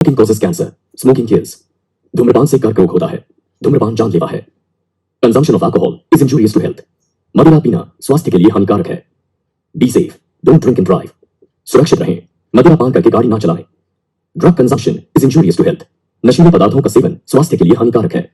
Smoking causes cancer, smoking kills. धूम्रपान से कर्करोग होता है, धूम्रपान जानलेवा है। Consumption of alcohol is injurious to health. मदिरा पीना स्वास्थ्य के लिए हानिकारक है। Be safe, don't drink and drive. सुरक्षित रहें, मदिरा पान करके गाड़ी ना चलाएं। Drug consumption is injurious to health. नशीले पदार्थों का सेवन स्वास्थ्य के लिए हानिकारक है।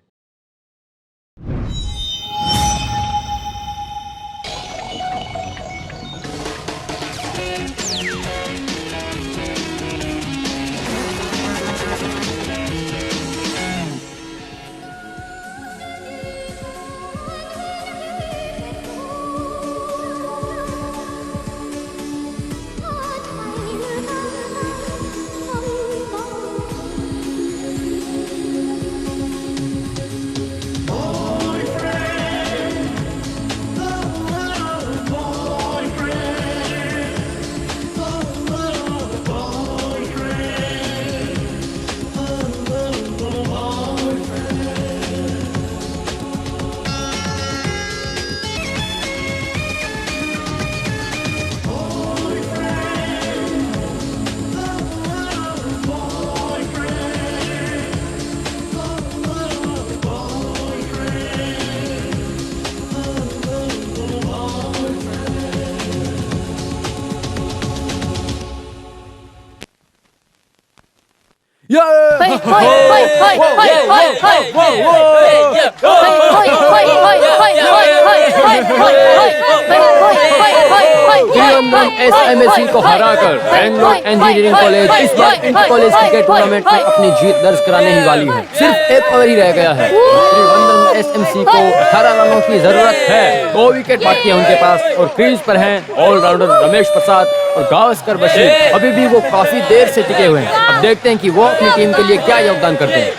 एसएमएससी को हराकर बेंगलोर इंजीनियरिंग कॉलेज इस बार इंटर कॉलेज क्रिकेट टूर्नामेंट में अपनी जीत दर्ज कराने ही वाली है। सिर्फ एक ओवर ही रह गया है। त्रिवेंद्रम एसएमसी को 18 रनों की जरूरत है। 2 विकेट बाकी है उनके पास और क्रीज पर हैं ऑलराउंडर रमेश प्रसाद और गावस्कर बशीर। अभी भी वो काफी देर से टिके हुए हैं। अब देखते हैं कि वो अपनी टीम के लिए क्या योगदान करते हैं।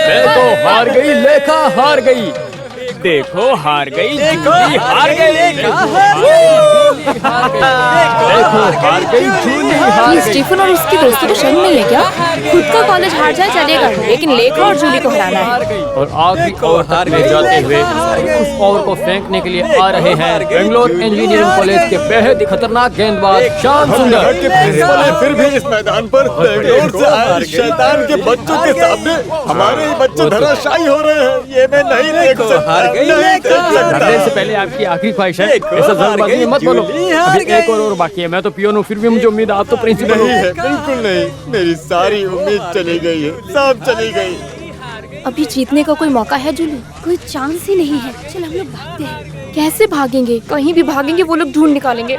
मैं तो हार गई, लेखा हार गई। देखो हार गई, जूली हार गई, देखो हार गई, जूली हार ये गई। स्टीफन और उसकी दोस्तों को शर्म नहीं है क्या? खुद का कॉलेज हार जाए चलेगा, लेकिन लेखा और जूली को हराना है। और आखिरी ओवर तक ले जाते हुए उस ओवर को फेंकने के लिए आ रहे हैं बेंगलोर इंजीनियरिंग कॉलेज के बेहद ही खतरनाक गेंदबाज श्याम सुंदर। फिर भी इस मैदान पर बेंगलोर से आए शैतान के बच्चों के सामने हमारे ही बच्चे धराशायी हो रहे हैं। ये मैं नहीं देख सकता। डरने से पहले आपकी आखिरी ख्वाहिश है, ऐसा जल्दबाजी में मत बोलो। अभी एक और बाकी है। मैं तो पियोन हूँ, फिर भी मुझे उम्मीद आप तो प्रिंसिपल नहीं है, बिल्कुल नहीं। मेरी सारी उम्मीद चली गई है, सब चली गई। अभी जीतने का कोई मौका है जूली? कोई चांस ही नहीं है। चल हम लोग भागते हैं। कैसे भागेंगे? कहीं भी भागेंगे वो लोग ढूंढ निकालेंगे।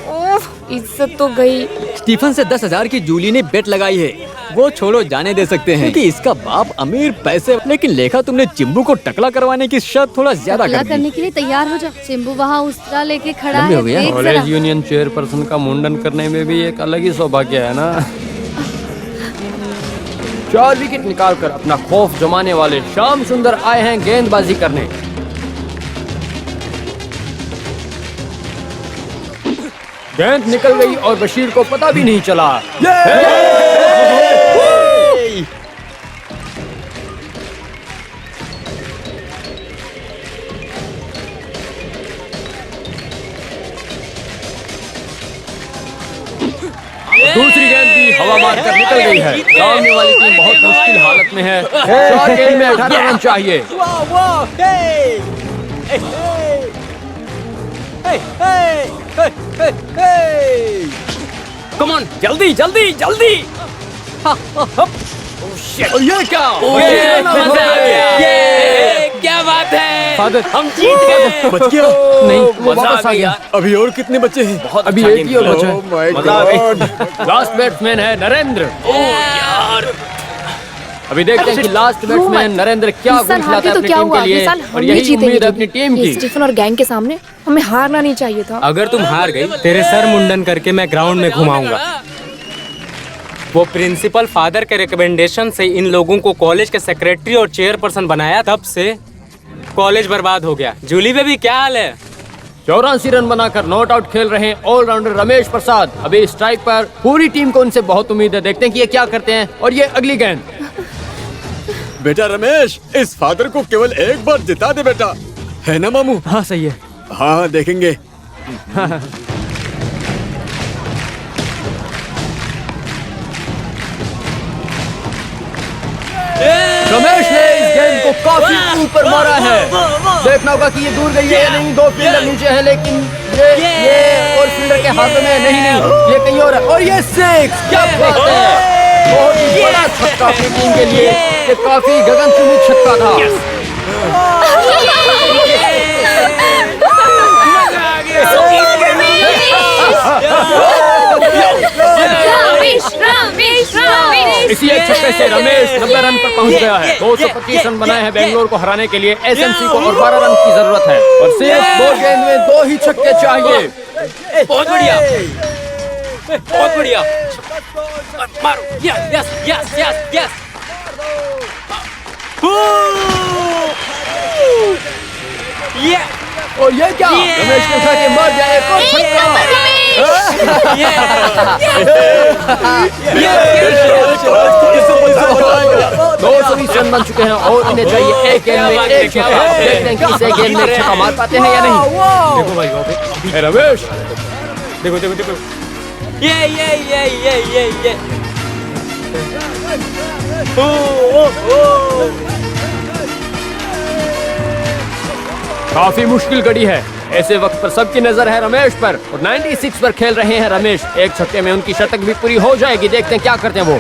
ओह, इज्जत तो गई। स्टीफन से 10,000 की जूली ने बेट लगाई है। वो छोड़ो, जाने दे सकते हैं क्योंकि इसका बाप अमीर पैसे। लेकिन लेखा तुमने चिंबू को टकला करवाने की शर्त थोड़ा ज्यादा कर दी। करने के लिए तैयार हो जा। चिंबू वहाँ उस्तरा लेके खड़ा लंबे है, हो गया। देख कॉलेज जरा। यूनियन चेयरपर्सन का मुंडन करने में भी एक अलग ही सौभाग्य है ना। 4 विकेट निकालकर अपना खौफ जमाने वाले श्याम सुंदर आए हैं गेंदबाजी करने। गेंद निकल गई और बशीर को पता भी नहीं चला। दूसरी गेंद भी हवा मारकर निकल गई है। सामने वाली टीम बहुत मुश्किल हालत में है। 4 गेंद में 18 रन चाहिए। कम ऑन, जल्दी जल्दी जल्दी। और ये क्या? क्या बात है, फादर, हम जीत गए। बच गया? नहीं, वो मजा वापस आ आ गया। अभी और कितने बच्चे हैं? बहुत अभी अच्छा एक ही और गेम बचा खेला। है। Oh my मजा आ गई। God! लास्ट बैट्समैन है नरेंद्र। यार अभी देखते हैं कि लास्ट बैट्समैन नरेंद्र क्या इस साल गुल हार खिलाता गए है तो अपनी क्या टीम हुआ? के लिए। इस साल और हम ही यही जीतेंगे उम्मीद है जूली। अपनी टीम ये की। स्टीफन और गैंग के सामने हमें हारना नहीं चाहिए था। अगर तुम हार गई, तेरे सर मुंडन करके मैं ग्राउंड में घुमाऊंगा। वो प्रिंसिपल फादर के रिकमेंडेशन से इन लोगों को कॉलेज के सेक्रेटरी और चेयरपर्सन बनाया, तब से कॉलेज बर्बाद हो गया। जूली बेबी क्या हाल है? 84 रन बनाकर नॉट आउट खेल रहे हैं ऑलराउंडर रमेश प्रसाद। अभी स्ट्राइक पर पूरी टीम को उनसे बहुत उम्मीद है। देखते हैं कि ये क्या करते हैं। और ये अगली गेंद। बेटा रमेश, इस फादर को केवल एक बार जिता दे बेटा, है ना मामू? हाँ सही है। हाँ देखेंगे। को काफी ऊपर मारा है। देखना होगा कि ये दूर गई है या नहीं। 2 फील्डर नीचे है, लेकिन ये और फील्डर के हाथों में नहीं, ये कहीं और है। और ये 6, क्या बात है, बहुत ही बड़ा छक्का अपनी टीम के लिए। ये काफी गगनचुंबी छक्का था। इसी एक छक्के से रमेश 90 रन पर पहुंच गया है। 225 रन बनाए हैं बेंगलोर को हराने के लिए एसएमसी को, और 12 रन की जरूरत है। और सिर्फ 2 गेंद में 2 ही छक्के चाहिए। बहुत बढ़िया, बहुत बढ़िया। मारो, yes yes yes yes yes. ये और ये क्या, रमेश ने उठा के मार दिया एक और छक्का। 220 रन बन चुके हैं और इन्हें चाहिए एक गेंद में 1 छक्का। देखते हैं कि इस एक गेंद में 1 छक्का मार पाते हैं या नहीं। देखो भाई, रमेश देखो देखो देखो, ये काफी मुश्किल घड़ी है। ऐसे वक्त पर सबकी नजर है रमेश पर, और 96 पर खेल रहे हैं रमेश। एक छक्के में उनकी शतक भी पूरी हो जाएगी। देखते हैं क्या करते हैं वो।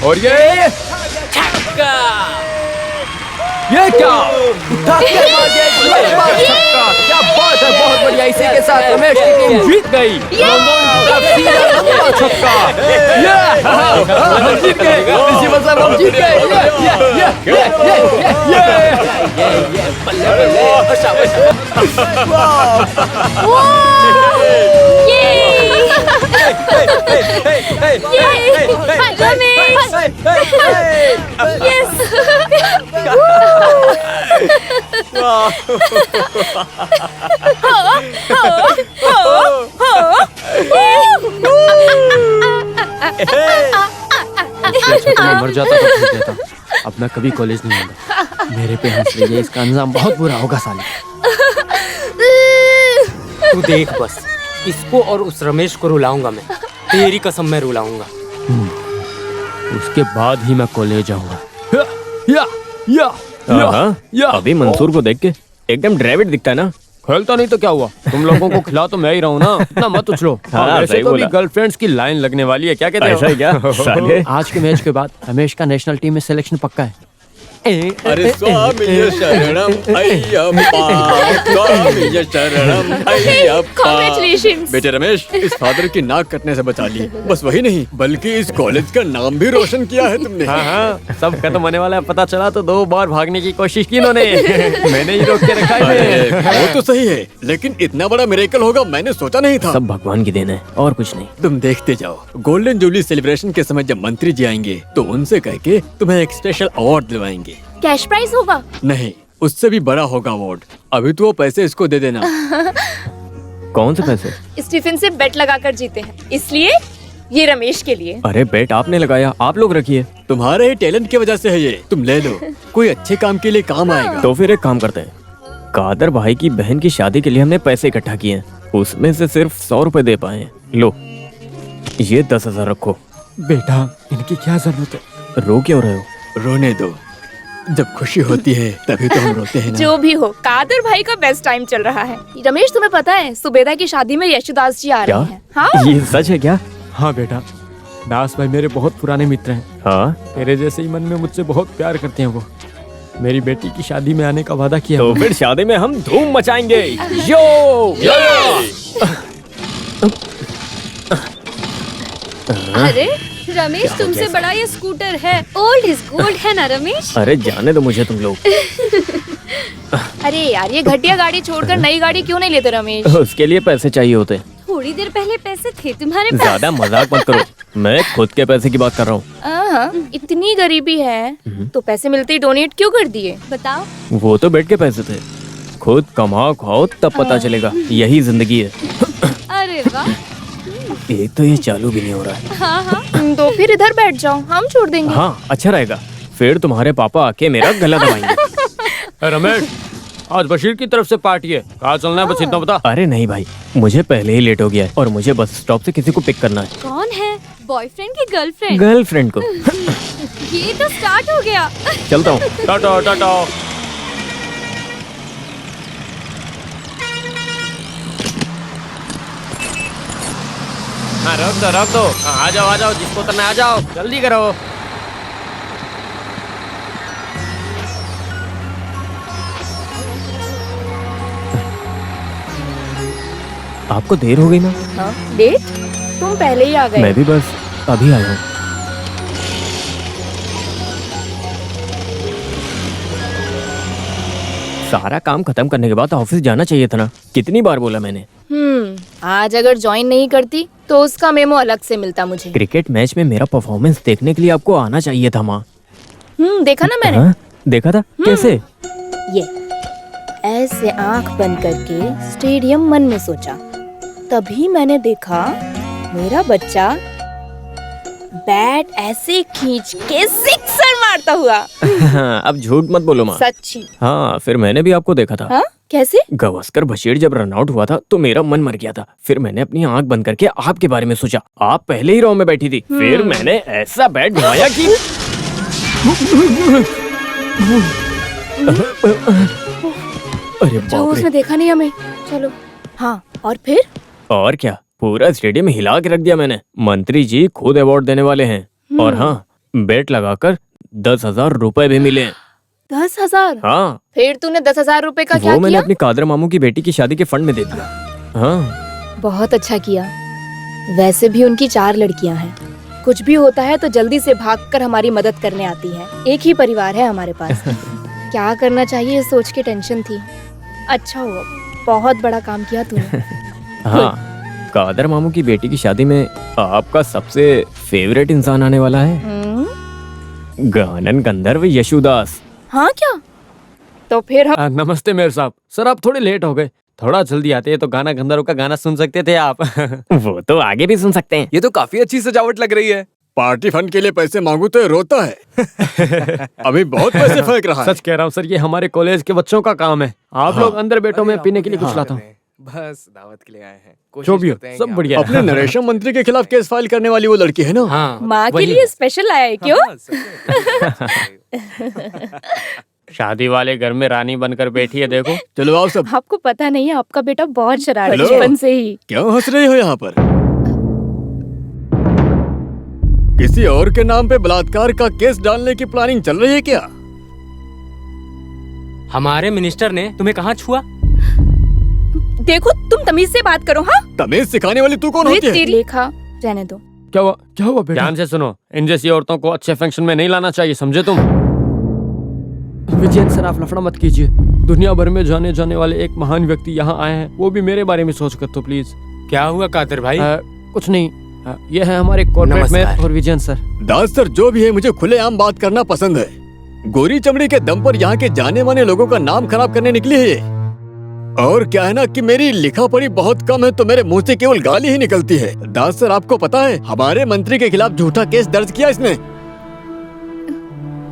और ये छक्का। ये क्या, छक्का, क्या बात है, बहुत बढ़िया। इसी के साथ रमेश की टीम जीत गई। लंबा छक्का, हम जीत गए। इसी मतलब हम जीत गए। मैं मर जाता तो ठीक रहता। अब मैं कभी कॉलेज नहीं आऊंगा। मेरे पे हंस रही है, इसका अंजाम बहुत बुरा होगा साले। तू देख बस, इसको और उस रमेश को रुलाऊंगा मैं। तेरी कसम मैं रुलाऊंगा। उसके बाद ही मैं कॉलेज जाऊंगा। अभी मंसूर को देख के एकदम ड्राइविड दिखता है ना। खेलता नहीं तो क्या हुआ, तुम लोगों को खिला तो मैं ही रहूं ना, इतना मत उछलो। वैसे सही तो भी बोला। गर्लफ्रेंड्स की लाइन लगने वाली है, क्या कहते हो? ऐसा ही क्या साले? आज के मैच के बाद रमेश का नेशनल टीम में सिलेक्शन पक्का है। अरे स्वामी शरणम अय्यप्पा, स्वामी शरणम अय्यप्पा। Congratulations! बेटे रमेश, इस फादर की नाक कटने से बचा ली। बस वही नहीं, बल्कि इस कॉलेज का नाम भी रोशन किया है तुमने। हाँ, सब खत्म होने वाला है पता चला तो 2 बार भागने की कोशिश की इन्होंने। मैंने ही रोक के रखा अरे, है। वो तो सही है, लेकिन इतना बड़ा मिरेकल होगा मैंने सोचा नहीं था। सब भगवान की देन है और कुछ नहीं। तुम देखते जाओ, गोल्डन जुबली सेलिब्रेशन के समय जब मंत्री जी आएंगे तो उनसे कह के तुम्हें एक स्पेशल अवार्ड दिलवाएंगे। कैश प्राइज होगा? नहीं, उससे भी बड़ा होगा अवार्ड। अभी तो वो पैसे इसको दे देना। कौन से पैसे? स्टीफन से बेट लगाकर जीते हैं, इसलिए ये रमेश के लिए। अरे बेट आपने लगाया, आप लोग रखिए। तुम्हारे ही टैलेंट की वजह से है ये, तुम ले लो। कोई अच्छे काम के लिए काम आएगा। तो फिर एक काम करते हैं, कादर भाई की बहन की शादी के लिए हमने पैसे इकट्ठा किए हैं, उसमें से सिर्फ 100 रुपए दे पाए हैं। लो ये 10,000 रखो। बेटा इनकी क्या जरूरत है? रो क्यों रहे हो? रोने दो, जब खुशी होती है तभी तो हम रोते हैं ना। जो भी हो, कादर भाई का बेस्ट टाइम चल रहा है। रमेश तुम्हें पता है सुबेदा की शादी में यशुदास जी आ क्या? रहे हैं। हाँ? ये सच है क्या? हाँ बेटा, दास भाई मेरे बहुत पुराने मित्र हैं। हाँ तेरे जैसे ही मन में मुझसे बहुत प्यार करते हैं वो। मेरी बेटी की शादी में आने का वादा किया। तो फिर शादी में हम धूम मचाएंगे। यो अरे रमेश, तुमसे बड़ा ये स्कूटर है। ओल्ड इज गोल्ड है ना रमेश? अरे जाने दो मुझे तुम लोग। अरे यार, ये घटिया गाड़ी छोड़कर नई गाड़ी क्यों नहीं लेते रमेश? उसके लिए पैसे चाहिए होते। थोड़ी देर पहले पैसे थे तुम्हारे पास। ज्यादा मजाक मत करो, मैं खुद के पैसे की बात कर रहा हूँ। इतनी गरीबी है तो पैसे मिलते ही डोनेट क्यों कर दिए? बताओ। वो तो बेट के पैसे थे, खुद कमाओ खाओ तब पता चलेगा, यही जिंदगी है। अरे वाह। एक तो ये चालू भी नहीं हो रहा है। हाँ हाँ। तो फिर इधर बैठ जाओ, हम छोड़ देंगे। हाँ अच्छा रहेगा, फिर तुम्हारे पापा आके मेरा गला दबाएंगे। रमेश, आज बशीर की तरफ से पार्टी है, कहाँ चलना है बस इतना बता। अरे नहीं भाई, मुझे पहले ही लेट हो गया है और मुझे बस स्टॉप से किसी को पिक करना है। कौन है? बॉयफ्रेंड की गर्लफ्रेंड? गर्लफ्रेंड को। ये तो स्टार्ट हो गया। चलता हूँ। टाटा टाटा। हाँ रख दो। हाँ, आ जाओ जिसको उतरना आ जाओ, जल्दी करो। आपको देर हो गई ना? हाँ, डेट? तुम पहले ही आ गए। मैं भी बस अभी आया हूँ। सारा काम खत्म करने के बाद ऑफिस जाना चाहिए था ना। कितनी बार बोला मैंने। आज अगर ज्वाइन नहीं करती तो उसका मेमो अलग से मिलता मुझे। क्रिकेट मैच में मेरा परफॉर्मेंस देखने के लिए आपको आना चाहिए था माँ। देखा ना मैंने। हाँ? देखा था? कैसे? ये ऐसे आंख बंद करके स्टेडियम मन में सोचा, तभी मैंने देखा मेरा बच्चा बैट ऐसे खींच के सिक्सर मारता हुआ। हाँ, अब झूठ मत बोलो माँ। सच्ची। हाँ, फिर मैंने भी आपको देखा था। हाँ? कैसे? गवास्कर बशीर जब रन आउट हुआ था तो मेरा मन मर गया था। फिर मैंने अपनी आंख बंद करके आपके बारे में सोचा। आप पहले ही रो में बैठी थी। फिर मैंने ऐसा बैट घुमाया कि अरे जो बाप रे। उसने देखा नहीं हमें। चलो। हाँ, और फिर? और क्या, पूरा स्टेडियम हिला के रख दिया मैंने। मंत्री जी खुद अवार्ड देने वाले हैं। और हाँ, बेट लगाकर 10,000 रुपए भी मिले। 10,000? हाँ। फिर तूने 10,000 रुपए का क्या वो मैंने किया? अपनी कादर मामू की बेटी की शादी के फंड में दे दिया। हाँ। बहुत अच्छा किया। वैसे भी उनकी 4 लड़कियां हैं। कुछ भी होता है तो जल्दी से भागकर हमारी मदद करने आती हैं। एक ही परिवार है हमारे पास। क्या करना चाहिए ये सोच के टेंशन थी। अच्छा हुआ, बहुत बड़ा काम किया तूने। हाँ, कादर मामू की बेटी की शादी में आपका सबसे फेवरेट इंसान आने वाला है। गानन गंधर्व यशुदास। हाँ क्या? तो फिर हम नमस्ते मेयर साहब। सर आप थोड़े लेट हो गए। थोड़ा जल्दी आते तो गाना गंधर्व का गाना सुन सकते थे आप। वो तो आगे भी सुन सकते हैं। ये तो काफी अच्छी सजावट लग रही है। पार्टी फंड के लिए पैसे मांगू तो ये रोता है। अभी बहुत पैसे फेंक रहा है। सच कह रहा हूँ सर, ये हमारे कॉलेज के बच्चों का काम है। आप लोग अंदर बैठो, मैं पीने के लिए कुछ लाता हूँ। बस दावत के लिए आए हैं। जो भी हो, सब बढ़िया। अपने नरेशन मंत्री के खिलाफ केस फाइल करने वाली वो लड़की है ना? हाँ, माँ के लिए स्पेशल आया है क्यों? शादी वाले घर में रानी बनकर बैठी है, देखो। चलो आओ सब। आपको पता नहीं है, आपका बेटा बहुत शरारती हेलो। बचपन से ही। क्यों हंस रही हो यहाँ पर? किसी और के नाम पे बलात्कार का केस डालने की प्लानिंग चल रही है क्या? हमारे मिनिस्टर ने तुम्हें कहाँ छुआ? देखो, तुम तमीज से बात करो। हाँ, तमीज सिखाने वाली तू कौन होती है? तेरी लेखा रहने दो। क्या हुआ बेटा? ध्यान से सुनो, इन जैसी औरतों को अच्छे फंक्शन में नहीं लाना चाहिए, समझे तुम? विजयन सर, आप लफड़ा मत कीजिए। दुनिया भर में जाने जाने वाले एक महान व्यक्ति यहाँ आए हैं, वो भी मेरे बारे में सोच कर तो प्लीज। क्या हुआ कादर भाई? कुछ नहीं। ये है हमारे कॉर्पोरेट में और विजयन सर। दास सर, जो भी है मुझे खुलेआम बात करना पसंद है। गोरी चमड़ी के दम पर यहाँ के जाने माने लोगों का नाम खराब करने निकली है ये। और क्या है ना कि मेरी लिखा पढ़ी बहुत कम है तो मेरे मुंह से केवल गाली ही निकलती है। दास सर, आपको पता है हमारे मंत्री के खिलाफ झूठा केस दर्ज किया इसने।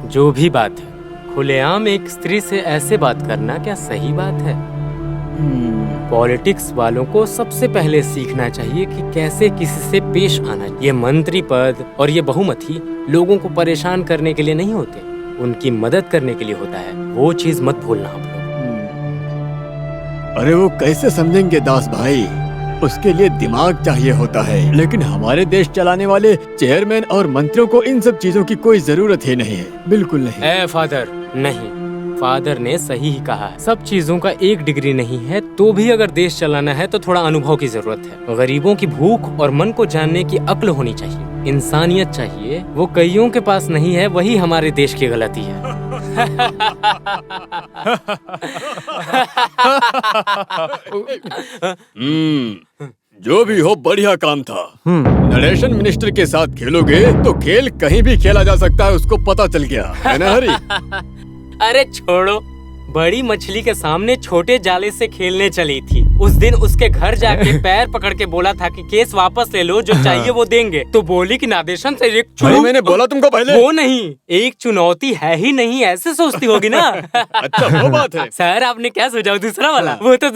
जो भी बात है, खुलेआम एक स्त्री से ऐसे बात करना क्या सही बात है? पॉलिटिक्स वालों को सबसे पहले सीखना चाहिए कि कैसे किसी से पेश आना। ये मंत्री पद और ये बहुमती लोगों को परेशान करने के लिए नहीं होते, उनकी मदद करने के लिए होता है। वो चीज मत भूलना आप लोग। अरे वो कैसे समझेंगे दास भाई, उसके लिए दिमाग चाहिए होता है। लेकिन हमारे देश चलाने वाले चेयरमैन और मंत्रियों को इन सब चीजों की कोई जरूरत ही नहीं है, बिल्कुल नहीं। ए फादर, नहीं, फादर ने सही ही कहा है। सब चीजों का एक डिग्री नहीं है, तो भी अगर देश चलाना है तो थोड़ा अनुभव की जरूरत है। गरीबों की भूख और मन को जानने की अक्ल होनी चाहिए, इंसानियत चाहिए। वो कईयों के पास नहीं है, वही हमारे देश की गलती है। जो भी हो, बढ़िया काम था। नरेशन मिनिस्टर के साथ खेलोगे तो खेल कहीं भी खेला जा सकता है, उसको पता चल गया है ना हरी? अरे छोड़ो, बड़ी मछली के सामने छोटे जाले से खेलने चली थी। उस दिन उसके घर जाके पैर पकड़ के बोला था कि केस वापस ले लो, जो चाहिए वो देंगे। तो बोली कि नादेशन से एक मैंने बोला तुमको पहले। वो नहीं, एक चुनौती है ही नहीं, ऐसे सोचती होगी ना। अच्छा वो बात है। सर आपने क्या सोचा दूसरा वाला? वो तो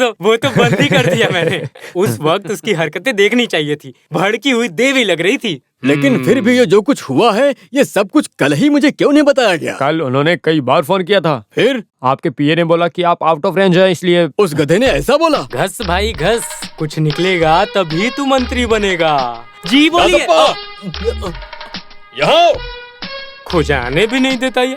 बंद ही कर दिया मैंने। उस वक्त उसकी हरकतें देखनी चाहिए थी, भड़की हुई देवी लग रही थी। लेकिन फिर भी ये जो कुछ हुआ है, ये सब कुछ कल ही मुझे क्यों नहीं बताया गया? कल उन्होंने कई बार फोन किया था। फिर आपके पीए ने बोला कि आप आउट ऑफ रेंज हैं, इसलिए उस गधे ने ऐसा बोला? घस भाई घस, कुछ निकलेगा तभी तू मंत्री बनेगा। जी बोलिए। यहाँ खुजाने भी नहीं देता ये।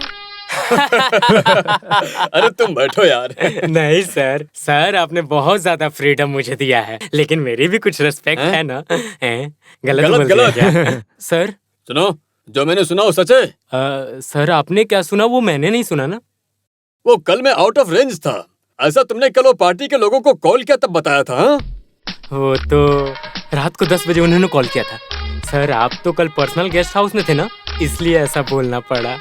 अरे तुम बैठो यार। नहीं सर, सर आपने बहुत ज्यादा फ्रीडम मुझे दिया है, लेकिन मेरी भी कुछ रिस्पेक्ट है ना। गलत बोल दिया क्या? सर सुनो, जो मैंने सुना वो सच है? सर आपने क्या सुना वो मैंने नहीं सुना ना। वो कल मैं आउट ऑफ रेंज था, ऐसा तुमने कल वो पार्टी के लोगों को कॉल किया तब बताया था? हाँ? वो तो रात को 10 बजे उन्होंने कॉल किया था। सर आप तो कल पर्सनल गेस्ट हाउस में थे ना, इसलिए ऐसा बोलना पड़ा।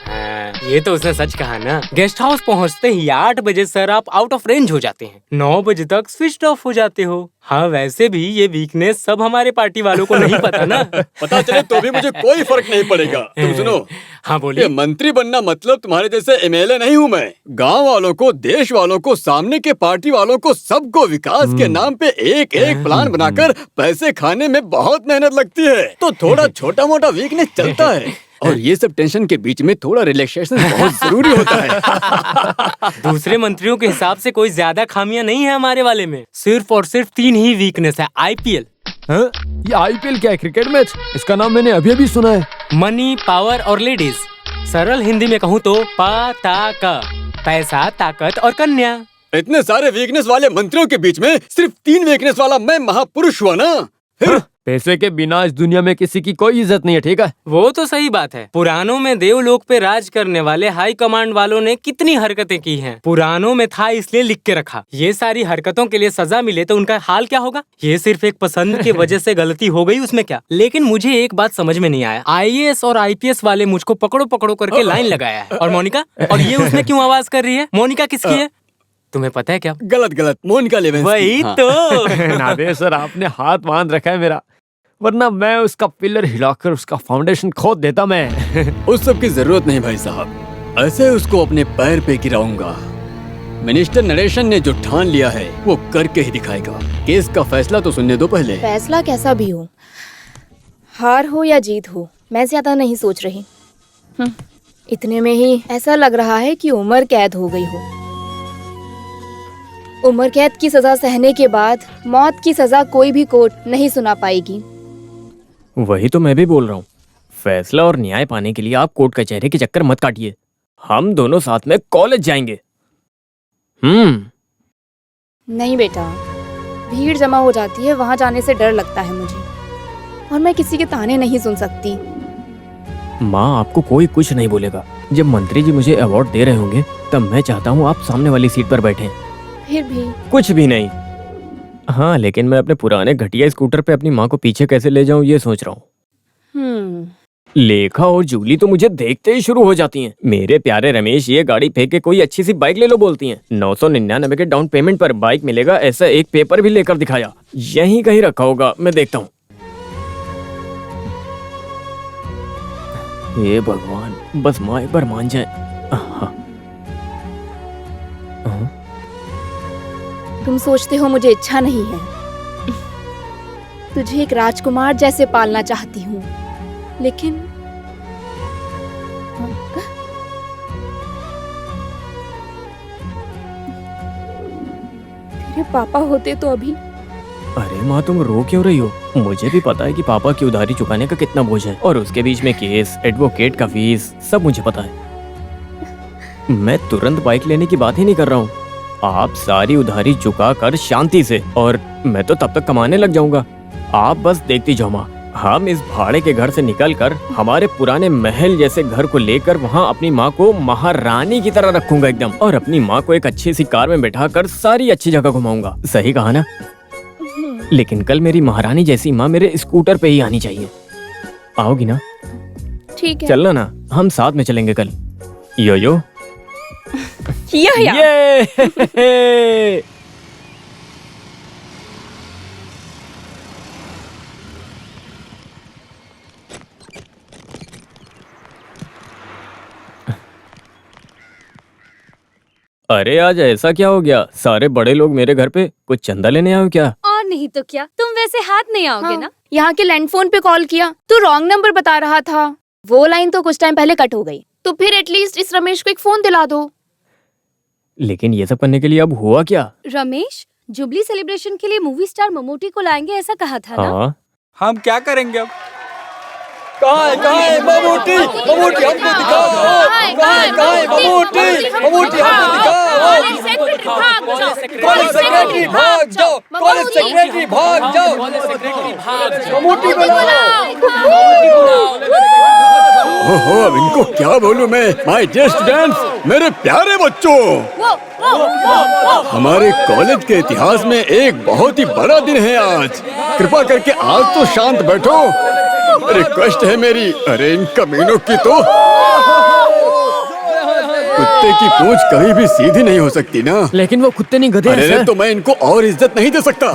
ये तो उसने सच कहा ना। गेस्ट हाउस पहुंचते ही 8 बजे सर आप आउट ऑफ रेंज हो जाते हैं, 9 बजे तक स्विच ऑफ हो जाते हो। हाँ वैसे भी ये वीकनेस सब हमारे पार्टी वालों को नहीं पता ना। पता चले तो भी मुझे कोई फर्क नहीं पड़ेगा। तुम सुनो, हाँ बोलिए। ये मंत्री बनना मतलब तुम्हारे जैसे एमएलए नहीं हूँ मैं। गांव वालों को, देश वालों को, सामने के पार्टी वालों को, सबको विकास के नाम पे एक एक प्लान बनाकर पैसे खाने में बहुत मेहनत लगती है। तो थोड़ा छोटा मोटा वीकनेस चलता है, और ये सब टेंशन के बीच में थोड़ा रिलैक्सेशन बहुत जरूरी होता है। दूसरे मंत्रियों के हिसाब से कोई ज्यादा खामियां नहीं है हमारे वाले में, सिर्फ और सिर्फ 3 ही वीकनेस है। आईपीएल। हाँ? ये आईपीएल क्या है? Cricket match? इसका नाम मैंने अभी अभी सुना है। मनी, पावर और लेडीज। सरल हिंदी में कहूँ तो पैसा, ताकत और कन्या। इतने सारे वीकनेस वाले मंत्रियों के बीच में सिर्फ 3 वीकनेस वाला मैं महापुरुष हुआ ना। फिर पैसे के बिना इस दुनिया में किसी की कोई इज्जत नहीं है, ठीक है? वो तो सही बात है। पुरानों में देवलोक पे राज करने वाले हाई कमांड वालों ने कितनी हरकतें की हैं। पुरानों में था इसलिए लिख के रखा। ये सारी हरकतों के लिए सजा मिले तो उनका हाल क्या होगा? ये सिर्फ एक पसंद की वजह से गलती हो गई, उसमें क्या। लेकिन मुझे एक बात समझ में नहीं आया, आईएएस और आईपीएस वाले मुझको पकड़ो पकड़ो करके लाइन लगाया है। और मोनिका, और ये उसमें क्यों आवाज कर रही है? मोनिका किसकी है? तुम्हें पता है क्या? गलत मोनिका लेवेंस। वही तो। नादे सर, आपने हाथ बांध रखा है मेरा, वरना मैं उसका पिलर हिलाकर उसका फाउंडेशन खोद देता। मैं उस सब की जरूरत नहीं भाई साहब, ऐसे उसको अपने पैर पे गिराऊंगा। मिनिस्टर नरेशन ने जो ठान लिया है वो करके ही दिखाएगा। केस का फैसला तो सुनने दो पहले। फैसला कैसा भी हो, हार हो या जीत हो, मैं ज्यादा नहीं सोच रही। इतने में ही ऐसा लग रहा है कि उम्र कैद हो गई हो। उम्र कैद की सजा सहने के बाद मौत की सजा कोई भी कोर्ट नहीं सुना पाएगी। वही तो मैं भी बोल रहा हूँ। फैसला और न्याय पाने के लिए आप कोर्ट कचहरी के चक्कर मत काटिए। हम दोनों साथ में कॉलेज जाएंगे। नहीं बेटा, भीड़ जमा हो जाती है, वहां जाने से डर लगता है मुझे, और मैं किसी के ताने नहीं सुन सकती। माँ, आपको कोई कुछ नहीं बोलेगा। जब मंत्री जी मुझे अवार्ड दे रहे होंगे तब मैं चाहता हूँ आप सामने वाली सीट पर बैठें। फिर भी कुछ भी नहीं। हाँ, लेकिन मैं अपने पुराने घटिया स्कूटर पे अपनी माँ को पीछे कैसे ले जाऊँ ये सोच रहा हूँ। लेखा और जूली तो मुझे देखते ही शुरू हो जाती हैं। मेरे प्यारे रमेश, ये गाड़ी फेंक के कोई अच्छी सी बाइक ले लो बोलती हैं। 999 के डाउन पेमेंट पर बाइक मिलेगा, ऐसा एक पेपर भी लेकर दिखाया। यहीं कहीं रखा होगा, मैं देखता हूँ। हे भगवान, बस माँ एक बार मान जाए। तुम सोचते हो मुझे इच्छा नहीं है। तुझे एक राजकुमार जैसे पालना चाहती हूँ, लेकिन तेरे पापा होते तो अभी। अरे माँ, तुम रो क्यों रही हो? मुझे भी पता है कि पापा की उधारी चुकाने का कितना बोझ है, और उसके बीच में केस, एडवोकेट का फीस, सब मुझे पता है। मैं तुरंत बाइक लेने की बात ही नहीं कर रहा हूँ। आप सारी उधारी चुका कर शांति से, और मैं तो तब तक कमाने लग जाऊंगा। आप बस देखती जाओ माँ। हम इस भाड़े के घर से निकलकर हमारे पुराने महल जैसे घर को लेकर वहाँ अपनी माँ को महारानी की तरह रखूंगा एकदम, और अपनी माँ को एक अच्छी सी कार में बैठाकर सारी अच्छी जगह घुमाऊंगा। सही कहा ना? लेकिन कल मेरी महारानी जैसी माँ मेरे स्कूटर पे ही आनी चाहिए। आओगी ना? ठीक है, चलना ना, हम साथ में चलेंगे कल। यो या। ये अरे आज ऐसा क्या हो गया? सारे बड़े लोग मेरे घर पे कुछ चंदा लेने आए हो क्या? नहीं तो क्या, तुम वैसे हाथ नहीं आओगे हाँ, ना? यहाँ के लैंडफोन पे कॉल किया तो रॉन्ग नंबर बता रहा था। वो लाइन तो कुछ टाइम पहले कट हो गई, तो फिर एटलीस्ट इस रमेश को एक फोन दिला दो। लेकिन ये सब करने के लिए अब हुआ क्या? रमेश, जुबली सेलिब्रेशन के लिए मूवी स्टार ममूटी को लाएंगे ऐसा कहा था ना? हाँ, हम क्या करेंगे अब? कहाँ है ममूटी? ममूटी हमको दिखाओ। कहाँ है ममूटी? ममूटी हमको दिखाओ। कॉलेज सेक्रेटरी भाग जाओ। कॉलेज सेक्रेटरी भाग जाओ। ममूटी ओहो, अब इनको क्या बोलूं मैं? माय डियर स्टूडेंट्स, मेरे प्यारे बच्चों, हमारे कॉलेज के इतिहास में एक बहुत ही बड़ा दिन है आज। कृपा करके आज तो शांत बैठो। रिक्वेस्ट है मेरी। अरे इन कमीनों की तो कुत्ते की पूंछ कभी भी सीधी नहीं हो सकती ना। लेकिन वो कुत्ते नहीं गधे हैं अरे सर। तो मैं इनको और इज्जत नहीं दे सकता।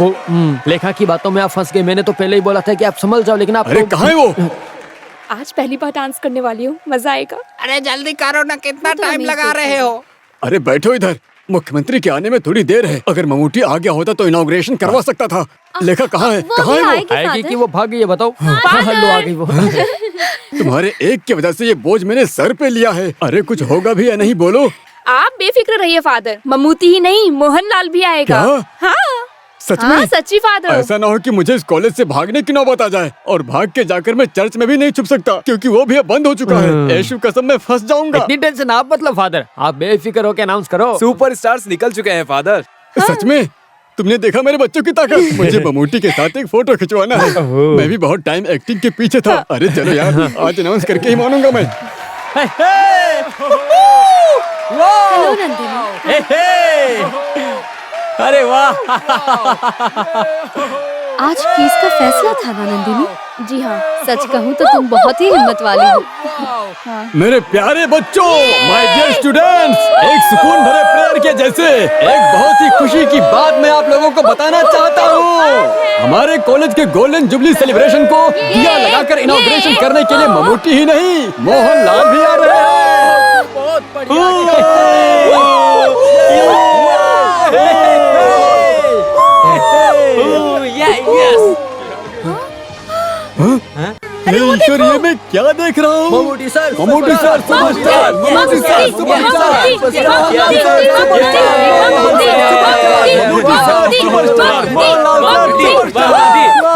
लेखा की बातों में आप फंस गए। मैंने तो पहले ही बोला था कि आप संभल जाओ, लेकिन आप अरे कहाँ है वो? आज पहली बार डांस करने वाली हूँ, मजा आएगा। अरे जल्दी करो ना, कितना टाइम लगा रहे हो? अरे बैठो इधर। मुख्यमंत्री के आने में थोड़ी देर है। अगर ममूटी आ गया होता तो इनॉग्रेशन करवा सकता था। लेखा कहाँ है? कहाँ है वो? आएगी कि वो भाग गई है बताओ? लो आ गई वो। तुम्हारे एक की वजह से ये बोझ मैंने सर पे लिया है। अरे कुछ होगा भी या नहीं बोलो। आप बेफिक्र रहिए फादर, ममूटी ही नहीं मोहनलाल भी आएगा। क्या? हाँ सच हाँ, में? सच्ची फादर। ऐसा ना हो कि मुझे इस कॉलेज से भागने की नौबत आ जाए और भाग के जाकर मैं चर्च में भी नहीं छुप सकता, क्योंकि वो भी अब बंद हो चुका है। यीशु कसम मैं फंस जाऊंगा। इतनी टेंशन आप मतलब फादर, आप बेफिक्र होकर अनाउंस करो। सुपरस्टार्स निकल चुके हैं फादर। सच में? तुमने देखा मेरे बच्चों की ताकत? मुझे ममूटी के साथ एक फोटो खिंचवाना है। मैं भी बहुत टाइम एक्टिंग के पीछे था। अरे चलो यार, आज अनाउंस करके ही मानूंगा मैं। हेलो नंदिनी। अरे वाह, आज केस का फैसला था ना नंदिनी? जी हाँ। सच कहूँ तो तुम बहुत ही हिम्मत वाली हो। मेरे प्यारे बच्चों, माय डियर स्टूडेंट्स, एक सुकून भरे प्रेयर के जैसे एक बहुत ही खुशी की बात मैं आप लोगों को बताना चाहता हूँ। हमारे कॉलेज के गोल्डन जुबली सेलिब्रेशन को दिया लगाकर इनॉग्रेशन करने के लिए ममूटी ही नहीं, मोहनलाल भी आ रहे हैं। बहुत हे ईश्वर, ये मैं क्या देख रहा हूँ? Mammootty sir, Mammootty sir, superstar, Mammootty sir,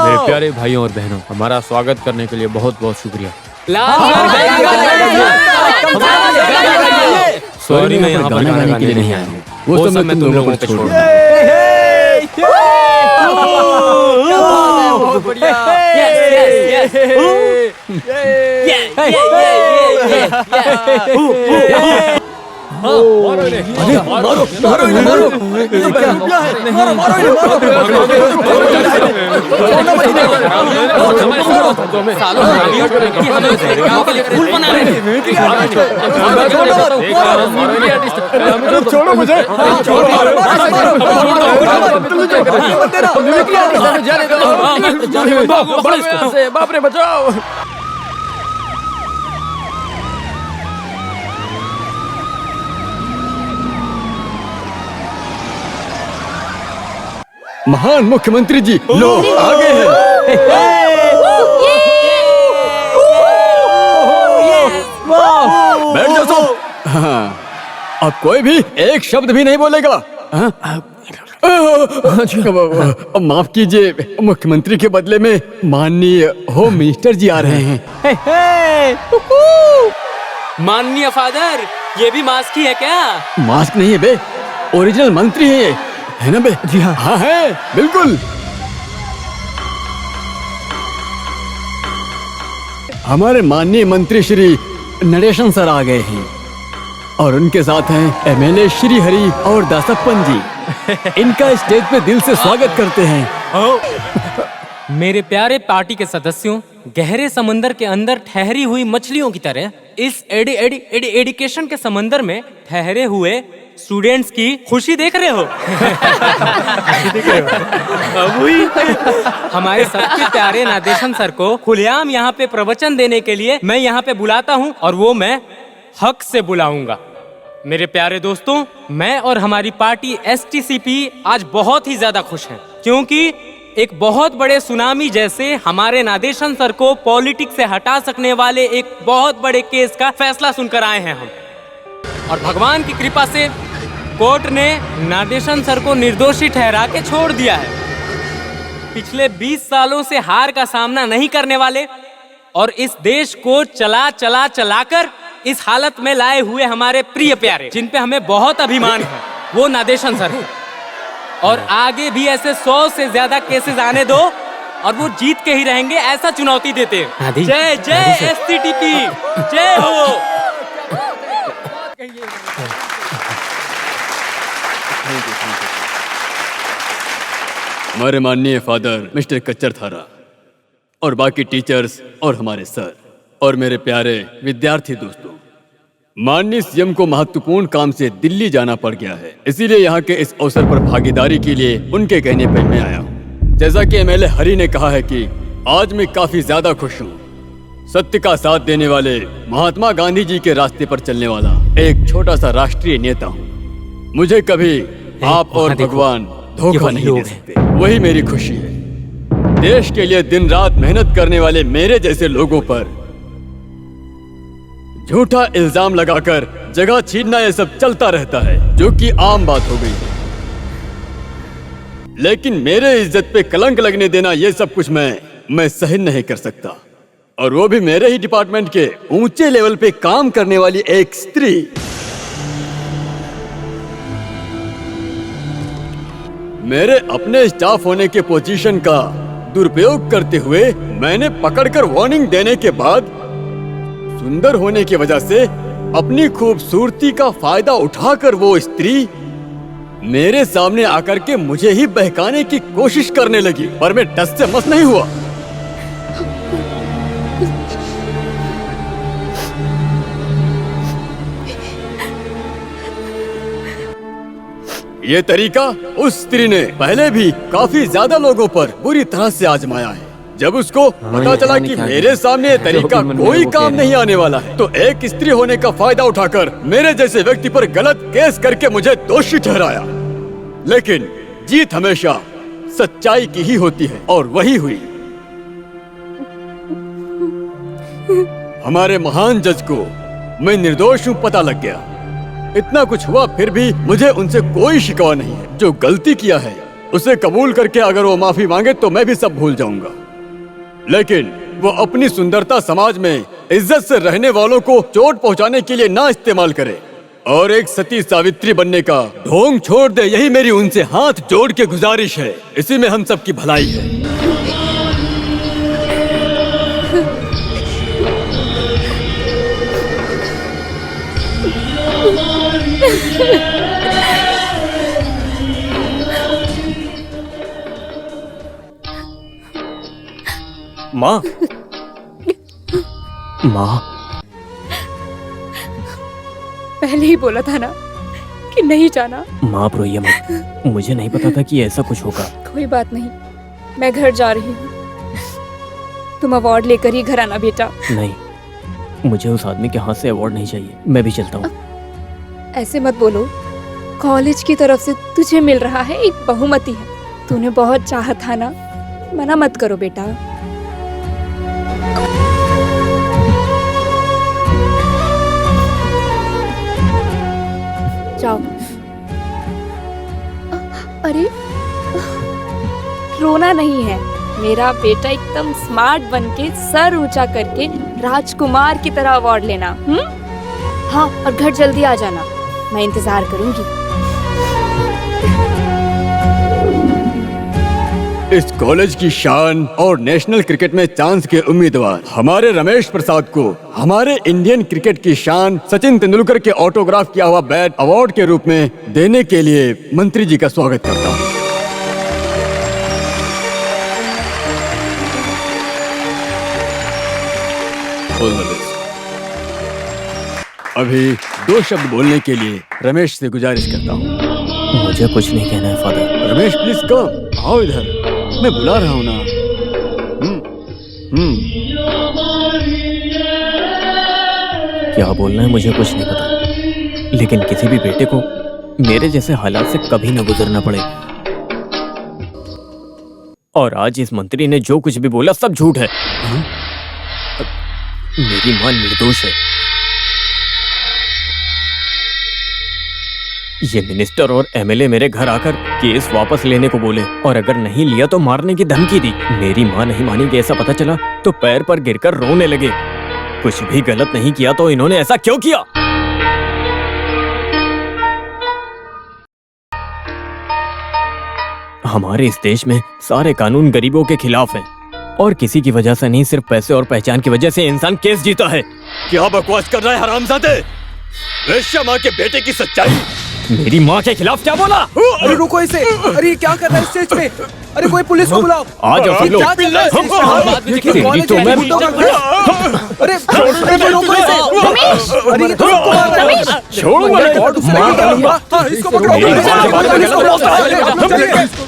मेरे प्यारे भाइयों और बहनों, हमारा स्वागत करने के लिए बहुत बहुत शुक्रिया। सॉरी, मैं यहाँ पर गाना गाने के लिए नहीं आया हूँ। वो सब मैं तुम लोगों पे छोड़ दूँ। छोड़ो मुझे। बाप रे, बचाओ। महान मुख्यमंत्री जी, लो आ गए हैं। बैठ जाओ सब। हाँ, अब कोई भी एक शब्द भी नहीं बोलेगा। हाँ? माफ कीजिए, मुख्यमंत्री के बदले में माननीय होम मिनिस्टर जी आ रहे हैं। माननीय फादर, ये भी मास्क ही है क्या? मास्क नहीं है बे, ओरिजिनल मंत्री है ये, है ना बे? जी हाँ, हाँ है बिल्कुल। हमारे माननीय मंत्री श्री नरेशन सर आ गए हैं और उनके साथ हैं एमएलए श्री हरि और दासप्पन जी। इनका स्टेज पे दिल से स्वागत करते हैं। मेरे प्यारे पार्टी के सदस्यों, गहरे समंदर के अंदर ठहरी हुई मछलियों की तरह इस एडिकेशन के समंदर में ठहरे हुए स्टूडेंट्स की खुशी देख रहे हो। हमारे सबके प्यारे नादेशन सर को खुलेआम यहाँ पे प्रवचन देने के लिए मैं यहाँ पे बुलाता हूँ, और वो मैं हक से बुलाऊंगा। मेरे प्यारे दोस्तों, मैं और हमारी पार्टी STCP आज बहुत ही ज्यादा खुश हैं, क्योंकि एक बहुत बड़े सुनामी जैसे हमारे नादेशन सर को पॉलिटिक्स से हटा सकने वाले एक बहुत बड़े केस का फैसला सुनकर आए हैं हम। और भगवान की कृपा से कोर्ट ने नादेशन सर को निर्दोषी ठहरा के छोड़ दिया है। पिछले 20 सालों से हार का सामना नहीं करने वाले और इस देश को चलाकर इस हालत में लाए हुए हमारे प्रिय प्यारे, जिन पे हमें बहुत अभिमान है, वो नादेशन सर हैं। और आगे भी ऐसे 100 से ज्यादा केसेस आने दो और वो जीत के ही रहेंगे, ऐसा चुनौती देते हैं। जय जय एससीटीपी, जय हो। हमारे माननीय फादर मिस्टर कच्चर थारा और बाकी टीचर्स और हमारे सर और मेरे प्यारे विद्यार्थी दोस्तों, माननीय सीएम को महत्वपूर्ण काम से दिल्ली जाना पड़ गया है, इसीलिए यहाँ के इस अवसर पर भागीदारी के लिए उनके कहने पर मैं आया हूँ। जैसा कि एमएलए हरि ने कहा है कि आज मैं काफी ज्यादा खुश हूँ। सत्य का साथ देने वाले महात्मा गांधी जी के रास्ते पर चलने वाला एक छोटा सा राष्ट्रीय नेता हूँ। मुझे कभी आप और भगवान धोखा नहीं दे सकते, वही मेरी खुशी है। देश के लिए दिन रात मेहनत करने वाले मेरे जैसे लोगों पर झूठा इल्जाम लगाकर जगह छीनना ये सब चलता रहता है, जो कि आम बात हो गई है। लेकिन मेरे इज्जत पे कलंक लगने देना ये सब कुछ मैं सहन नहीं कर सकता, और वो भी मेरे ही डिपार्टमेंट के ऊंचे लेवल पे काम करने वाली एक स्त्री। मेरे अपने स्टाफ होने के पोजीशन का दुरुपयोग करते हुए मैंने पकड़कर वार्निंग देने के बाद सुंदर होने की वजह से अपनी खूबसूरती का फायदा उठाकर वो स्त्री मेरे सामने आकर के मुझे ही बहकाने की कोशिश करने लगी, पर मैं टस से मस नहीं हुआ। ये तरीका उस स्त्री ने पहले भी काफी ज्यादा लोगों पर बुरी तरह से आजमाया है। जब उसको पता चला कि मेरे सामने ये तरीका कोई काम नहीं आने वाला है, तो एक स्त्री होने का फायदा उठाकर मेरे जैसे व्यक्ति पर गलत केस करके मुझे दोषी ठहराया। लेकिन जीत हमेशा सच्चाई की ही होती है, और वही हुई। हमारे महान जज को मैं निर्दोष हूँ पता लग गया। इतना कुछ हुआ फिर भी मुझे उनसे कोई शिकवा नहीं है। जो गलती किया है उसे कबूल करके अगर वो माफी मांगे तो मैं भी सब भूल जाऊंगा, लेकिन वो अपनी सुंदरता समाज में इज्जत से रहने वालों को चोट पहुंचाने के लिए ना इस्तेमाल करे और एक सती सावित्री बनने का ढोंग छोड़ दे। यही मेरी उनसे हाथ जोड़ के गुजारिश है। इसी में हम सबकी भलाई है। माँ, माँ, पहले ही बोला था ना कि नहीं जाना। माँ आप रोइए मत, मुझे नहीं पता था कि ऐसा कुछ होगा। कोई बात नहीं, मैं घर जा रही हूँ। तुम अवार्ड लेकर ही घर आना बेटा। नहीं, मुझे उस आदमी के हाथ से अवार्ड नहीं चाहिए, मैं भी चलता हूँ। ऐसे मत बोलो, कॉलेज की तरफ से तुझे मिल रहा है एक बहुमति है। तूने बहुत चाहा था ना, मना मत करो बेटा। जाओ। अरे रोना नहीं है, मेरा बेटा एकदम स्मार्ट बनके सर ऊंचा करके राजकुमार की तरह अवार्ड लेना। हाँ, और घर जल्दी आ जाना, मैं इंतजार करूंगी। इस कॉलेज की शान और नेशनल क्रिकेट में चांस के उम्मीदवार हमारे रमेश प्रसाद को हमारे इंडियन क्रिकेट की शान सचिन तेंदुलकर के ऑटोग्राफ किया हुआ बैट अवार्ड के रूप में देने के लिए मंत्री जी का स्वागत करता हूँ। अभी 2 शब्द बोलने के लिए रमेश से गुजारिश करता हूँ। मुझे कुछ नहीं कहना है फादर। रमेश प्लीज कम, आओ इधर, मैं बुला रहा हूँ ना। क्या बोलना है मुझे कुछ नहीं पता, लेकिन किसी भी बेटे को मेरे जैसे हालात से कभी न गुजरना पड़े। और आज इस मंत्री ने जो कुछ भी बोला सब झूठ है। मेरी मां निर्दोष है। ये मिनिस्टर और एमएलए मेरे घर आकर केस वापस लेने को बोले और अगर नहीं लिया तो मारने की धमकी दी। मेरी मां नहीं मानेगी ऐसा पता चला तो पैर पर गिरकर रोने लगे। कुछ भी गलत नहीं किया तो इन्होंने ऐसा क्यों किया? हमारे इस देश में सारे कानून गरीबों के खिलाफ हैं और किसी की वजह से नहीं, सिर्फ पैसे और पहचान की वजह से इंसान केस जीता है। क्या बकवास कर रहा है हरामजादे? वेश्या माँ के बेटे की सच्चाई। मेरी माँ के खिलाफ क्या बोला? अरे रुको इसे। अरे ये क्या कर रहा है स्टेज पे? अरे कोई पुलिस को बुलाओ। आ जाओ सब लोग। क्या चल रहा है स्टेज पे? तेरी तो मैं अरे रोको इसे। अरे ये तो सबको मार रहा है। छोड़ो हाँ, इसको पकड़ो।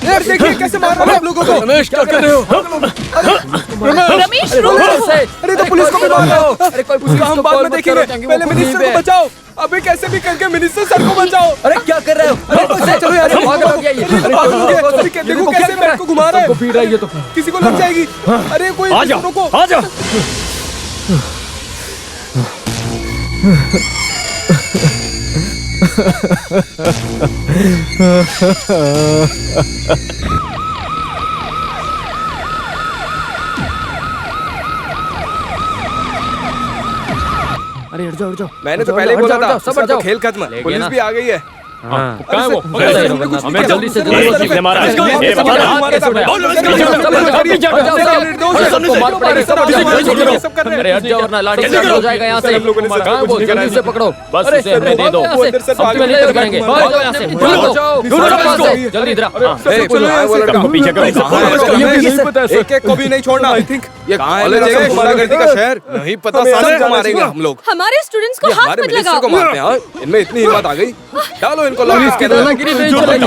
यार देखिए कैसे मार रहा है आप लोगों को। रमेश क्या कर रहे हो? रमेश रुको। अरे तो पुलिस को भी मार रहा हो। अरे कोई पुलिस हम बाद में देखेंगे, पहले मिनिस्टर को बचाओ। अबे कैसे भी करके मिनिस्टर सर को बचाओ। अरे क्या कर रहे हो? अरे चलो यार देखो कैसे बैग को घुमा रहा है। पी रही है तो किसी को लग जाएगी। अरे कोई आ जाओ, रुको। आ जाओ। अरे हट जाओ। मैंने तो पहले ही बोला था सब तो खेल खत्म। पुलिस भी आ गई है। कहाँ है वो? हमें जल्दी से किसने मारा? ये बता अरे हट जाओ वरना लाठी चार्ज हो जाएगा यहाँ से। कहाँ है वो? जल्दी से पकड़ो। बस उसे हमें दे दो। हम तुम्हें नहीं करेंगे। भाग जाओ यहाँ से। जल्दी इधर पीछे एक को भी नहीं छोड़ना। आई थिंक ये कॉलेज है गुंडागर्दी का शहर। नहीं पता साले को मारेंगे हम लोग। हमारे स्टूडेंट्स को हाथ मत लगाओ। को मारते हैं। इनमें इतनी हिम्मत आ गई। डालो इनको पुलिस की दादागिरी नहीं चलेगी।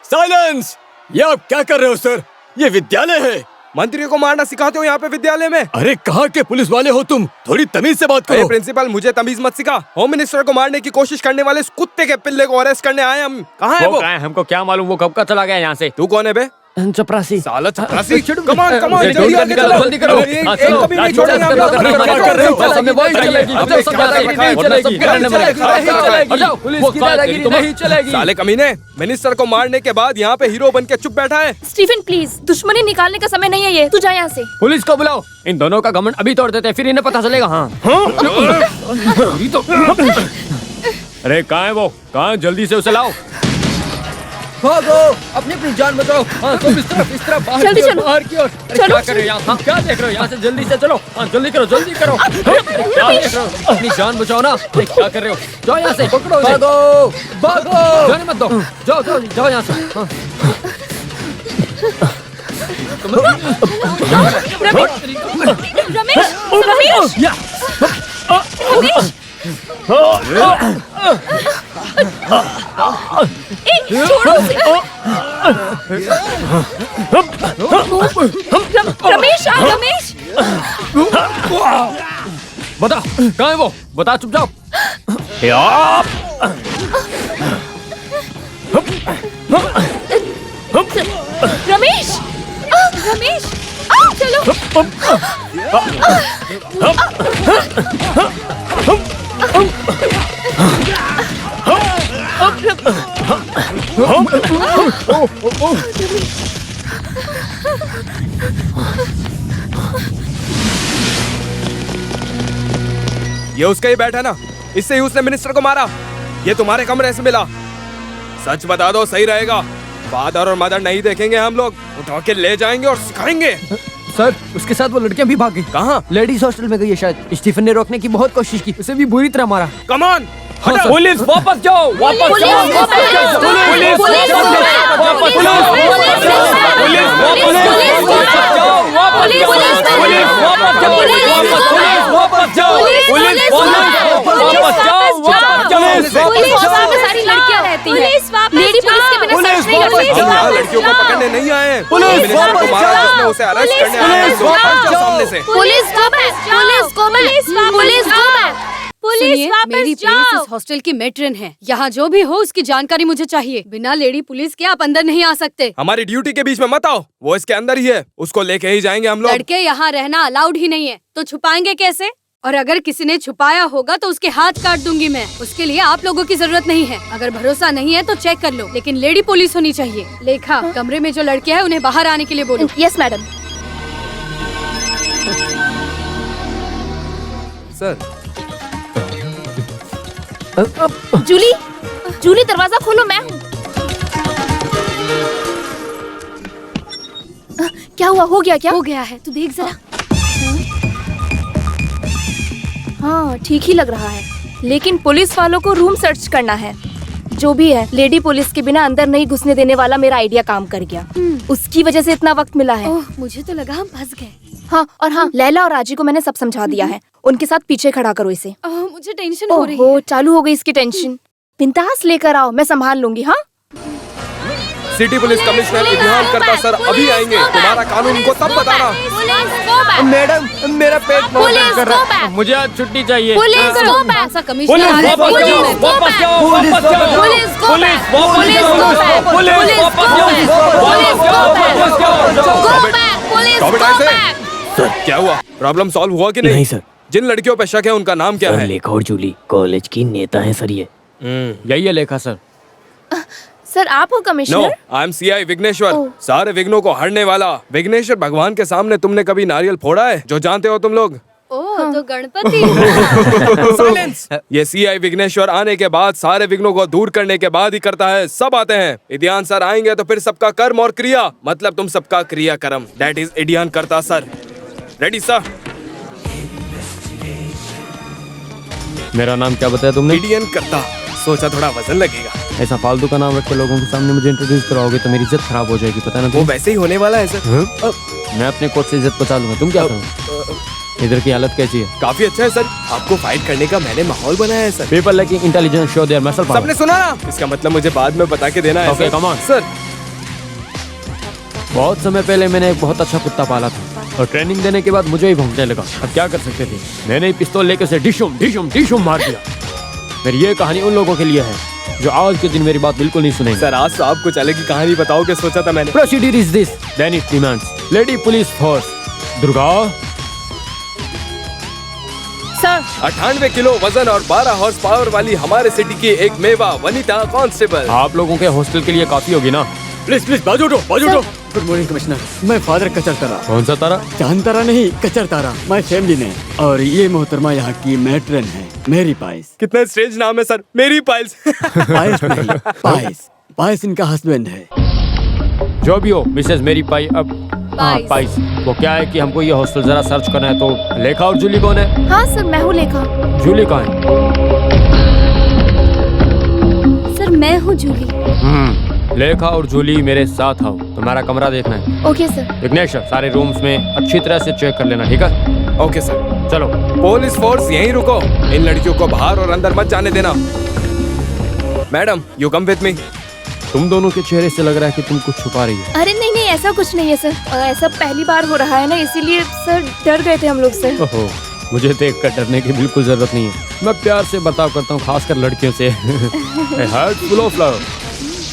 साइलेंस! ये आप क्या कर रहे हो सर? ये विद्यालय है। मंत्रियों को मारना सिखाते हो यहाँ पे विद्यालय में? अरे कहाँ के पुलिस वाले हो तुम? थोड़ी तमीज से बात करो। प्रिंसिपल मुझे तमीज मत सिखा। होम मिनिस्टर को मारने की कोशिश करने वाले इस कुत्ते के पिल्ले को अरेस्ट करने आए हम। कहाँ है वो? हमको क्या मालूम वो कब का चला गया यहाँ से। तू कौन है बे? चपरासी। साला चपरासी। कमान जल्दी आगे चलो। जल्दी करो। एक कभी नहीं छोड़ेंगे हम लोग। पुलिस की दादागिरी नहीं चलेगी। साले कमीने, मिनिस्टर को मारने के बाद यहाँ पे हीरो बन के चुप बैठा है। स्टीफन प्लीज, दुश्मनी निकालने का समय नहीं है ये। तू जा यहाँ से। पुलिस को बुलाओ। इन दोनों का घमंड अभी तोड़ देते हैं, फिर इन्हें पता चलेगा। हाँ अरे कहाँ है वो? कहाँ? जल्दी से उसे लाओ। भागो, अपनी जान बचाओ। हाँ सब इस तरफ बाहर जल्दी की ओर, चलो। बाहर की ओर। चलो, क्या कर रहे हो यहाँ? हाँ, क्या देख रहे हो यहाँ से? जल्दी से चलो। हाँ जल्दी करो। क्या देख रहे हो? अपनी जान बचाओ ना। क्या कर रहे हो? जाओ यहाँ से। पकड़ो। भागो। जाने मत दो। जाओ यहाँ से। हाँ। रमेश छोड़ो रमेश। रमेश बता कहाँ है वो? बता चुपचाप। रमेश रमेश चलो। ये उसका ही बैठा ना, इससे ही उसने मिनिस्टर को मारा। ये तुम्हारे कमरे से मिला। सच बता दो, सही रहेगा। फादर और मदर नहीं देखेंगे हम लोग, उठा के ले जाएंगे और सिखाएंगे। सर उसके साथ वो लड़कियां भी भाग गई। कहाँ? लेडीज हॉस्टल में गई है शायद। स्टीफन ने रोकने की बहुत कोशिश की, उसे भी बुरी तरह मारा। कम ऑन, पुलिस वापस जाओ। सारी लड़कियां रहती हैं। लेडी पुलिस के बिना पुलिस हम यहाँ वापस लड़कियों को जाओ। पकड़ने नहीं आए हैं। पुलिस मिनिस्टर वापस को मारा जाओ। जिसने उसे अरेस्ट पुलिस करने आए हैं। वापस लोग जाओ। जाओ सामने से। पुलिस वापस जाओ। पुलिस वापस पुलिस वापस मेरी प्रिंस इस हॉस्टल की मैट्रन है। यहाँ जो भी हो उसकी जानकारी मुझे चाहिए। बिना लेडी पुलिस के आप अंदर नहीं आ सकते। हमारी ड्यूटी के बीच में मत आओ, वो इसके अंदर ही है, उसको लेके ही जाएंगे हम लोग। लड़के यहाँ रहना अलाउड ही नहीं है, तो छुपाएंगे कैसे? और अगर किसी ने छुपाया होगा तो उसके हाथ काट दूंगी मैं। उसके लिए आप लोगों की जरूरत नहीं है। अगर भरोसा नहीं है तो चेक कर लो, लेकिन लेडी पुलिस होनी चाहिए। लेखा, कमरे में जो लड़के हैं उन्हें बाहर आने के लिए बोलो। Yes madam. Sir Julie, Julie दरवाजा खोलो, मैं हूँ। क्या हुआ? हो गया क्या? हो गया है, तू देख जरा। हाँ ठीक ही लग रहा है, लेकिन पुलिस वालों को रूम सर्च करना है। जो भी है, लेडी पुलिस के बिना अंदर नहीं घुसने देने वाला मेरा आइडिया काम कर गया। उसकी वजह से इतना वक्त मिला है। ओह, मुझे तो लगा हम फंस गए। हाँ, और हाँ, लैला और राजी को मैंने सब समझा दिया है। उनके साथ पीछे खड़ा करो इसे। मुझे टेंशन हो रही है। ओहो, चालू हो गई इसकी टेंशन। बिंदास लेकर आओ, मैं संभाल लूंगी। हाँ, सिटी पुलिस कमिश्नर इम्तिहान करता सर अभी आएंगे। तुम्हारा कानून उनको तब बताना। मैडम, मेरा पेट बहुत दर्द कर रहा है। मुझे आज छुट्टी चाहिए। ऐसा कमिश्नर आ रहा है। सर क्या हुआ? प्रॉब्लम सॉल्व हुआ कि नहीं? नहीं सर। जिन लड़कियों पे शक है उनका नाम क्या है? लेखा और जूली कॉलेज की नेता है सर। ये यही है लेखा सर। सर आप हो no, commissioner? I am CI Vighneshwar, सारे विघ्नों को हरने वाला। विघ्नेश्वर भगवान के सामने तुमने कभी नारियल फोड़ा है? जो जानते हो तुम लोग। ओह, तो गणपति। साइलेंस। ये सीआई विघ्नेश्वर आने के बाद सारे विघ्नों को दूर करने के बाद ही करता है। सब आते हैं। इडियान सर आएंगे तो फिर सबका कर्म और क्रिया, मतलब तुम सबका क्रिया कर्म, दैट इज इडियान करता सर। Ready sir? मेरा नाम क्या बताया तुमने? इडियन करता। सोचा थोड़ा वजन लगेगा। ऐसा फालतू का नाम रख के लोगों के सामने मुझे इंट्रोड्यूस कराओगे तो मेरी इज्जत खराब हो जाएगी, पता ना वो तुम्हें? वैसे ही होने वाला है सर। मैं अपने कोच से इज्जत बचा लूंगा। तुम क्या करो? इधर की हालत कैसी है? काफी अच्छा है सर। आपको फाइट करने का मैंने माहौल बनाया है sir. People liking intelligence show their muscle power. सबने सुना ना? इसका मतलब मुझे बाद में बता के देना है Okay, sir. come on. Sir बहुत समय पहले मैंने एक बहुत अच्छा कुत्ता पाला था और ट्रेनिंग देने के बाद मुझे ही भौंकने लगा। अब क्या कर सकते थे? मैंने ही पिस्तौल लेकर उसे डिशुम डिशुम डिशुम मार दिया। मेरी ये कहानी उन लोगों के लिए है जो आज के दिन मेरी बात बिल्कुल नहीं सुनेंगे। सर आज तो आपको चले की कहानी बताओगे सोचा था मैंने। Procedure is this, then it demands lady police force Durga. Sir 98 kilo वजन और 12 हॉर्स पावर वाली हमारे सिटी की एक मेवा वनिता कांस्टेबल। आप लोगों के हॉस्टल के लिए काफी होगी ना? प्लीज प्लीज बाजू उठो, बाजू उठो। गुड मॉर्निंग कमिश्नर, मैं फादर कचर तारा। कौन सा तारा? चांद तारा नहीं, कचर तारा, माय फैमिली ने। और ये मोहतरमा यहाँ की मैट्रन है, मेरी पाइस। कितना स्ट्रेंज नाम है सर, मेरी पाइल्स। पाइस नहीं, पाइस। पाइस इनका हस्बैंड है। जो भी हो मिसेस मेरी पाई। अब हाँ पाइस। वो क्या है कि हमको ये हॉस्टल जरा सर्च करना है। तो लेखा और जूली कौन है? हाँ सर, मैं हूँ लेखा। जूली कहाँ है? सर मैं हूँ जूली। लेखा और जूली मेरे साथ आओ, तुम्हारा कमरा देखना है। Okay sir. विघ्नेश्वर सारे रूम्स में अच्छी तरह से चेक कर लेना, ठीक है? Okay sir. चलो। पुलिस फोर्स यहीं रुको, इन लड़कियों को बाहर और अंदर मत जाने देना। Madam you come with me. तुम दोनों के चेहरे से लग रहा है कि तुम कुछ छुपा रही हो। अरे नहीं नहीं, ऐसा कुछ नहीं है सर। ऐसा पहली बार हो रहा है ना, इसीलिए सर डर गए थे हम लोग से। ओहो, मुझे देख कर डरने की बिल्कुल जरूरत नहीं है। मैं प्यार से बर्ताव करता हूँ, खासकर लड़कियों से। Heart full of love.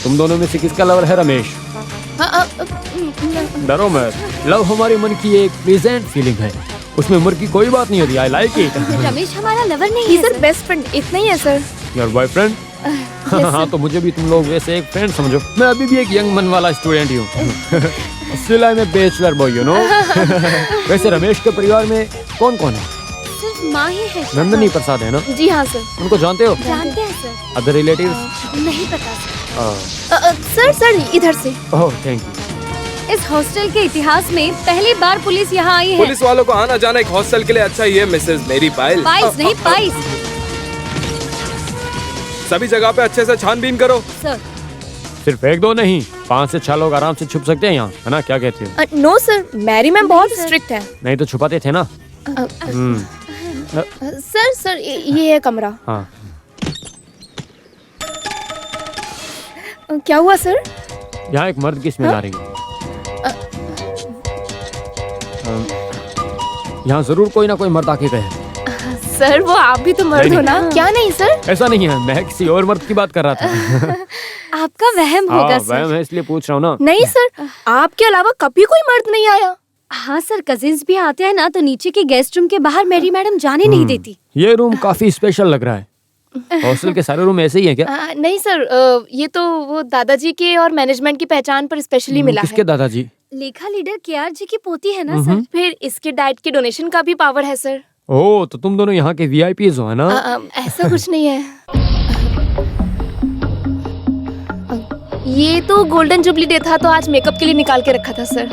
तुम दोनों में से किसका लवर है रमेश? डरो मत, लव हमारे मन की एक प्रेजेंट फीलिंग है, उसमें उम्र की कोई बात नहीं होती। I like it. रमेश हमारा लवर नहीं ही है सर बेस्ट फ्रेंड, इतना ही है सर। Your boyfriend? हाँ तो मुझे भी तुम लोग वैसे एक फ्रेंड समझो। मैं अभी भी एक यंग मन वाला स्टूडेंट ही हूँ। Still I am a bachelor boy, you know. वैसे रमेश के परिवार में कौन कौन है? सिर्फ माँ ही है। नंदनी प्रसाद है ना? जी हाँ सर। उनको जानते हो? जानते हैं सर। Other relatives? नहीं पता सर। सर सर इधर से। Oh thank you. इस हॉस्टल के इतिहास में पहली बार पुलिस यहाँ आई है। पुलिस वालों को आना जाना एक हॉस्टल के लिए अच्छा ही है मिसेस मेरी पाइल। पाइस नहीं पाइस। सभी जगह पे अच्छे से छानबीन करो। सर सिर्फ एक दो नहीं, 5 से 6 लोग आराम से छुप सकते हैं यहाँ, है ना? क्या कहते हो? नो सर, मैरी मैम बहुत स्ट्रिक्ट है। नहीं तो छुपाते थे ना। सर सर ये है कमरा। हाँ क्या हुआ सर? यहाँ एक मर्द की स्मेल आ रही है। यहाँ जरूर कोई ना कोई मर्द आके गए। सर वो आप भी तो मर्द हो ना? क्या नहीं सर? ऐसा नहीं है, मैं किसी और मर्द की बात कर रहा था। आपका वहम होगा सर। वहम है इसलिए पूछ रहा हूँ ना। नहीं सर, आपके अलावा कभी कोई मर्द नहीं आया। हाँ सर, कजिन्स भी आते हैं ना, तो नीचे के गेस्ट रूम के बाहर मेरी मैडम जाने नहीं देती। ये रूम काफी स्पेशल लग रहा है। हॉस्टल के सारे रूम ऐसे ही हैं क्या? नहीं सर, ये तो वो दादाजी के और मैनेजमेंट की पहचान पर स्पेशली मिला है। किसके दादाजी? लेखा लीडर केआर जी की पोती है ना सर। फिर इसके डाइट के डोनेशन का भी पावर है सर। ओह, तो तुम दोनों यहाँ के वीआईपीज़ हो, है ना? ऐसा कुछ नहीं है। ये तो गोल्डन जुबली डे था, तो आज मेकअप के लिए निकाल के रखा था सर।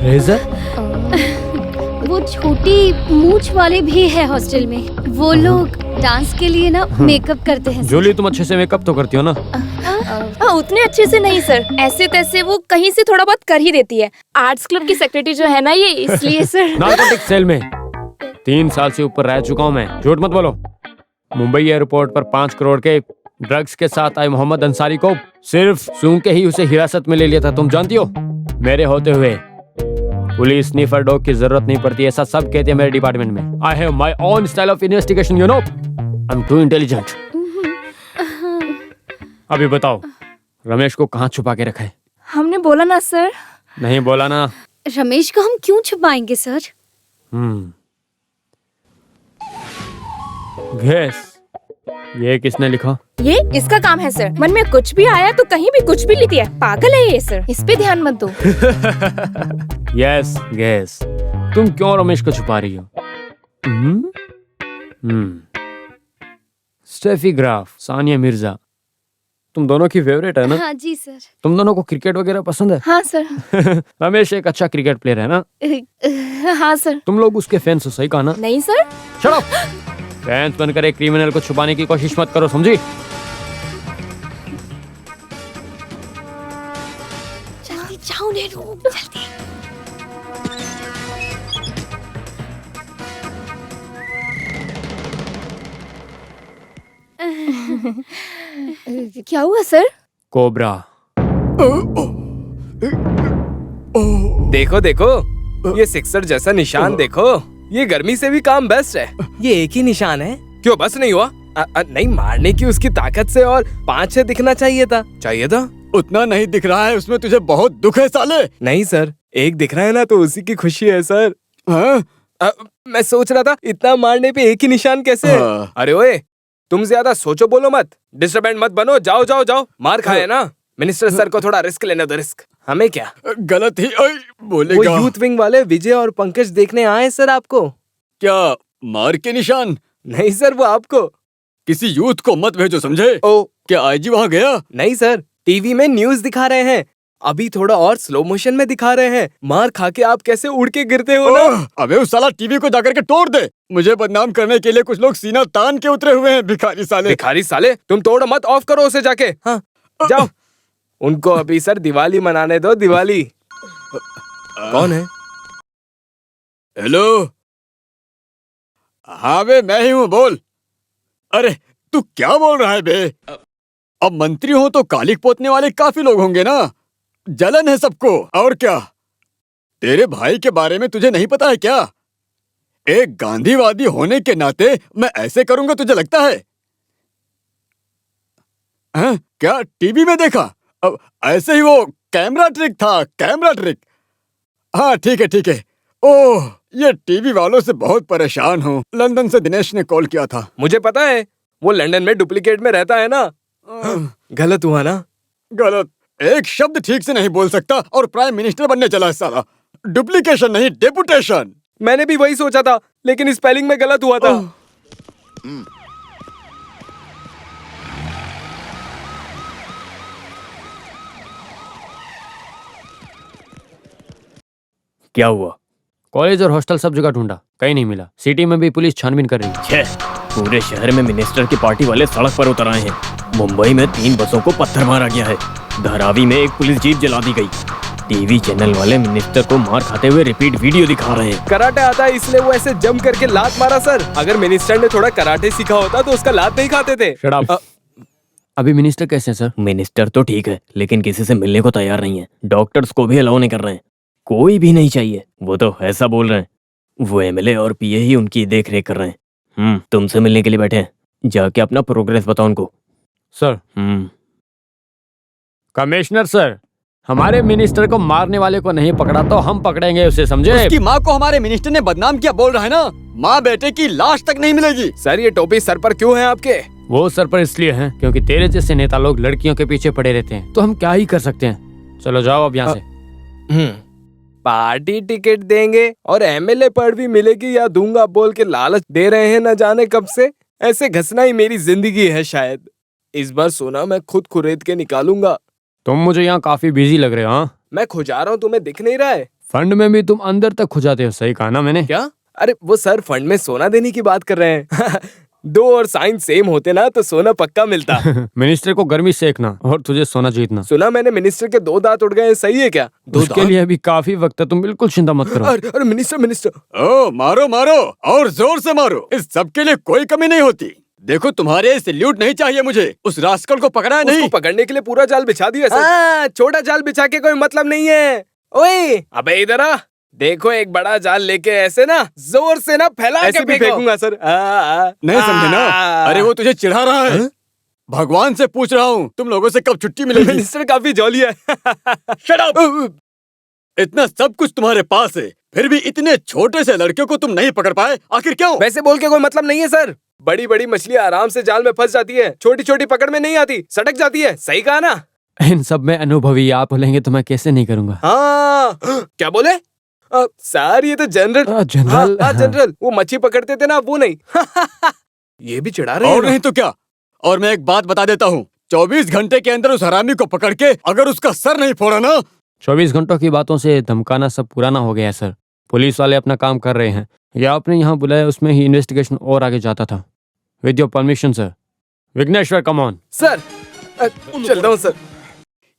रेजर? वो छोटी मूंछ वाले भी है हॉस्टल में। वो लोग डांस के लिए ना मेकअप करते हैं। जूली, तुम अच्छे से मेकअप तो करती हो ना? उतने अच्छे से नहीं सर, ऐसे तैसे वो कहीं से थोड़ा बहुत कर ही देती है। आर्ट्स क्लब की सेक्रेटरी जो है ना, ये इसलिए सर। नारकोटिक सेल में 3 साल से ऊपर रह चुका हूँ मैं। झूठ मत बोलो। मुंबई एयरपोर्ट पर 5 करोड़ के ड्रग्स के साथ आए मोहम्मद अंसारी को सिर्फ सूंघ के ही उसे हिरासत में ले लिया था। तुम जानती हो, मेरे होते हुए पुलिस स्नीफर डॉग की जरूरत नहीं पड़ती, ऐसा सब कहते हैं मेरे डिपार्टमेंट में। I have my own style of investigation, you know. I am to intelligent. अभी बताओ, रमेश को कहाँ छुपा के रखा है? हमने बोला ना सर। नहीं बोला ना? रमेश को हम क्यों छुपाएंगे सर? गैस, ये किसने लिखा? ये इसका काम है सर। मन में कुछ भी आया तो कहीं भी कुछ भी लिख दिया। पागल है ये सर, इस पे ध्यान मत दो। यस गैस, तुम क्यों रमेश को छुपा रही हो? स्टेफी ग्राफ, सानिया मिर्जा, तुम दोनों की फेवरेट है ना? हाँ जी सर। तुम दोनों को क्रिकेट वगैरह पसंद है? हाँ सर। रमेश एक अच्छा क्रिकेट प्लेयर है ना? हाँ सर। तुम लोग उसके फैंस हो, सही कहा ना? नहीं सर। Shut up! फैंस बनकर एक क्रिमिनल को छुपाने की कोशिश मत करो, समझी? जल्दी जाओ नेहरू, जल्दी। क्या हुआ सर? कोबरा। देखो देखो, ये सिक्सर जैसा निशान देखो। ये गर्मी से भी काम बेस्ट है। ये एक ही निशान है। क्यों बस नहीं हुआ? नहीं, मारने की उसकी ताकत से और 5-6 दिखना चाहिए था। उतना नहीं दिख रहा है, उसमें तुझे बहुत दुख है साले। नहीं सर, एक दिख रहा है ना तो उसी की खुशी है सर। मैं सोच रहा था इतना मारने पे एक ही निशान कैसे? अरे ओए, तुम ज्यादा सोचो बोलो मत, डिस्टर्बेंट मत बनो। जाओ जाओ जाओ, मार खाए ना। मिनिस्टर सर को थोड़ा रिस्क लेने दो। रिस्क हमें क्या? गलत ही बोलेगा। वो यूथ विंग वाले विजय और पंकज देखने आए सर आपको। क्या मार के निशान? नहीं सर, वो आपको। किसी यूथ को मत भेजो, समझे? ओ, क्या आईजी वहाँ गया? नहीं सर, टीवी में न्यूज दिखा रहे हैं। अभी थोड़ा और स्लो मोशन में दिखा रहे हैं। मार खा के आप कैसे उड़ के गिरते हो ना। अबे उस साला टीवी को जाकर के तोड़ दे। मुझे बदनाम करने के लिए कुछ लोग सीना तान के उतरे हुए हैं। भिखारी साले। भिखारी साले, तुम तोड़ मत, ऑफ करो उसे जाके। हाँ जाओ। उनको अभी सर दिवाली मनाने दो, दिवाली। कौन है? हेलो। हाँ बे, मैं ही हूँ, बोल। अरे तू क्या बोल रहा है बे? अब मंत्री हो तो कालिक पोतने वाले काफी लोग होंगे ना। जलन है सबको, और क्या? तेरे भाई के बारे में तुझे नहीं पता है क्या? एक गांधीवादी होने के नाते मैं ऐसे करूंगा, तुझे लगता है? हाँ? क्या टीवी में देखा? अब ऐसे ही वो कैमरा ट्रिक था, कैमरा ट्रिक। हाँ ठीक है ठीक है। ओह, ये टीवी वालों से बहुत परेशान हूँ। लंदन से दिनेश ने कॉल किया था। मुझे पता है, वो लंदन में डुप्लीकेट में रहता है ना। गलत हुआ ना? गलत? एक शब्द ठीक से नहीं बोल सकता और प्राइम मिनिस्टर बनने चला है साला। डुप्लीकेशन नहीं, डेपुटेशन। मैंने भी वही सोचा था, लेकिन स्पेलिंग में गलत हुआ था। क्या हुआ? कॉलेज और हॉस्टल सब जगह ढूंढा, कहीं नहीं मिला। सिटी में भी पुलिस छानबीन कर रही है। पूरे शहर में मिनिस्टर की पार्टी वाले सड़क पर उतर आए हैं। मुंबई में 3 बसों को पत्थर मारा गया है। धारावी में एक पुलिस जीप जला दी गई। टीवी चैनल वाले मिनिस्टर को मार खाते हुए रिपीट वीडियो दिखा रहे हैं। कराटे आता है इसलिए वो ऐसे जम करके लात मारा सर। अगर मिनिस्टर ने थोड़ा कराटे सीखा होता तो उसका लात नहीं खाते थे। Shut up. अभी मिनिस्टर कैसे हैं सर? मिनिस्टर तो ठीक है, लेकिन किसी से मिलने को तैयार नहीं है। डॉक्टर्स को भी अलाउ नहीं कर रहे हैं। कोई भी नहीं चाहिए। वो तो ऐसा बोल रहे हैं, वो एमएलए और पीए ही उनकी देख रेख कर रहे हैं। तुमसे मिलने के लिए बैठे हैं। जाके अपना प्रोग्रेस बताओ उनको। सर। कमिश्नर सर, हमारे मिनिस्टर को मारने वाले को नहीं पकड़ा तो हम पकड़ेंगे उसे, समझे? उसकी माँ को हमारे मिनिस्टर ने बदनाम किया, बोल रहा है ना। माँ बेटे की लाश तक नहीं मिलेगी। सर ये टोपी सर पर क्यों है आपके? वो सर पर इसलिए है क्योंकि तेरे जैसे नेता लोग लड़कियों के पीछे पड़े रहते हैं, तो हम क्या ही कर सकते हैं। चलो जाओ अब यहाँ से। पार्टी टिकट देंगे और एमएलए पर भी मिलेगी या दूंगा बोल के लालच दे रहे हैं न जाने कब से। ऐसे घसना ही मेरी जिंदगी है शायद। इस बार सोना मैं खुद खरीद के निकालूंगा। तुम मुझे यहाँ काफी बिजी लग रहे हो। हाँ, मैं खुजा रहा हूँ, तुम्हें दिख नहीं रहा है? फंड में भी तुम अंदर तक खुजाते हो, सही कहा ना मैंने? क्या? अरे वो सर फंड में सोना देने की बात कर रहे हैं। 2 और साइन सेम होते ना तो सोना पक्का मिलता। मिनिस्टर को गर्मी सेकना और तुझे सोना जीतना। सुना मैंने मिनिस्टर के 2 दांत उड़ गए हैं, सही है क्या? 2 उसके लिए अभी काफी वक्त है, तुम बिल्कुल चिंता मत करो। अरे मिनिस्टर। ओ मारो मारो और जोर से मारो, इस सब के लिए कोई कमी नहीं होती। देखो तुम्हारे सैल्यूट नहीं चाहिए मुझे। उस रास्कल को पकड़ा है नहीं? उसको पकड़ने के लिए पूरा जाल बिछा दिया सर। छोटा जाल बिछा के कोई मतलब नहीं है। ओए अबे इधर आ, देखो एक बड़ा जाल लेके ऐसे ना जोर से ना फैला के फेंकूंगा सर। नहीं समझे ना? अरे वो तुझे चिढ़ा रहा है। भगवान से पूछ रहा हूँ तुम लोगों से कब छुट्टी मिलेगी। मिनिस्टर काफी जॉली है। Shut up. इतना सब कुछ तुम्हारे पास है, फिर भी इतने छोटे से लड़के को तुम नहीं पकड़ पाए, आखिर क्यों? वैसे बोल के कोई मतलब नहीं है सर। बड़ी बड़ी मछलियाँ आराम से जाल में फंस जाती है, छोटी छोटी पकड़ में नहीं आती, सटक जाती है। सही कहा ना? इन सब में अनुभवी आप बोलेंगे तो मैं कैसे नहीं करूँगा। हाँ क्या बोले सर? ये तो जनरल जनरल वो मच्छी पकड़ते थे ना, वो नहीं। ये भी चिढ़ा रहे हैं। और नहीं तो क्या। और मैं एक बात बता देता हूँ, 24 घंटे के अंदर उस हरामी को पकड़ के अगर उसका सर नहीं फोड़ा ना। 24 घंटों की बातों से धमकाना सब पुराना हो गया है सर। पुलिस वाले अपना काम कर रहे हैं, या आपने यहाँ बुलाया उसमें ही इन्वेस्टिगेशन और आगे जाता था। With your permission sir. Vighneshwar come on. Sir चलता हूँ सर।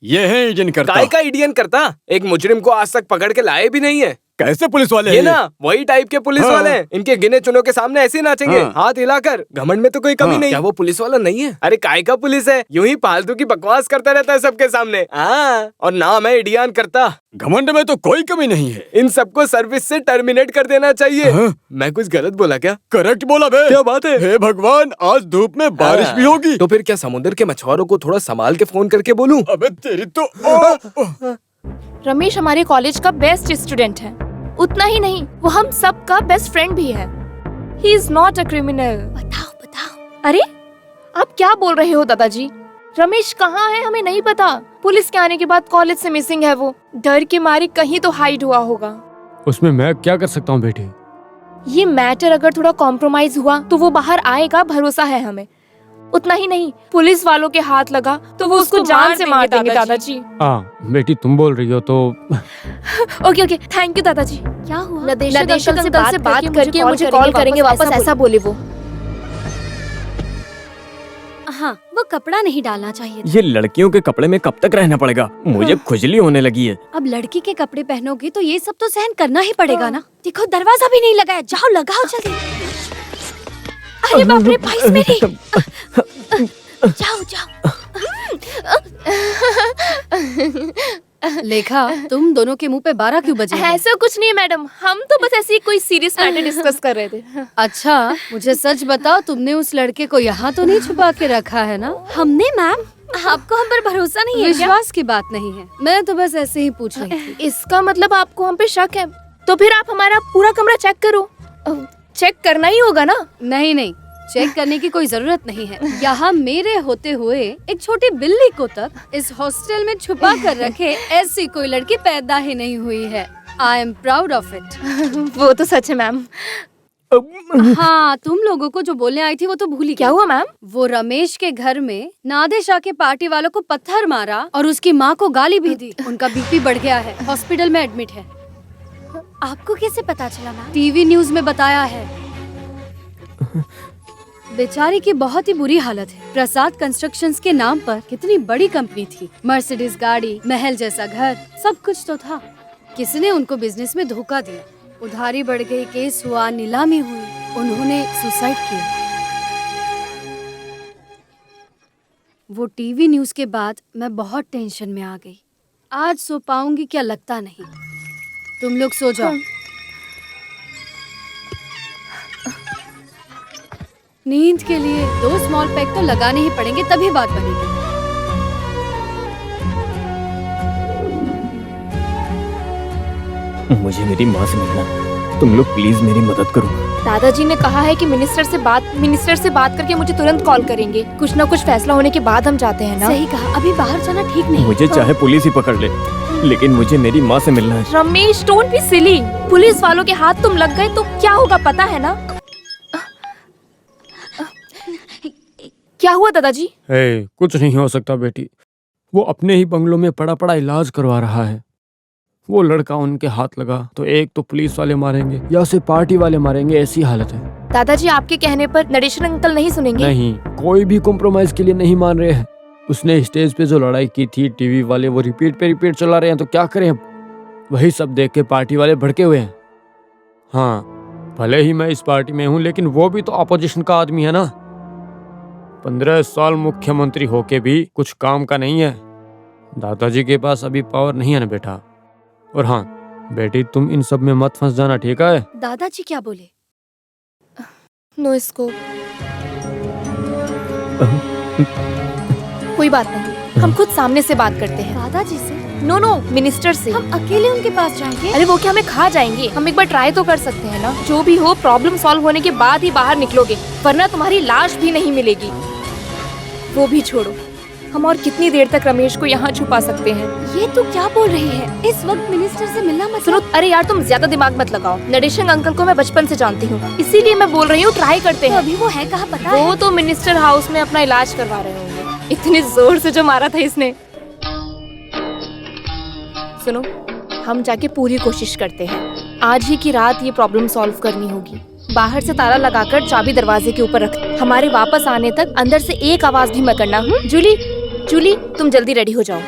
ये है इंडियन करता। काय का इंडियन करता? एक मुजरिम को आज तक पकड़ के लाए भी नहीं है। कैसे पुलिस वाले ये ना वही टाइप के पुलिस वाले हैं। इनके गिने चुनों के सामने ऐसे ही नाचेंगे, हाथ हिलाकर। घमंड में तो कोई कमी नहीं। क्या वो पुलिस वाला नहीं है? अरे काय का पुलिस है, यूं ही फालतू की बकवास करता रहता है सबके सामने। और नाम है इंडियन करता। घमंड में तो कोई कमी नहीं है। इन सबको सर्विस से टर्मिनेट कर देना चाहिए। मैं कुछ गलत बोला क्या? करेक्ट बोला बे। क्या बात है? हे भगवान, आज धूप में बारिश भी होगी। तो फिर क्या समुद्र के मछुआरों को थोड़ा संभाल के फोन करके बोलूं? अबे तेरी तो रमेश हमारे कॉलेज का बेस्ट स्टूडेंट है। उतना ही नहीं, वो हम सब का बेस्ट फ्रेंड भी है। He is not a criminal. बताओ। अरे आप क्या बोल रहे हो दादाजी? रमेश कहाँ है हमें नहीं पता। पुलिस के आने के बाद कॉलेज से मिसिंग है वो। डर के मारे कहीं तो हाइड हुआ होगा। उसमें मैं क्या कर सकता हूँ बेटी? ये मैटर अगर थोड़ा कॉम्प्रोमाइज हुआ तो वो बाहर आएगा, भरोसा है हमें। उतना ही नहीं, पुलिस वालों के हाथ लगा तो वो उसको जान से मार देंगे दादाजी। बेटी तुम बोल रही हो तो ओके थैंक यू दादाजी। क्या हुआ? नदेशक से बात करके मुझे कॉल करेंगे वापस, ऐसा बोले वो। हाँ, वो कपड़ा नहीं डालना चाहिए। ये लड़कियों के कपड़े में कब तक रहना पड़ेगा? मुझे खुजली होने लगी है। अब लड़की के कपड़े पहनोगी तो ये सब तो सहन करना ही पड़ेगा ना। देखो दरवाजा भी नहीं लगाया, जाओ लगाओ जल्दी। अरे बाप रे, भाई मेरी। जाओ। लेखा, तुम दोनों के मुंह पे 12 क्यों बजे? ऐसा कुछ नहीं मैडम, हम तो बस ऐसी कोई सीरियस मैटर डिस्कस कर रहे थे। अच्छा, मुझे सच बताओ, तुमने उस लड़के को यहाँ तो नहीं छुपा के रखा है ना? हमने मैम, आपको हम पर भरोसा नहीं है? विश्वास की बात नहीं है, मैं तो बस ऐसे ही पूछ रही थी। इसका मतलब आपको हम पे शक है? तो फिर आप हमारा पूरा कमरा चेक करो। चेक करना ही होगा ना? नहीं, चेक करने की कोई जरूरत नहीं है। यहाँ मेरे होते हुए एक छोटी बिल्ली को तक इस हॉस्टल में छुपा कर रखे ऐसी कोई लड़की पैदा ही नहीं हुई है। I am proud of it. वो तो सच है मैम। हाँ, तुम लोगों को जो बोलने आई थी वो तो भूली। क्या हुआ मैम? वो रमेश के घर में नादेशा के पार्टी वालों को पत्थर मारा और उसकी माँ को गाली भी दी। उनका बीपी बढ़ गया है, हॉस्पिटल में एडमिट है। आपको कैसे पता चला मैम? टीवी न्यूज में बताया है। बेचारी की बहुत ही बुरी हालत है। प्रसाद कंस्ट्रक्शंस के नाम पर कितनी बड़ी कंपनी थी, मर्सिडीज गाड़ी, महल जैसा घर, सब कुछ तो था। किसी ने उनको बिजनेस में धोखा दिया, उधारी बढ़ गई, केस हुआ, नीलामी हुई, उन्होंने सुसाइड किया। वो टीवी न्यूज के बाद मैं बहुत टेंशन में आ गई। आज सो पाऊंगी क्या लगता नहीं। तुम लोग सो जाओ। नींद के लिए 2 स्मॉल पैक तो लगाने ही पड़ेंगे, तभी बात बनेगी। मुझे मेरी माँ से मिलना, तुम लोग प्लीज मेरी मदद करो। दादाजी ने कहा है कि मिनिस्टर से बात करके मुझे तुरंत कॉल करेंगे। कुछ ना कुछ फैसला होने के बाद हम जाते हैं ना। सही कहा, अभी बाहर जाना ठीक नहीं। मुझे चाहे पुलिस ही पकड़ ले, लेकिन मुझे मेरी माँ से मिलना है। Ramesh, don't be silly. Police वालों के हाथ तुम लग गए तो क्या होगा पता है ना? क्या हुआ दादाजी? कुछ नहीं हो सकता बेटी, वो अपने ही बंगलों में पड़ा पड़ा इलाज करवा रहा है। वो लड़का उनके हाथ लगा तो एक तो पुलिस वाले मारेंगे या उसे पार्टी वाले मारेंगे, ऐसी हालत है। दादाजी आपके कहने पर नरेशन अंकल नहीं सुनेंगे? नहीं, कोई भी कॉम्प्रोमाइज के लिए नहीं मान रहे हैं। उसने स्टेज पे जो लड़ाई की थी, टीवी वाले वो रिपीट चला रहे हैं, तो क्या करें अब? वही सब देख के पार्टी वाले भड़के हुए हैं। हाँ, भले ही मैं इस पार्टी में हूँ, लेकिन वो भी तो अपोजिशन का आदमी है ना। 15 साल मुख्यमंत्री होके भी कुछ काम का नहीं है। दादाजी के पास अभी पावर नहीं है ना बेटा। और हाँ बेटी, तुम इन सब में मत फंस जाना, ठीक है? दादाजी क्या बोले? No scope. कोई बात नहीं, हम खुद सामने से बात करते हैं। दादाजी से? नो, मिनिस्टर से। हम अकेले उनके पास जाएंगे? अरे वो क्या हमें खा जाएंगे? हम एक बार ट्राई तो कर सकते हैं ना। जो भी हो, प्रॉब्लम सॉल्व होने के बाद ही बाहर निकलोगे, वरना तुम्हारी लाश भी नहीं मिलेगी। वो भी छोड़ो, हम और कितनी देर तक रमेश को यहाँ छुपा सकते हैं? ये तू क्या बोल रही है? इस वक्त मिनिस्टर से मिलना मत। सुनो, अरे यार तुम ज्यादा दिमाग मत लगाओ। नरेशन अंकल को मैं बचपन से जानती हूँ, इसीलिए मैं बोल रही हूँ ट्राई करते हैं। तो अभी वो है कहाँ पता है? वो तो मिनिस्टर हाउस में अपना इलाज करवा रहे होंगे। इतने जोर से जो मारा था इसने। सुनो, हम जाके पूरी कोशिश करते हैं। आज ही की रात ये प्रॉब्लम सॉल्व करनी होगी। बाहर से ताला लगाकर चाबी दरवाजे के ऊपर रख। हमारे वापस आने तक अंदर से एक आवाज भी मत करना। जूली, तुम जल्दी रेडी हो जाओ।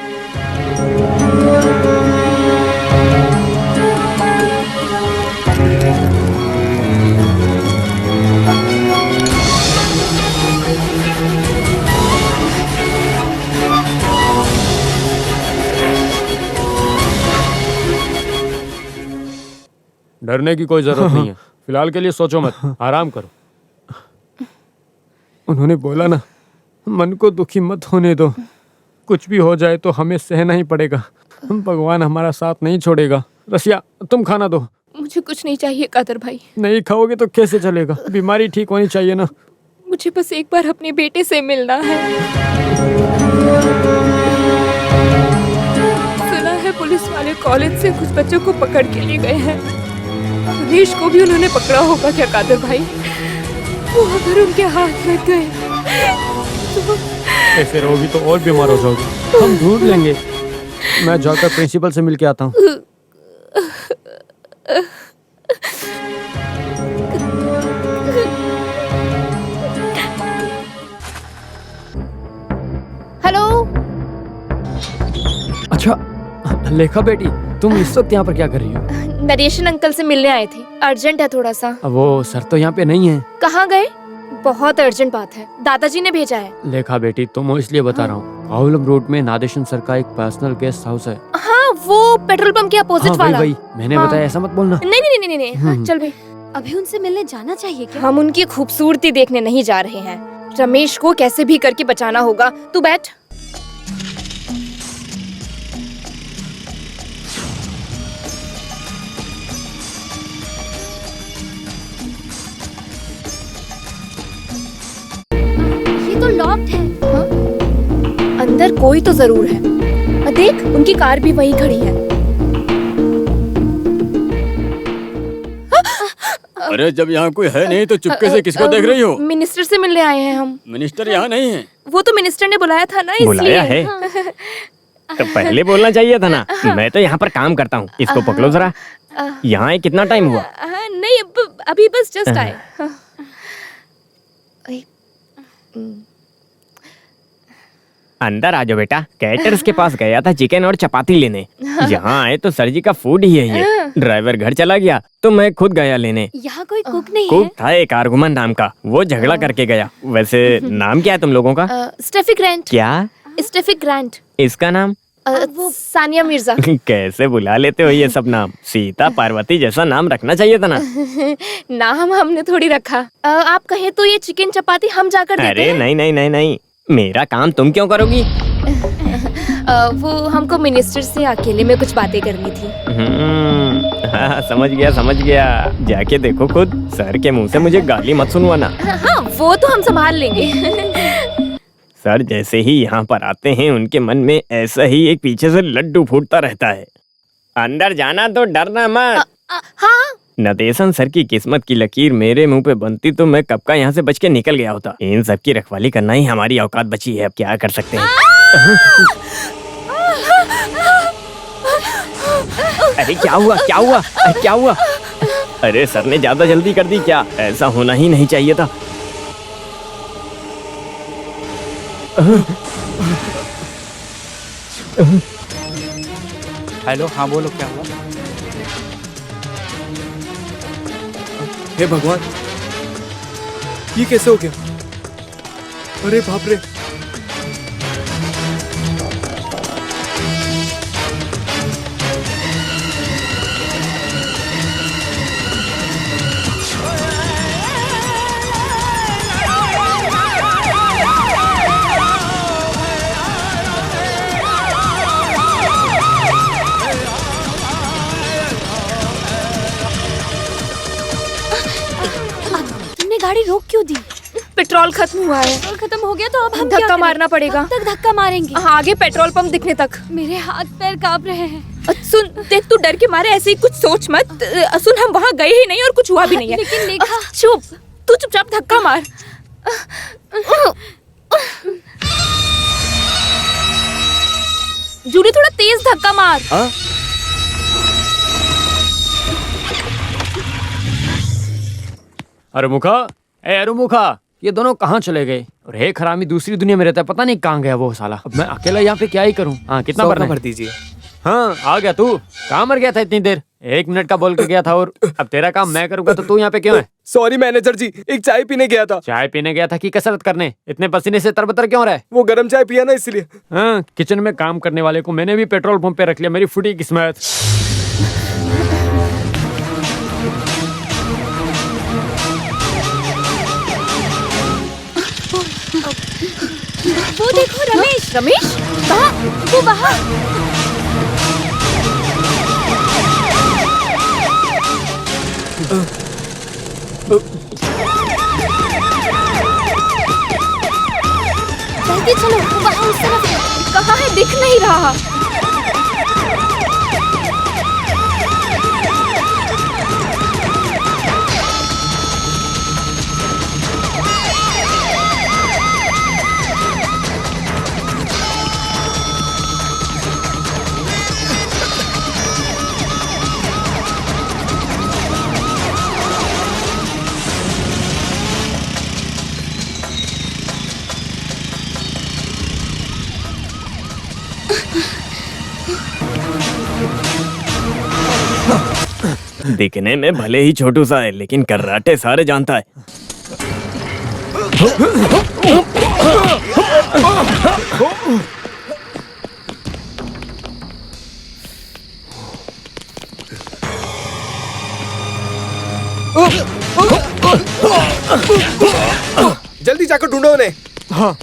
डरने की कोई जरूरत नहीं है। फिलहाल के लिए सोचो मत, आराम करो। उन्होंने बोला ना, मन को दुखी मत होने दो। कुछ भी हो जाए तो हमें सहना ही पड़ेगा। भगवान हमारा साथ नहीं छोड़ेगा। रसिया, तुम खाना दो। मुझे कुछ नहीं चाहिए कादर भाई। नहीं खाओगे तो कैसे चलेगा? बीमारी ठीक होनी चाहिए ना। मुझे बस एक बार अपने बेटे से मिलना है। सुना है पुलिस वाले कॉलेज से कुछ बच्चों को पकड़ के ले गए हैं। रमेश को भी उन्होंने पकड़ा होगा क्या कादर भाई? वो अगर उनके हाथ लग गए तो... ऐसे रहोगी तो और बीमार हो जाओगी। हम ढूंढ लेंगे। मैं जाकर प्रिंसिपल से मिल के आता हूँ। हेलो। अच्छा लेखा बेटी, तुम इस वक्त यहाँ पर क्या कर रही हो? नरेशन अंकल से मिलने आए थे, अर्जेंट है थोड़ा सा। वो सर तो यहाँ पे नहीं है। कहाँ गए? बहुत अर्जेंट बात है, दादाजी ने भेजा है। लेखा बेटी, तुम इसलिए बता रहा हूँ, पाउलम रोड में नादेशन सर का एक पर्सनल गेस्ट हाउस है। हाँ, वो पेट्रोल पंप के अपोजिट वाला। वही मैंने बताया, ऐसा मत बोलना। नहीं, हाँ, चल भाई। अभी उनसे मिलने जाना चाहिए क्या? हम उनकी खूबसूरती देखने नहीं जा रहे हैं। रमेश को कैसे भी करके बचाना होगा। तू बैठ। ये तो लॉक्ड है। हाँ? अंदर कोई तो जरूर है। देख, उनकी कार भी वहीं खड़ी है। अरे जब यहाँ कोई है नहीं तो चुपके से किसको देख रही हो? मिनिस्टर से मिलने आए हैं हम। मिनिस्टर यहाँ नहीं है। वो तो मिनिस्टर ने बुलाया था ना, इसलिए। बुलाया है? तो पहले बोलना चाहिए था ना। मैं तो यहाँ पर काम करता हूँ, इसको पकड़ो जरा। यहाँ कितना टाइम हुआ? नहीं, अभी बस जस्ट आए। अंदर आ जाओ बेटा। कैटर्स के पास गया था चिकन और चपाती लेने। यहाँ आए तो सर जी का फूड ही है ये। ड्राइवर घर चला गया तो मैं खुद गया लेने। यहाँ कोई कुक नहीं कुक था एक आर्गुमन नाम का, वो झगड़ा करके गया। वैसे नाम क्या है तुम लोगों का? Steffi Grant. क्या? Steffi Grant. इसका नाम? वो सानिया मिर्जा। कैसे बुला लेते हो ये सब नाम? सीता पार्वती जैसा नाम रखना चाहिए था ना। नाम हमने थोड़ी रखा। आप कहे तो ये चिकन चपाती हम जाकर देते अरे हैं। नहीं नहीं नहीं नहीं, मेरा काम तुम क्यों करोगी? वो हमको मिनिस्टर से अकेले में कुछ बातें करनी थी। हाँ, समझ गया। जाके देखो खुद, सर के मुंह से मुझे गाली मत सुनवाना। हाँ, वो तो हम संभाल लेंगे। सर जैसे ही यहाँ पर आते हैं उनके मन में ऐसा ही एक पीछे से लड्डू फूटता रहता है। अंदर जाना तो डरना मत। हाँ। नदेशन सर की किस्मत की लकीर मेरे मुंह पे बनती तो मैं कब का यहाँ से बच के निकल गया होता। इन सब की रखवाली करना ही हमारी औकात बची है, अब क्या कर सकते हैं। अरे क्या हुआ? अरे सर ने ज्यादा जल्दी कर दी क्या? ऐसा होना ही नहीं चाहिए था। हेलो, हाँ बोलो, क्या हुआ? हे भगवान, ये कैसे हो गया? अरे बाप रे। गाड़ी रोक क्यों दी? पेट्रोल खत्म हुआ है। पेट्रोल खत्म हो गया तो अब हम धक्का मारना पड़ेगा। कब तक धक्का मारेंगे? आगे पेट्रोल पंप दिखने तक। मेरे हाथ पैर कांप रहे हैं। सुन, देख तू डर के मारे ऐसे ही कुछ सोच मत। सुन, हम वहाँ गए ही नहीं और कुछ हुआ भी नहीं है। लेकिन लेखा, चुप, तू चुपचाप धक्का मार। जूली थोड़ा तेज धक्का मार। अरुमुखा, ये दोनों कहाँ चले गए? और एक हरामी दूसरी दुनिया में रहता है, पता नहीं कहाँ गया वो साला। अब मैं अकेला यहाँ पे क्या ही करूँ? हाँ, कितना भर दीजिए। हाँ, आ गया तू। कहाँ मर गया था इतनी देर? 1 मिनट का बोल के गया था और अब तेरा काम मैं करूँगा तो तू यहाँ पे क्यों है? सॉरी मैनेजर जी, एक चाय पीने गया था। चाय पीने गया था कि कसरत करने? इतने पसीने से तरबतर क्यों रहा है? वो गरम चाय पिया ना इसलिए। हाँ, किचन में काम करने वाले को मैंने भी पेट्रोल पंप पे रख लिया, मेरी फुटी किस्मत। वो देखो रमेश। कहाँ? वो वहाँ। जल्दी चलो, वहाँ उस तरफ है। कहाँ है? दिख नहीं रहा। दिखने में भले ही छोटू सा है लेकिन कराटे सारे जानता है। जल्दी जाकर ढूंढो उन्हें। हाँ।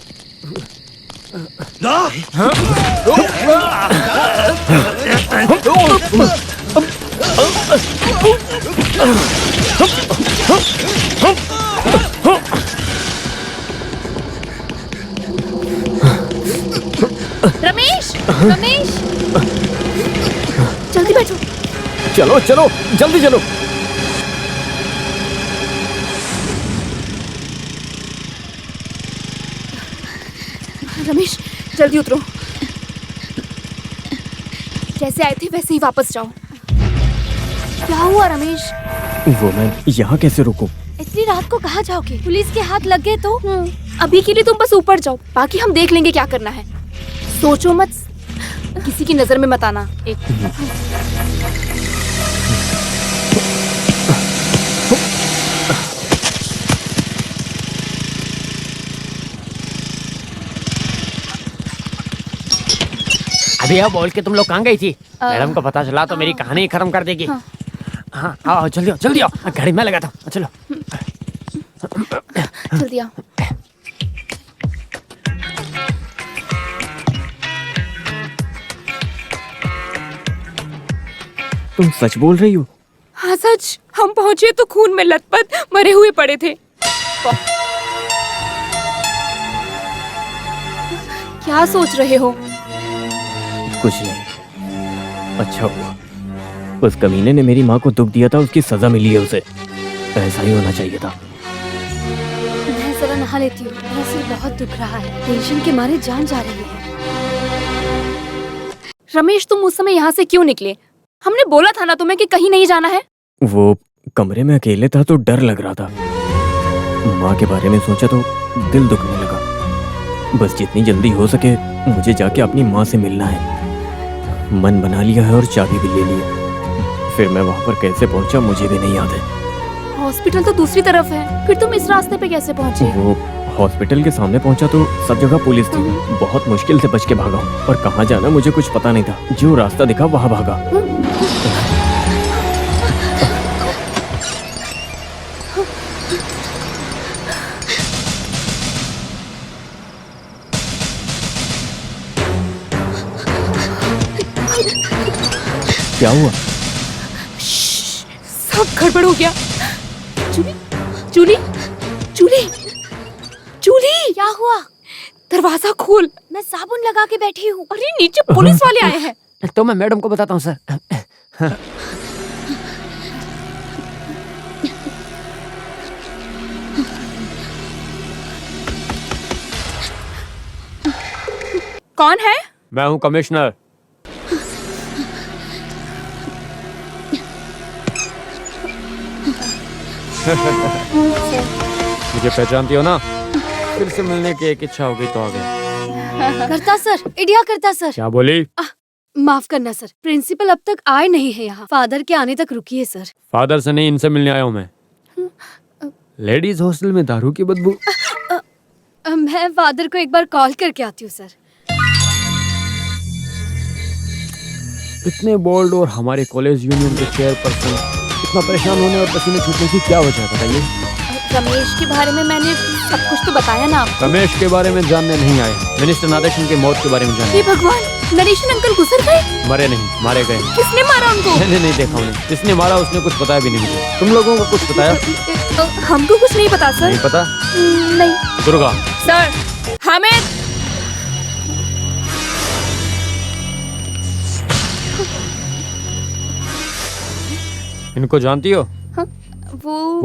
रमेश, जल्दी बैठो। चलो जल्दी चलो। रमेश, जल्दी उतरो। जैसे आए थे वैसे ही वापस जाओ। क्या हुआ रमेश? वो मैं यहाँ कैसे रुकूं? इतनी रात को कहाँ जाओगे? पुलिस के हाथ लग गए तो? अभी के लिए तुम बस ऊपर जाओ, बाकी हम देख लेंगे क्या करना है। सोचो मत, किसी की नजर में मत आना। एक अभी यह बोल के तुम लोग कहाँ गई थी? मैडम को पता चला तो मेरी कहानी खत्म कर देगी। हाँ आओ जल्दी आओ, घड़ी में लगाता हूँ। चलो जल्दी आओ। तुम सच बोल रही हो? हाँ सच, हम पहुँचे तो खून में लथपथ मरे हुए पड़े थे। क्या सोच रहे हो? कुछ नहीं। अच्छा हुआ उस कमीने ने मेरी माँ को दुख दिया था, उसकी सजा मिली है उसे। ऐसा ही होना चाहिए था। मैं जरा नहा लेती हूँ, मेरा सिर बहुत दुख रहा है, टेंशन के मारे जान जा रही है। रमेश, तुम उस समय यहाँ से क्यों निकले? हमने बोला था ना तुम्हें कि कहीं नहीं जाना है। वो कमरे में अकेले था तो डर लग रहा था। माँ के बारे में सोचा तो दिल दुखने लगा। बस जितनी जल्दी हो सके मुझे जाके अपनी माँ से मिलना है। मन बना लिया है और चाबी भी ले ली है। फिर मैं वहाँ पर कैसे पहुँचा मुझे भी नहीं याद है। हॉस्पिटल तो दूसरी तरफ है, फिर तुम इस रास्ते पे कैसे पहुँचे? वो हॉस्पिटल के सामने पहुंचा तो सब जगह पुलिस थी। बहुत मुश्किल से बच के भागा हूँ और कहाँ जाना मुझे कुछ पता नहीं था। जो रास्ता दिखा वहाँ भागा। क्या हुआ? सब गड़बड़ हो गया। जूली, जूली, जूली, जूली, क्या हुआ? दरवाजा खोल। मैं साबुन लगा के बैठी हूँ। अरे नीचे पुलिस वाले आए हैं। तो मैं मैडम को बताता हूँ सर। कौन है? मैं हूँ कमिश्नर। मुझे पहचानती हो ना? फिर से मिलने की एक इच्छा हो गई तो आ गया। करता सर, इंडिया करता सर। क्या बोली? माफ करना सर, प्रिंसिपल अब तक आए नहीं है यहाँ। फादर के आने तक रुकिए सर। फादर से नहीं, इनसे मिलने आया हूँ मैं। लेडीज हॉस्टल में दारू की बदबू। मैं फादर को एक बार कॉल करके आती हूँ सर। इतने बोल्ड और हमारे कॉलेज यूनियन के चेयरपर्सन इतना परेशान होने और पसीने छूटने की क्या वजह है बताइए? रमेश के बारे में मैंने सब कुछ तो बताया ना आपको। रमेश के बारे में जानने नहीं आए, मिनिस्टर नादेशन के मौत के बारे में जानने। हे भगवान, नरेशन अंकल गुजर गए? मरे नहीं, मारे गए। किसने मारा उनको? मैंने नहीं देखा उन्हें। किसने मारा उसने कुछ बताया भी नहीं मुझे। तुम लोगों को कुछ बताया? हमको कुछ नहीं पता सर। नहीं पता? नहीं। दुर्गा सर, हामिद, इनको जानती हो?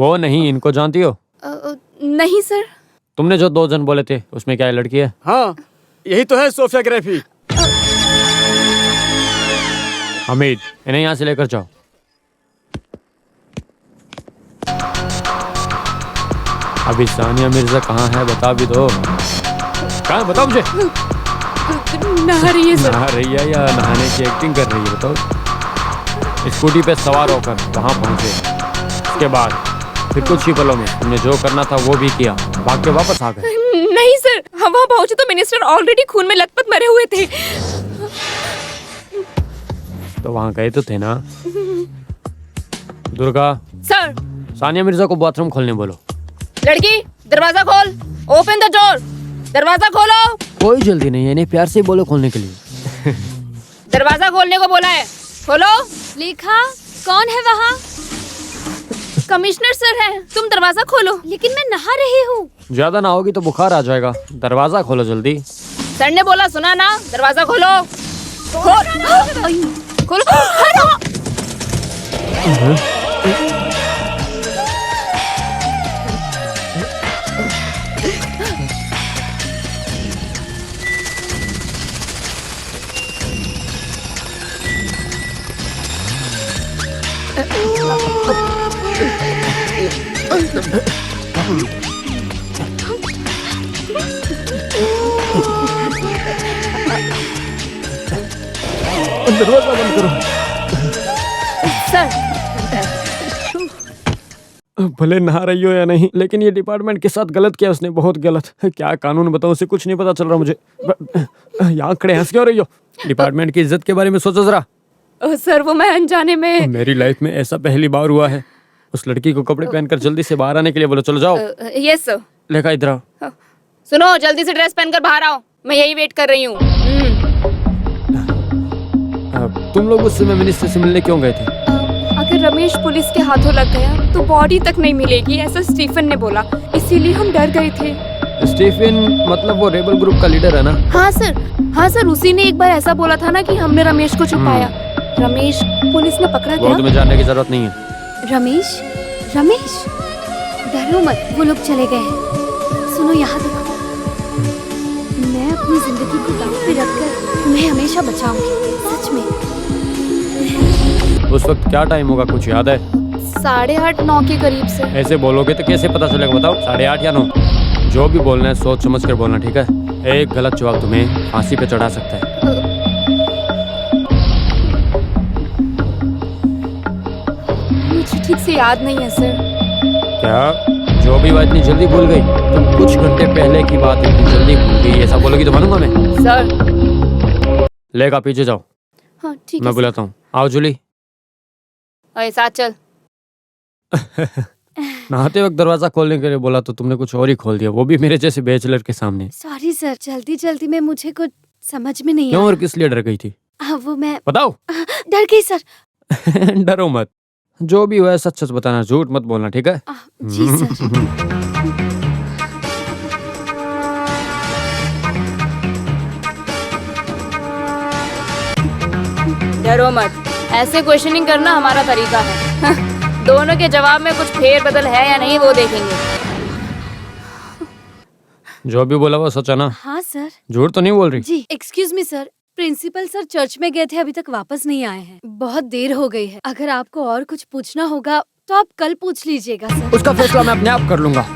वो नहीं, इनको जानती हो? नहीं सर। तुमने जो 2 जन बोले थे उसमें क्या लड़की है? हाँ, यही तो है सोफियाग्राफी। हमीद, इन्हें यहाँ से लेकर जाओ। अभी सानिया मिर्जा कहाँ है बता भी दो। कहाँ बताओ मुझे। नहा रही है सर। नहा रही है या नहाने की एक्टिंग कर रही है बताओ। स्कूटी पे सवार होकर वहाँ पहुँचे। उसके बाद फिर कुछ ही पलों में तुमने जो करना था वो भी किया, भाग के वापस आ गए। नहीं सर, हम वहाँ पहुँचे तो मिनिस्टर ऑलरेडी खून में लथपथ मरे हुए थे। तो वहाँ गए तो थे ना? दुर्गा सर, सानिया मिर्जा को बाथरूम खोलने बोलो। लड़की, दरवाजा खोल। Open the door. दरवाजा खोलो। कोई जल्दी नहीं है, इन्हें प्यार से बोलो खोलने के लिए। दरवाजा खोलने को बोला है, खोलो। लेखा, कौन है वहाँ? कमिश्नर सर हैं, तुम दरवाजा खोलो। लेकिन मैं नहा रही हूँ। ज्यादा ना होगी तो बुखार आ जाएगा। दरवाजा खोलो जल्दी। सर ने बोला सुना ना, दरवाजा खोलो। खोलो। दरवाजा बंद करो। सर, भले नहा रही हो या नहीं, लेकिन ये डिपार्टमेंट के साथ गलत किया उसने, बहुत गलत। क्या कानून बताऊं, उसे कुछ नहीं पता चल रहा मुझे। यहाँ खड़े हंस क्यों रही हो? डिपार्टमेंट की इज्जत के बारे में सोचो जरा। सर वो मैं अनजाने में। मेरी लाइफ में ऐसा पहली बार हुआ है। उस लड़की को कपड़े पहनकर जल्दी से बाहर आने के लिए बोलो। चलो जाओ। Yes sir. लेकर इधर आओ। सुनो, जल्दी से ड्रेस पहनकर बाहर आओ, मैं यही वेट कर रही हूँ। तुम लोग उस समय मिनिस्टर से मिलने क्यों गए थे? अगर रमेश पुलिस के हाथों लग गया तो बॉडी तक नहीं मिलेगी, ऐसा स्टीफन ने बोला, इसीलिए हम डर गए थे। स्टीफन मतलब वो रेबल ग्रुप का लीडर है ना? हाँ सर, उसी ने एक बार ऐसा बोला था ना कि हमने रमेश को छुपाया। रमेश पुलिस ने पकड़ा वो क्या? तुम्हें जानने की जरूरत नहीं है। रमेश डरो मत, वो लोग चले गए हैं। सुनो यहाँ देखो, मैं अपनी जिंदगी को दांव पे रखकर तुम्हें हमेशा बचाऊंगी, सच में। उस वक्त क्या टाइम होगा, कुछ याद है? 8:30-9 के करीब से। ऐसे बोलोगे तो कैसे पता चलेगा, बताओ? 8:30 या 9? जो भी बोलना है सोच समझ कर बोलना, ठीक है? एक गलत जवाब तुम्हें फांसी पे चढ़ा सकता है। मुझे ठीक से याद नहीं है सर। क्या? जो भी बात इतनी जल्दी भूल गई? तुम कुछ घंटे पहले की बात इतनी जल्दी भूल गई, ऐसा बोलोगी तो मानूंगा मैं। सर लेगा पीछे जाओ। हाँ ठीक है। मैं बुलाता हूँ। आओ जूली। अरे साथ चल। नहाते वक्त दरवाजा खोलने के लिए बोला तो तुमने कुछ और ही खोल दिया, वो भी मेरे जैसे बैचलर के सामने। सॉरी सर, जल्दी में मुझे कुछ समझ में नहीं क्यों आया। और किस लिए डर गई थी? वो मैं बताओ। डर गई सर। डरो मत, जो भी हुआ है सच सच बताना, झूठ मत बोलना, ठीक है? जी सर। डरो मत, ऐसे क्वेश्चनिंग करना हमारा तरीका है। दोनों के जवाब में कुछ फेर बदल है या नहीं वो देखेंगे। जो भी बोला वो सच है ना? हाँ सर। झूठ तो नहीं बोल रही? जी excuse me sir, principal sir church में गए थे, अभी तक वापस नहीं आए हैं। बहुत देर हो गई है, अगर आपको और कुछ पूछना होगा तो आप कल पूछ लीजिएगा सर। उसका फैसला मैं अपने आप कर लूंगा।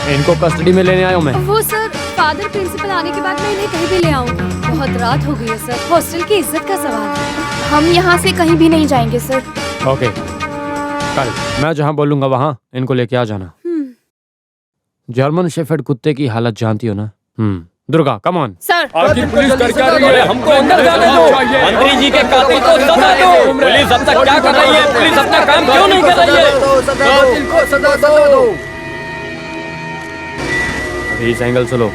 इनको कस्टडी में लेने आया हूँ मैं। वो सर, फादर प्रिंसिपल आने के बाद मैं इन्हें कहीं भी ले आऊंगी। बहुत रात हो गई है सर, हॉस्टल की इज्जत का सवाल है। हम यहाँ से कहीं भी नहीं जाएंगे सर। ओके, कल मैं जहाँ बोलूंगा वहाँ इनको लेके आ जाना। जर्मन शेफर्ड कुत्ते की हालत जानती हो ना? Durga come on. सर आखिर पुलिस कर क्या रही है? हमको अंदर जाने दो। मंत्री जी के कातिल को सजा दो। पुलिस अब तक क्या कर रही है? पुलिस अपना काम क्यों नहीं कर रही है? अभी इस एंगल से लो।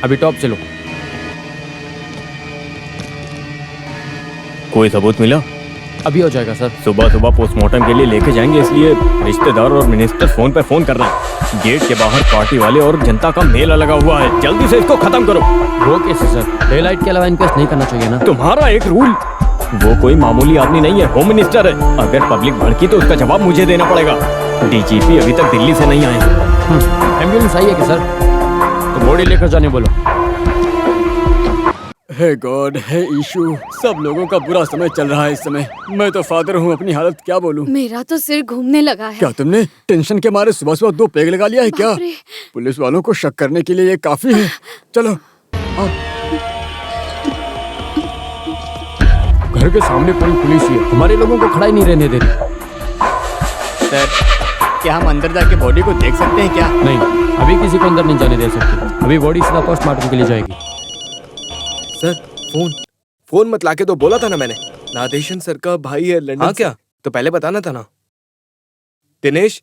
अभी टॉप से लो। कोई सबूत मिला? अभी हो जाएगा सर। सुबह सुबह पोस्टमार्टम के लिए लेके जाएंगे, इसलिए रिश्तेदार और मिनिस्टर फोन पे फोन कर रहे हैं। गेट के बाहर पार्टी वाले और जनता का मेला लगा हुआ है, जल्दी से इसको खत्म करो। वो कैसे सर? डे लाइट के अलावा इनक्वेस्ट नहीं करना चाहिए ना? तुम्हारा एक रूल। वो कोई मामूली आदमी नहीं है, होम मिनिस्टर है। अगर पब्लिक भड़की तो उसका जवाब मुझे देना पड़ेगा। डीजीपी अभी तक दिल्ली से नहीं आए। एम्बुलेंस आई है कि सर? तो बॉडी लेकर जाने बोलो। हे गॉड, हे इशू, सब लोगों का बुरा समय चल रहा है इस समय। मैं तो फादर हूँ, अपनी हालत क्या बोलूँ। मेरा तो सिर घूमने लगा है। क्या तुमने टेंशन के मारे सुबह सुबह 2 पेग लगा लिया है क्या? पुलिस वालों को शक करने के लिए ये काफी है। चलो आओ। घर के सामने पूरी पुलिस ही है, हमारे लोगों को खड़ा ही नहीं रहने दे रही। सर, क्या हम अंदर जाके बॉडी को देख सकते हैं क्या? नहीं, अभी किसी को अंदर नहीं जाने दे सकते। अभी बॉडी सीधा पोस्टमार्टम के लिए जाएगी। सर फोन मत लाके तो बोला था ना मैंने। नादेशन सर का भाई है लंदन। हाँ क्या? तो पहले बताना था ना। दिनेश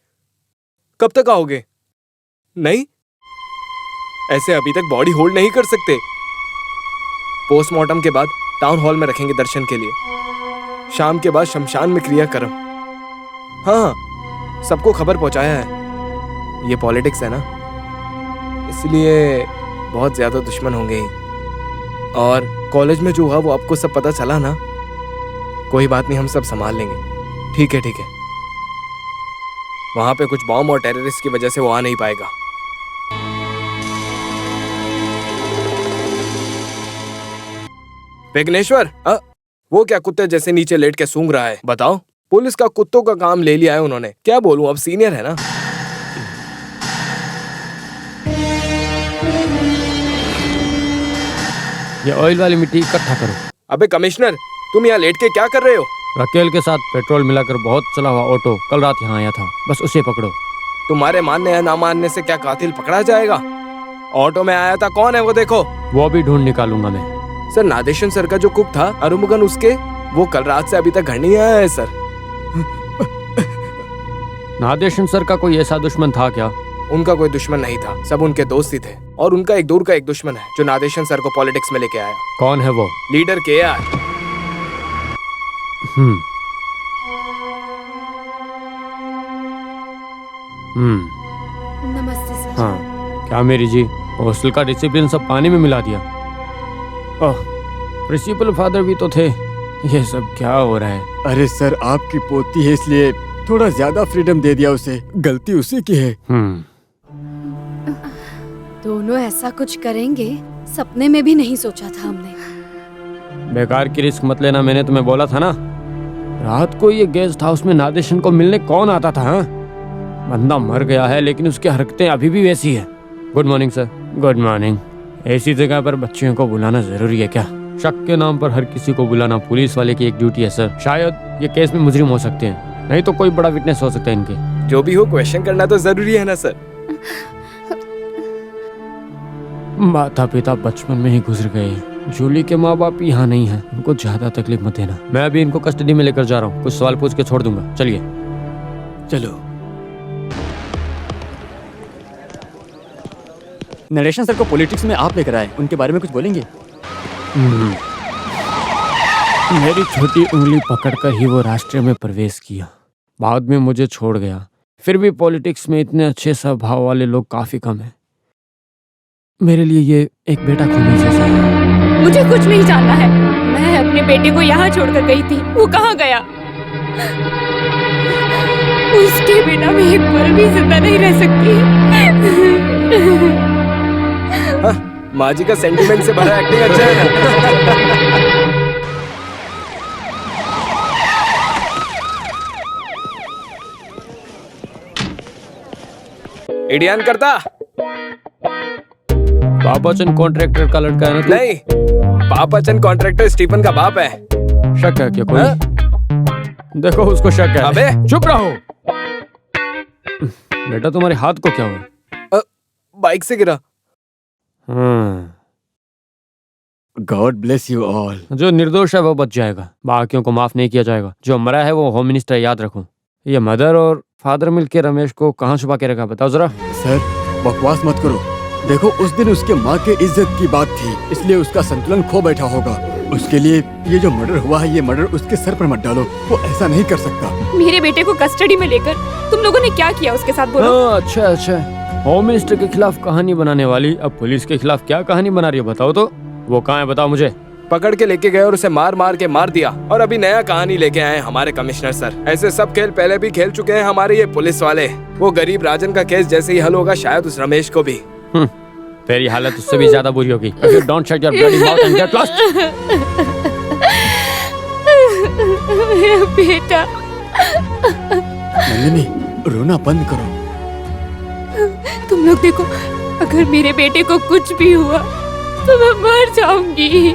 कब तक आओगे? नहीं, ऐसे अभी तक बॉडी होल्ड नहीं कर सकते। पोस्टमार्टम के बाद टाउन हॉल में रखेंगे दर्शन के लिए। शाम के बाद शमशान में क्रियाक्रम। हाँ, सबको खबर पहुंचाया है। ये पॉलिटिक्स है ना, इसलिए बहुत ज्यादा दुश्मन होंगे ही। और कॉलेज में जो हुआ वो आपको सब पता चला ना? कोई बात नहीं, हम सब संभाल लेंगे। ठीक है ठीक है। वहां पे कुछ बॉम्ब और टेररिस्ट की वजह से वो आ नहीं पाएगा। विघ्नेश्वर, वो क्या कुत्ते जैसे नीचे लेट के सूंघ रहा है? बताओ। पुलिस का कुत्तों का काम ले लिया है उन्होंने, क्या बोलूं, अब सीनियर है ना। ये ऑयल वाली मिट्टी इकट्ठा करो। अबे कमिश्नर, तुम यहाँ लेट के क्या कर रहे हो? रकेल के साथ पेट्रोल मिलाकर बहुत चला हुआ ऑटो कल रात यहाँ आया था, बस उसे पकड़ो। तुम्हारे मानने या ना मानने से क्या कातिल पकड़ा जाएगा? ऑटो में आया था, कौन है वो देखो। वो भी ढूंढ निकालूंगा मैं। सर, नादेशन सर का जो कुक था अरुमुगन, उसके वो कल रात से अभी तक घर नहीं आया है सर। नादेशन सर का कोई ऐसा दुश्मन था क्या? उनका कोई दुश्मन नहीं था, सब उनके दोस्त ही थे। और उनका एक दूर का एक दुश्मन है जो नादेशन सर को पॉलिटिक्स में लेके आया। कौन है वो? Leader KR। नमस्ते सर। हाँ, क्या मेरी जी हॉस्टल का डिसिप्लिन सब पानी में मिला दिया? ओह, प्रिंसिपल फादर भी तो थे। ये सब क्या हो रहा है? अरे सर, आपकी पोती है इसलिए थोड़ा ज्यादा फ्रीडम दे दिया उसे, गलती उसी की है। दोनों ऐसा कुछ करेंगे सपने में भी नहीं सोचा था हमने। बेकार की रिस्क मत लेना, मैंने तुम्हें बोला था ना। रात को ये गेस्ट हाउस में नादेशन को मिलने कौन आता था? हाँ? बंदा मर गया है लेकिन उसकी हरकतें अभी भी वैसी है। Good morning sir. Good morning. ऐसी जगह पर बच्चियों को बुलाना जरूरी है क्या? शक के नाम पर हर किसी को बुलाना पुलिस वाले की एक ड्यूटी है सर। शायद ये केस में मुजरिम हो सकते हैं, नहीं तो कोई बड़ा विटनेस हो सकता है इनके। जो भी हो, क्वेश्चन करना तो जरूरी है ना सर। माता पिता बचपन में ही गुजर गए। जूली के माँ बाप यहाँ नहीं है, उनको ज्यादा तकलीफ मत देना। मैं अभी इनको कस्टडी में लेकर जा रहा हूँ, कुछ सवाल पूछ के छोड़ दूंगा। चलिए। चलो। नरेशन सर को पॉलिटिक्स में आप लेकर आए, उनके बारे में कुछ बोलेंगे? मेरी छोटी उंगली पकड़कर ही वो राष्ट्रीय में प्रवेश किया, बाद में मुझे छोड़ गया। फिर भी पॉलिटिक्स में इतने अच्छे स्वभाव वाले लोग काफी कम हैं। मेरे लिए ये एक बेटा खोने जैसा है। मुझे कुछ नहीं जानना है। मैं अपने बेटे को यहाँ छोड़कर गई थी, वो कहाँ गया? उसके बिना मैं एक पल भी जिंदा नहीं रह सकती। माँ जी का सेंटिमेंट से भरा एक्टिंग अच्छा है। इडियन करता पापाचंद कॉन्ट्रैक्टर का लड़का है ना तू? नहीं, पापाचंद कॉन्ट्रैक्टर स्टीफन का बाप है। शक है क्या कोई? देखो उसको शक है। अबे चुप रहो। बेटा तुम्हारे हाथ को क्या हुआ? बाइक से गिरा। God bless you all. जो निर्दोष है वो बच जाएगा, बाकियों को माफ नहीं किया जाएगा। जो मरा है वो होम मिनिस्टर, याद रखो। ये मदर और फादर मिलके रमेश को कहाँ छुपा के रखा, बताओ जरा। सर, बकवास मत करो। देखो, उस दिन उसके माँ के इज्जत की बात थी, इसलिए उसका संतुलन खो बैठा होगा। उसके लिए ये जो मर्डर हुआ है, ये मर्डर उसके सर पर मत डालो, वो ऐसा नहीं कर सकता। मेरे बेटे को कस्टडी में लेकर तुम लोगों ने क्या किया उसके साथ, बोलो। अच्छा अच्छा, होम मिनिस्टर के खिलाफ कहानी बनाने वाली अब पुलिस के खिलाफ क्या कहानी बना रही है, बताओ तो। वो कहाँ है, बताओ मुझे। पकड़ के लेके गए और उसे मार मार के मार दिया, और अभी नया कहानी लेके आए हमारे कमिश्नर सर। ऐसे सब खेल पहले भी खेल चुके हैं हमारे ये पुलिस वाले। वो गरीब राजन का केस जैसे ही हल होगा, शायद उस रमेश को भी। तेरी हालत उससे भी ज्यादा बुरी होगी। Don't shut your bloody mouth and get lost. मेरा बेटा। नंदिनी, रोना बंद करो। तुम लोग देखो, अगर मेरे बेटे को कुछ भी हुआ तो मैं मर जाऊंगी।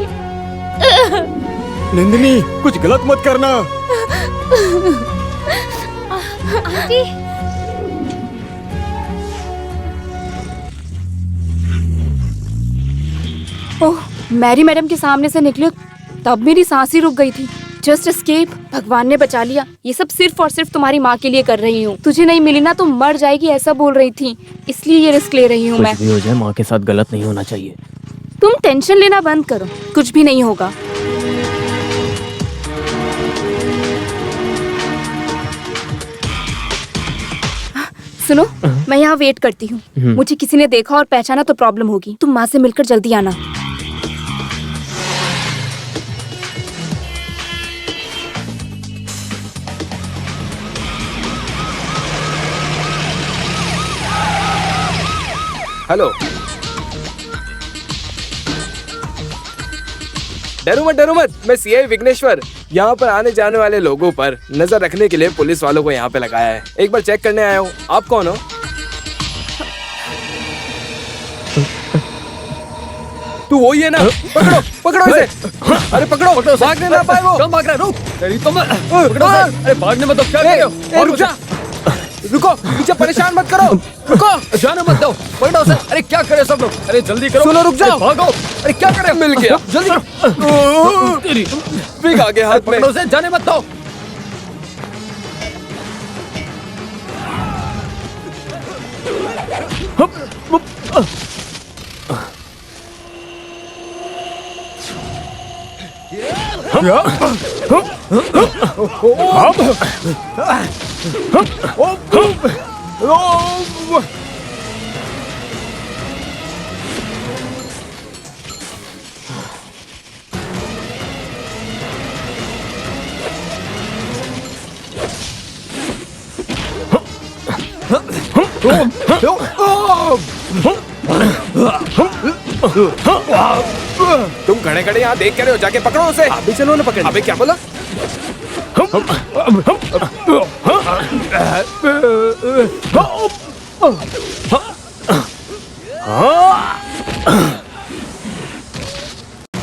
नंदिनी, कुछ गलत मत करना। आंटी। ओह, मैरी मैडम के सामने से निकले तब मेरी सांस ही रुक गई थी। जस्ट एस्केप, भगवान ने बचा लिया। ये सब सिर्फ और सिर्फ तुम्हारी माँ के लिए कर रही हूँ। तुझे नहीं मिली ना तो मर जाएगी, ऐसा बोल रही थी, इसलिए ये रिस्क ले रही हूँ मैं। कुछ भी हो जाए, माँ के साथ गलत नहीं होना चाहिए। तुम टेंशन लेना बंद करो, कुछ भी नहीं होगा। सुनो, मैं यहाँ वेट करती हूँ। मुझे किसी ने देखा और पहचाना तो प्रॉब्लम होगी। तुम माँ से मिलकर जल्दी आना। हेलो। डरो मत, मैं सीआई विघ्नेश्वर। यहाँ पर आने जाने वाले लोगों पर नजर रखने के लिए पुलिस वालों को यहाँ पे लगाया है। एक बार चेक करने आया हूँ। आप कौन हो? तू वही है ना? पकड़ो पकड़ो इसे। अरे पकड़ो, भागने ना पाए वो। कम भाग रहा है, रुक। तेरी तो मैं पकड़ो उसे। अरे भागने मत दो, क्या कर रहे हो? रुक जा, रुको, मुझे परेशान मत करो, रुको, जाने मत दो, पकड़ो उसे। अरे क्या करे सब लोग? अरे जल्दी करो। सुनो, रुक जाओ। अरे भागो। अरे क्या कर रहे हो? मिल गया, जल्दी करो। तेरी पिघ आ गया हाथ में। पकड़ो उसे, जाने मत दो। तुम खड़े खड़े यहाँ देख कर रहे हो, जाके पकड़ो उसे। अभी चलो ना पकड़। अबे क्या बोला?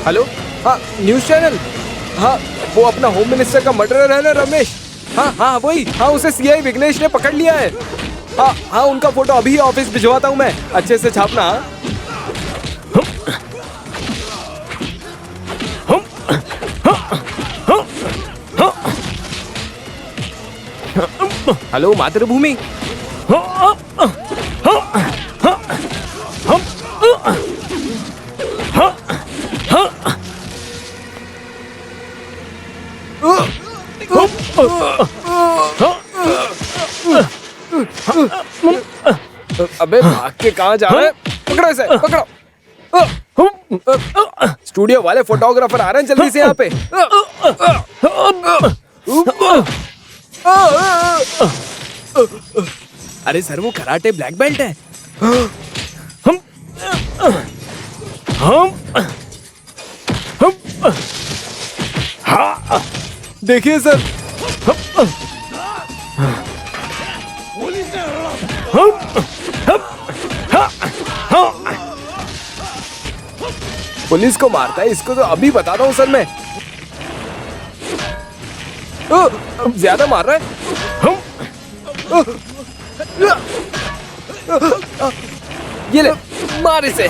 हेलो, हाँ न्यूज चैनल। हाँ वो अपना होम मिनिस्टर का मर्डरर है ना रमेश? हाँ हाँ वही, हाँ उसे सीआई विघ्नेश ने पकड़ लिया है। हाँ हाँ उनका फोटो अभी ऑफिस भिजवाता हूँ मैं, अच्छे से छापना। हेलो मातृभूमि। अबे भाग के कहाँ जा रहे हैं? पकड़ो इसे, पकड़ो। स्टूडियो वाले फोटोग्राफर आ रहे हैं, जल्दी से यहाँ पे। अरे सर वो कराटे ब्लैक बेल्ट है। देखिए सर, पुलिस को मारता है, इसको तो अभी बता रहा हूँ सर मैं। ज्यादा मार रहा है। ये ले, मार इसे।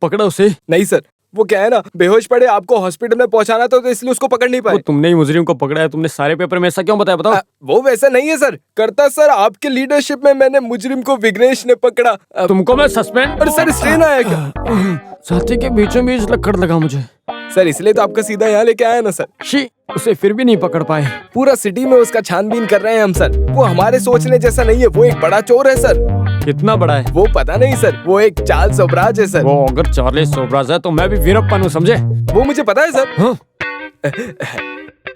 पकड़ा उसे? नहीं सर, वो क्या है ना, बेहोश पड़े, आपको हॉस्पिटल में पहुंचाना था तो इसलिए उसको पकड़ नहीं पाए। तुमने ही मुजरिम को पकड़ा है, तुमने सारे पेपर में ऐसा क्यों बताया? बताओ। वो वैसा नहीं है सर, करता सर आपके लीडरशिप में मैंने मुजरिम को विघ्नेश ने पकड़ा। तुमको मैं सस्पेंड? अरे सर स्ट्रेन आया क्या? साथी के बीचों बीच लक्कड़ लगा मुझे सर, इसलिए तो आपका सीधा यहाँ लेके आया ना सर। शी, उसे फिर भी नहीं पकड़ पाए। पूरा सिटी में उसका छानबीन कर रहे हैं हम सर। वो हमारे सोचने जैसा नहीं है, वो एक बड़ा चोर है सर। कितना बड़ा है वो पता नहीं सर, वो एक चार्ल्स सोबराज है सर। वो अगर चार्ल्स सोबराज है तो मैं भी वीरप्पन हूँ, समझे? वो मुझे पता है सर। हाँ?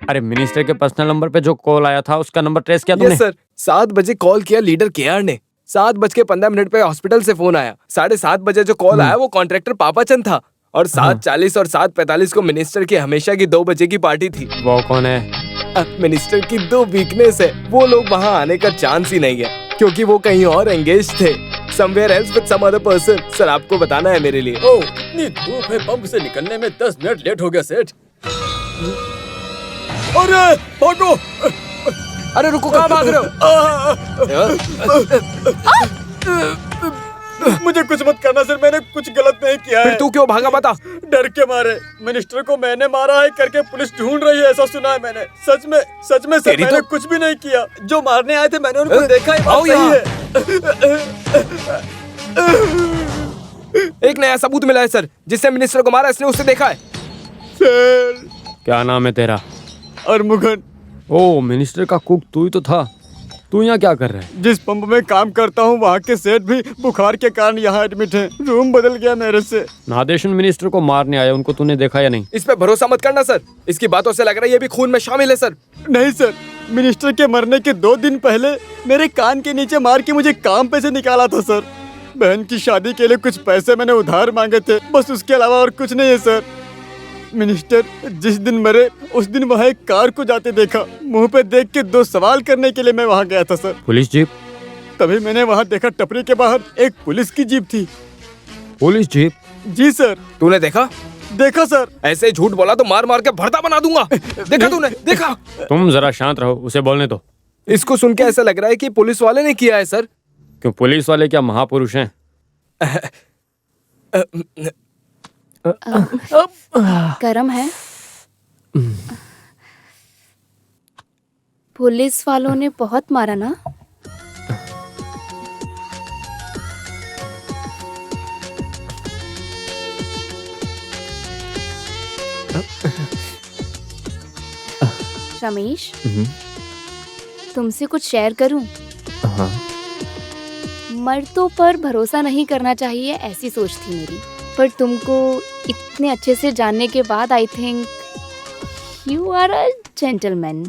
अरे मिनिस्टर के पर्सनल नंबर पे जो कॉल आया था उसका नंबर ट्रेस किया तुमने? सर 7 बजे कॉल किया लीडर केआर ने, 7:15 पे हॉस्पिटल से फोन आया। 7:30 बजे जो कॉल आया वो कॉन्ट्रैक्टर पापाचंद था, और 7:40 और 7:45 को मिनिस्टर की हमेशा की 2 बजे की पार्टी थी। वो कौन है? मिनिस्टर की 2 वीकनेस है, वो लोग वहाँ आने का चांस ही नहीं है, क्योंकि वो कहीं और एंगेज थे, somewhere else with some other person। Sir आपको बताना है मेरे लिए। ओह, इतनी धूप है, पंप से निकलने में 10 मिनट लेट हो गया सेठ। अरे भागो! अरे रुको, कहाँ भाग रहे हो? मुझे कुछ मत करना सर, मैंने कुछ गलत नहीं किया है। फिर तू क्यों भागा बता? डर के मारे। मिनिस्टर को मैंने मारा है करके पुलिस ढूंढ रही है, ऐसा सुना है मैंने। सच में सर, मैंने कुछ भी नहीं किया। जो मारने आए थे मैंने उनको देखा ही। आओ यहाँ। एक नया सबूत मिला है सर, जिससे मिनिस्टर को मारा, इसने उससे देखा है। क्या नाम है तेरा? अरमुगन। ओ, मिनिस्टर का कुक तू ही तो था। तू यहाँ क्या कर रहा है? जिस पंप में काम करता हूँ वहाँ के सेठ भी बुखार के कारण यहाँ एडमिट हैं। रूम बदल गया मेरे से। नादेशन मिनिस्टर को मारने आया, उनको तूने देखा या नहीं? इस पे भरोसा मत करना सर, इसकी बातों से लग रहा है ये भी खून में शामिल है सर। नहीं सर, मिनिस्टर के मरने के 2 दिन पहले मेरे कान के नीचे मार के मुझे काम पे से निकाला था सर। बहन की शादी के लिए कुछ पैसे मैंने उधार मांगे थे, बस उसके अलावा और कुछ नहीं है सर। मिनिस्टर जिस दिन मरे उस दिन वहाँ एक कार को जाते देखा, मुंह पे देख के 2 सवाल करने के लिए मैं वहाँ गया था सर। Police jeep? तभी मैंने वहाँ देखा टपरी के बाहर एक पुलिस की जीप थी। Police jeep? जी सर। तूने देखा? देखा सर। ऐसे झूठ बोला तो मार मार के भरता बना दूंगा। देखा तूने? देखा? तुम जरा शांत रहो, उसे बोलने दो। इसको सुन के ऐसा लग रहा है कि पुलिस वाले ने किया है सर। क्यों, पुलिस वाले क्या महापुरुष हैं? गरम है? पुलिस वालों ने बहुत मारा ना? रमेश, तुमसे कुछ शेयर करूं? हाँ। मर्दों पर भरोसा नहीं करना चाहिए, ऐसी सोच थी मेरी। पर तुमको इतने अच्छे से जानने के बाद I think you are a gentleman.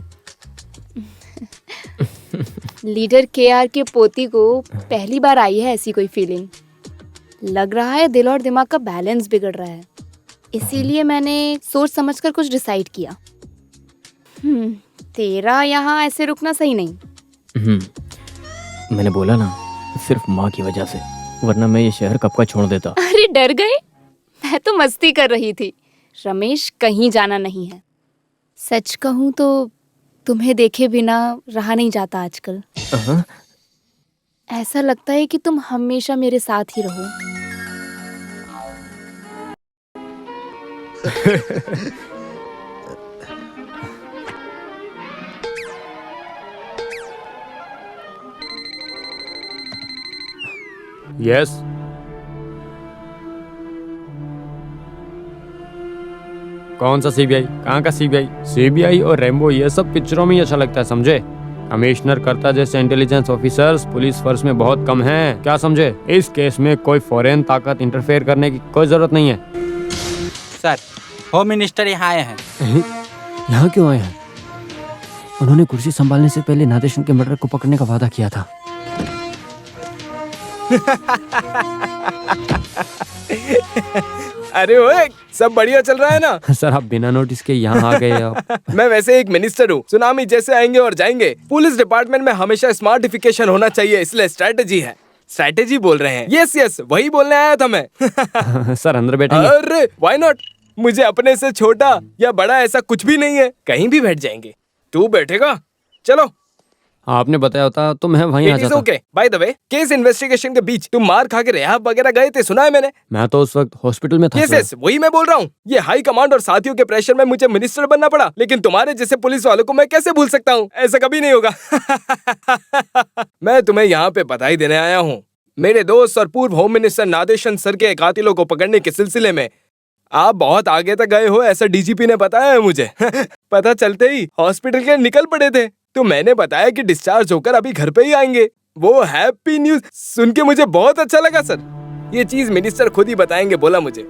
Leader KR के पोती को पहली बार आई है ऐसी कोई फीलिंग। लग रहा है दिल और दिमाग का बैलेंस बिगड़ रहा है, इसीलिए मैंने सोच समझकर कुछ डिसाइड किया। तेरा यहाँ ऐसे रुकना सही नहीं। मैंने बोला ना, सिर्फ माँ की वजह से, वरना मैं ये शहर कब का छोड़ देता। अरे डर गए? मैं तो मस्ती कर रही थी। रमेश, कहीं जाना नहीं है। सच कहूँ तो तुम्हें देखे बिना रहा नहीं जाता आजकल। ऐसा लगता है कि तुम हमेशा मेरे साथ ही रहो। यस। कौन सा सीबीआई? कहाँ का सीबीआई? सीबीआई और रेम्बो ये सब पिक्चरों में ही अच्छा लगता है, समझे? कमिश्नर करता जैसे इंटेलिजेंस ऑफिसर्स पुलिस फोर्स में बहुत कम हैं, क्या समझे? इस केस में कोई फॉरेन ताकत इंटरफेयर करने की कोई जरूरत नहीं है। सर, होम मिनिस्टर यहाँ आए हैं। यहाँ क्यों आए हैं? उन्होंने कुर्सी संभालने से पहले नादेशन के मर्डर को पकड़ने का वादा किया था। अरे ओए, सब बढ़िया चल रहा है ना? सर, आप बिना नोटिस के यहाँ आ गए। मैं वैसे एक मिनिस्टर हूँ, सुनामी जैसे आएंगे और जाएंगे। पुलिस डिपार्टमेंट में हमेशा स्मार्टिफिकेशन होना चाहिए, इसलिए स्ट्रैटेजी है। स्ट्रैटेजी बोल रहे हैं? यस यस, वही बोलने आया था मैं। सर, अंदर बैठेंगे? अरे व्हाई नॉट, मुझे अपने से छोटा या बड़ा ऐसा कुछ भी नहीं है, कहीं भी बैठ जाएंगे। तू बैठेगा? चलो। आपने बताया होता तो मैं वहीं आ जाता। Okay, by the way, case investigation के बीच तुम मार खा के रिहाब वगैरह गए थे, सुना है मैंने। मैं तो उस वक्त हॉस्पिटल में था। यस, वही मैं बोल रहा हूँ। ये हाई कमांड और साथियों के प्रेशर में मुझे मिनिस्टर बनना पड़ा, लेकिन तुम्हारे जैसे पुलिस वालों को मैं कैसे भूल सकता हूँ? ऐसा कभी नहीं होगा। मैं तुम्हें यहाँ पे बधाई देने आया हूँ। मेरे दोस्त और पूर्व होम मिनिस्टर नादेशन सर के कातिलों को पकड़ने के सिलसिले में आप बहुत आगे तक गए हो, ऐसा डीजीपी ने बताया है मुझे। पता चलते ही हॉस्पिटल के निकल पड़े थे, तो मैंने बताया कि डिस्चार्ज होकर अभी घर पे ही आएंगे। वो हैप्पी न्यूज सुन के मुझे बहुत अच्छा लगा सर। ये चीज मिनिस्टर खुद ही बताएंगे, बोला मुझे।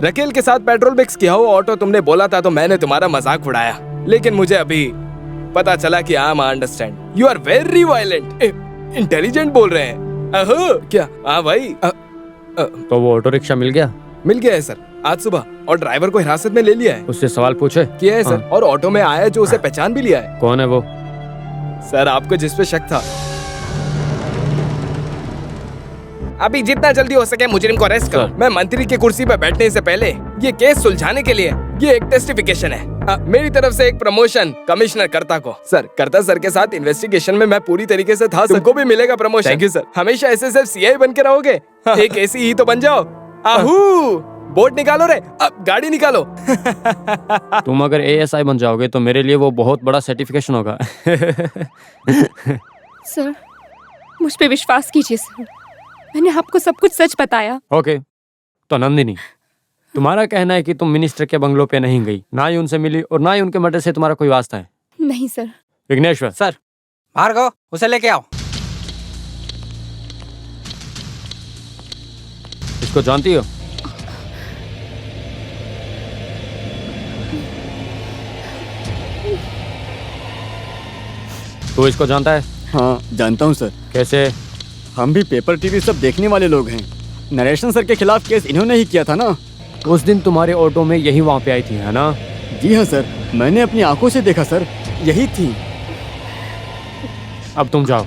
रकेल के साथ पेट्रोल मिक्स किया हो ऑटो तुमने बोला था, तो मैंने तुम्हारा मजाक उड़ाया, लेकिन मुझे अभी पता चला कि I understand you are very violent. Intelligent बोल रहे हैं। अहो क्या? हाँ भाई। तो वो ऑटो रिक्शा मिल गया? मिल गया है सर, आज सुबह, और ड्राइवर को हिरासत में ले लिया है। उससे सवाल पूछे? किया है सर, और ऑटो में आया जो उसे पहचान भी लिया है। कौन है वो? सर, आपको जिस पे शक था। अभी जितना जल्दी हो सके मुजरिम को अरेस्ट करो। मैं मंत्री की कुर्सी पर बैठने से पहले ये केस सुलझाने के लिए ये एक टेस्टिफिकेशन है। मेरी तरफ से एक प्रमोशन कमिश्नर कर्ता को। सर, कर्ता सर के साथ इन्वेस्टिगेशन में मैं पूरी तरीके से था। तुमको भी मिलेगा प्रमोशन। Thank you sir. हमेशा ऐसे सिर्फ सीआई बन के रहोगे? एक ऐसी ही तो बन जाओ। आहू, बोर्ड निकालो रे, अब गाड़ी निकालो। तुम अगर एएसआई बन जाओगे तो मेरे लिए वो बहुत बड़ा सर्टिफिकेशन होगा। सर, मुझ पे विश्वास कीजिए सर, मैंने आपको सब कुछ सच बताया। ओके, तो नंदिनी, तुम्हारा कहना है कि तुम मिनिस्टर के बंगलों पे नहीं गई, ना ही उनसे मिली और ना ही उनके मर्डर से तुम्हारा कोई वास्ता है? नहीं सर। विघ्नेश्वर सर, भार्गव उसे लेके आओ। इसको जानती हो? तू इसको जानता है? हाँ जानता हूँ सर। कैसे? हम भी पेपर टीवी सब देखने वाले लोग हैं। नरेशन सर के खिलाफ केस इन्होंने ही किया था ना। उस दिन तुम्हारे ऑटो में यही वहाँ पे आई थी, है ना? जी हाँ सर, मैंने अपनी आंखों से देखा सर, यही थी। अब तुम जाओ।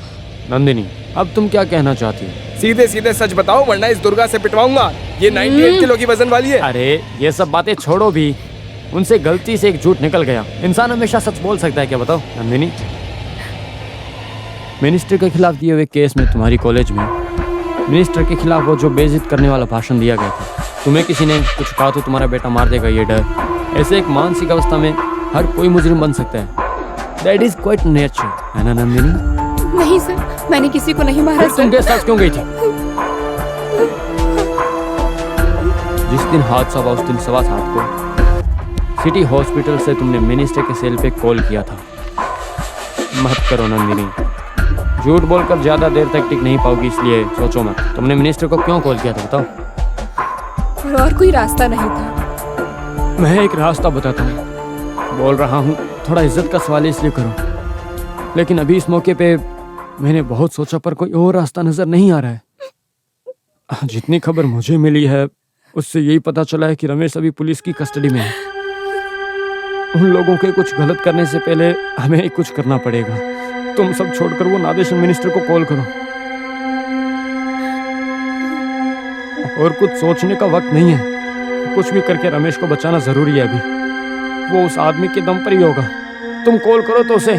नंदिनी, अब तुम क्या कहना चाहती हो? सीधे सीधे सच बताओ वरना इस दुर्गा से पिटवाऊंगा। ये 98 किलो की वजन वाली है। अरे ये सब बातें छोड़ो भी, उनसे गलती से एक झूठ निकल गया। इंसान हमेशा सच बोल सकता है क्या, बताओ नंदिनी? मिनिस्टर के खिलाफ दिए हुए केस में तुम्हारी कॉलेज में मिनिस्टर के खिलाफ वो जो बेइज्जत करने वाला भाषण दिया गया था, तुम्हें किसी ने कुछ कहा तो तुम्हारा बेटा मार देगा, ये डर। ऐसे एक मानसिक अवस्था में हर कोई मुजरिम बन सकता है। दैट इज क्वाइट नेचर, है ना नंदिनी? नहीं सर, मैंने किसी को नहीं मारा सर। तुम के साथ क्यों गई थी? जिस दिन हादसा हुआ उस दिन 7:15 को सिटी हॉस्पिटल से तुमने मिनिस्टर के सेल पे कॉल किया था। मत करो नंदिनी, झूठ बोलकर ज्यादा देर तक टिक नहीं पाओगी, इसलिए सोचो मत। तुमने मिनिस्टर को क्यों कॉल किया था, बताओ? और कोई रास्ता नहीं था। मैं एक रास्ता बताता हूँ, बोल रहा हूँ, थोड़ा इज्जत का सवाल इसलिए करो। लेकिन अभी इस मौके पे मैंने बहुत सोचा पर कोई और रास्ता नजर नहीं आ रहा है। जितनी खबर मुझे मिली है उससे यही पता चला है कि रमेश अभी पुलिस की कस्टडी में है। उन लोगों के कुछ गलत करने से पहले हमें ही कुछ करना पड़ेगा। तुम सब छोड़कर वो नादेशन मिनिस्टर को कॉल करो। और कुछ सोचने का वक्त नहीं है, कुछ भी करके रमेश को बचाना जरूरी है। अभी वो उस आदमी के दम पर ही होगा। तुम कॉल करो तो उसे।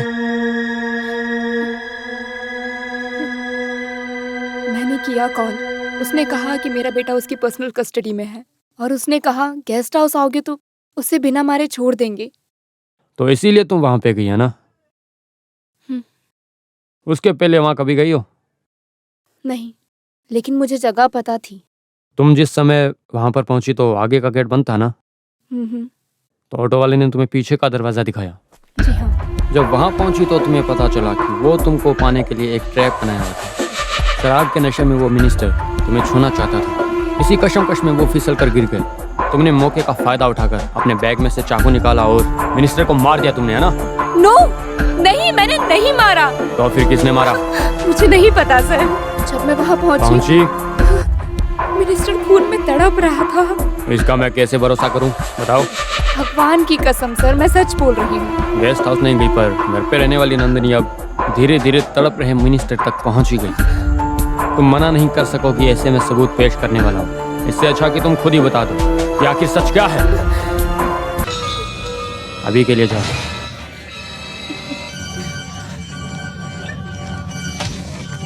मैंने किया कॉल। उसने कहा कि मेरा बेटा उसकी पर्सनल कस्टडी में है और उसने कहा गेस्ट हाउस आओगे तो उसे बिना मारे छोड़ देंगे। तो इसीलिए तुम वहां पे गई है ना? उसके पहले वहां कभी गई हो? नहीं, लेकिन मुझे जगह पता थी। तुम जिस समय वहां पर पहुंची तो आगे का गेट बंद था ना? तो ऑटो वाले ने तुम्हें पीछे का दरवाजा दिखाया। जी हाँ। जब वहां पहुंची तो तुम्हें पता चला कि वो तुमको पाने के लिए एक ट्रैप बनाया हुआ था। शराब के नशे में वो मिनिस्टर तुम्हें छूना चाहता था। इसी कशमकश में वो फिसल कर गिर गए। तुमने मौके का फायदा उठाकर अपने बैग में से चाकू निकाला और मिनिस्टर को मार दिया तुमने, है ना? नो, नहीं, मैंने नहीं मारा। तो फिर किसने मारा? मुझे नहीं पता सर। जब मैं वहाँ पहुंची मिनिस्टर खून में तड़प रहा था। इसका मैं कैसे भरोसा करूं, बताओ? भगवान की कसम सर, मैं सच बोल रही हूँ। गेस्ट हाउस नहीं गई पर घर पे रहने वाली नंदिनी अब धीरे धीरे तड़प रहे मिनिस्टर तक पहुंच ही गई। तुम मना नहीं कर सकोगी, ऐसे में सबूत पेश करने वाला हूँ। इससे अच्छा कि तुम खुद ही बता दो कि आखिर सच क्या है। अभी के लिए जाओ।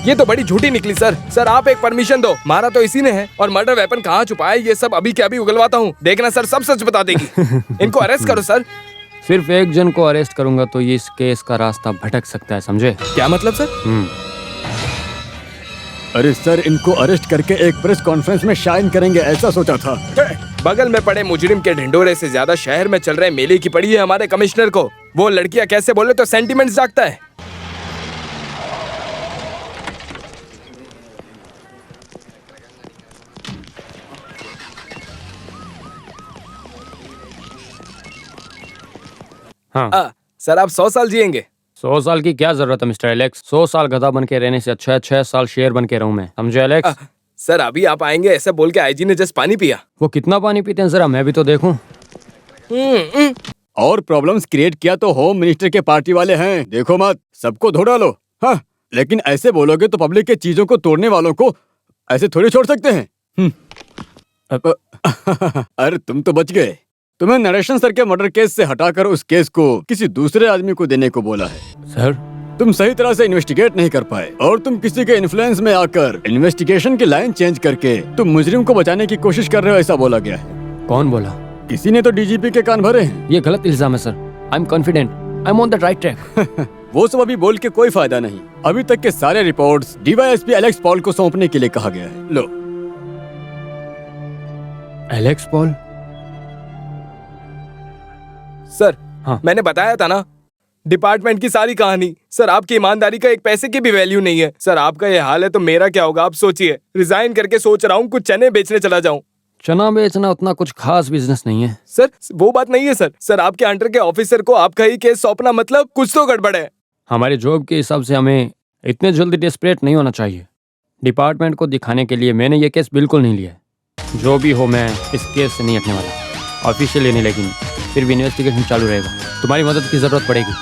ये तो बड़ी झूठी निकली सर। सर आप एक परमिशन दो। मारा तो इसी ने है और मर्डर वेपन कहाँ छुपाया ये सब अभी के अभी उगलवाता हूँ। देखना सर, सब सच बता देगी। इनको अरेस्ट करो सर। सिर्फ एक जन को अरेस्ट करूंगा तो ये इस केस का रास्ता भटक सकता है, समझे? क्या मतलब सर? अरे सर, इनको अरेस्ट करके एक प्रेस कॉन्फ्रेंस में शाइन करेंगे, ऐसा सोचा था। बगल में पड़े मुजरिम के ढिंडोरे से ज्यादा शहर में चल रहे मेले की पड़ी है हमारे कमिश्नर को। वो लड़कियां कैसे बोले तो सेंटीमेंट्स जागता है। हाँ। सर आप 100 साल जिएंगे। 100 साल की क्या जरूरत है मिस्टर एलेक्स? 100 साल गधा बन के रहने से अच्छा है 6 साल शेर बन के रहूं मैं, समझे एलेक्स? सर अभी आप आएंगे ऐसा बोल के आईजी ने जस्ट पानी पिया। वो कितना पानी पीते हैं जरा मैं भी तो देखूं। और प्रॉब्लम्स क्रिएट किया तो होम मिनिस्टर के पार्टी वाले हैं, देखो मत, सबको धो डालो। हाँ, लेकिन ऐसे बोलोगे तो पब्लिक के चीजों को तोड़ने वालों को ऐसे थोड़ी छोड़ सकते हैं। अरे तुम तो बच गए। तुम्हें नरेशन सर के मर्डर केस से हटाकर उस केस को किसी दूसरे आदमी को देने को बोला है। सर तुम सही तरह से इन्वेस्टिगेट नहीं कर पाए और तुम किसी के इन्फ्लुएंस में आकर इन्वेस्टिगेशन की लाइन चेंज करके तुम मुजरिम को बचाने की कोशिश कर रहे हो, ऐसा बोला गया है। कौन बोला? किसी ने तो डीजीपी के कान भरे हैं। ये गलत इल्जाम है sir. I am confident, I am on the right track. वो सब अभी बोल के कोई फायदा नहीं। अभी तक के सारे रिपोर्ट्स डीवाईएसपी एलेक्स पॉल को सौंपने के लिए कहा गया है। लो। Alex Paul? सर हाँ। मैंने बताया था ना, डिपार्टमेंट की सारी कहानी। सर आपकी ईमानदारी का एक पैसे की भी वैल्यू नहीं है। सर आपका ये हाल है तो मेरा क्या होगा आप सोचिए। रिजाइन करके सोच रहा हूँ कुछ चने बेचने चला जाऊँ। चना बेचना उतना कुछ खास बिजनेस नहीं है। सर वो बात नहीं है सर। सर आपके अंडर के ऑफिसर को आपका ही केस सौंपना मतलब कुछ तो गड़बड़ है। हमारे जॉब के हिसाब से हमें इतने जल्दी डेस्परेट नहीं होना चाहिए। डिपार्टमेंट को दिखाने के लिए मैंने ये केस बिल्कुल नहीं लिया है। जो भी हो मैं इस केस से नहीं हटने वाला। ऑफिशियली नहीं, लेकिन फिर भी इन्वेस्टिगेशन चालू रहेगा। तुम्हारी मदद की ज़रूरत पड़ेगी।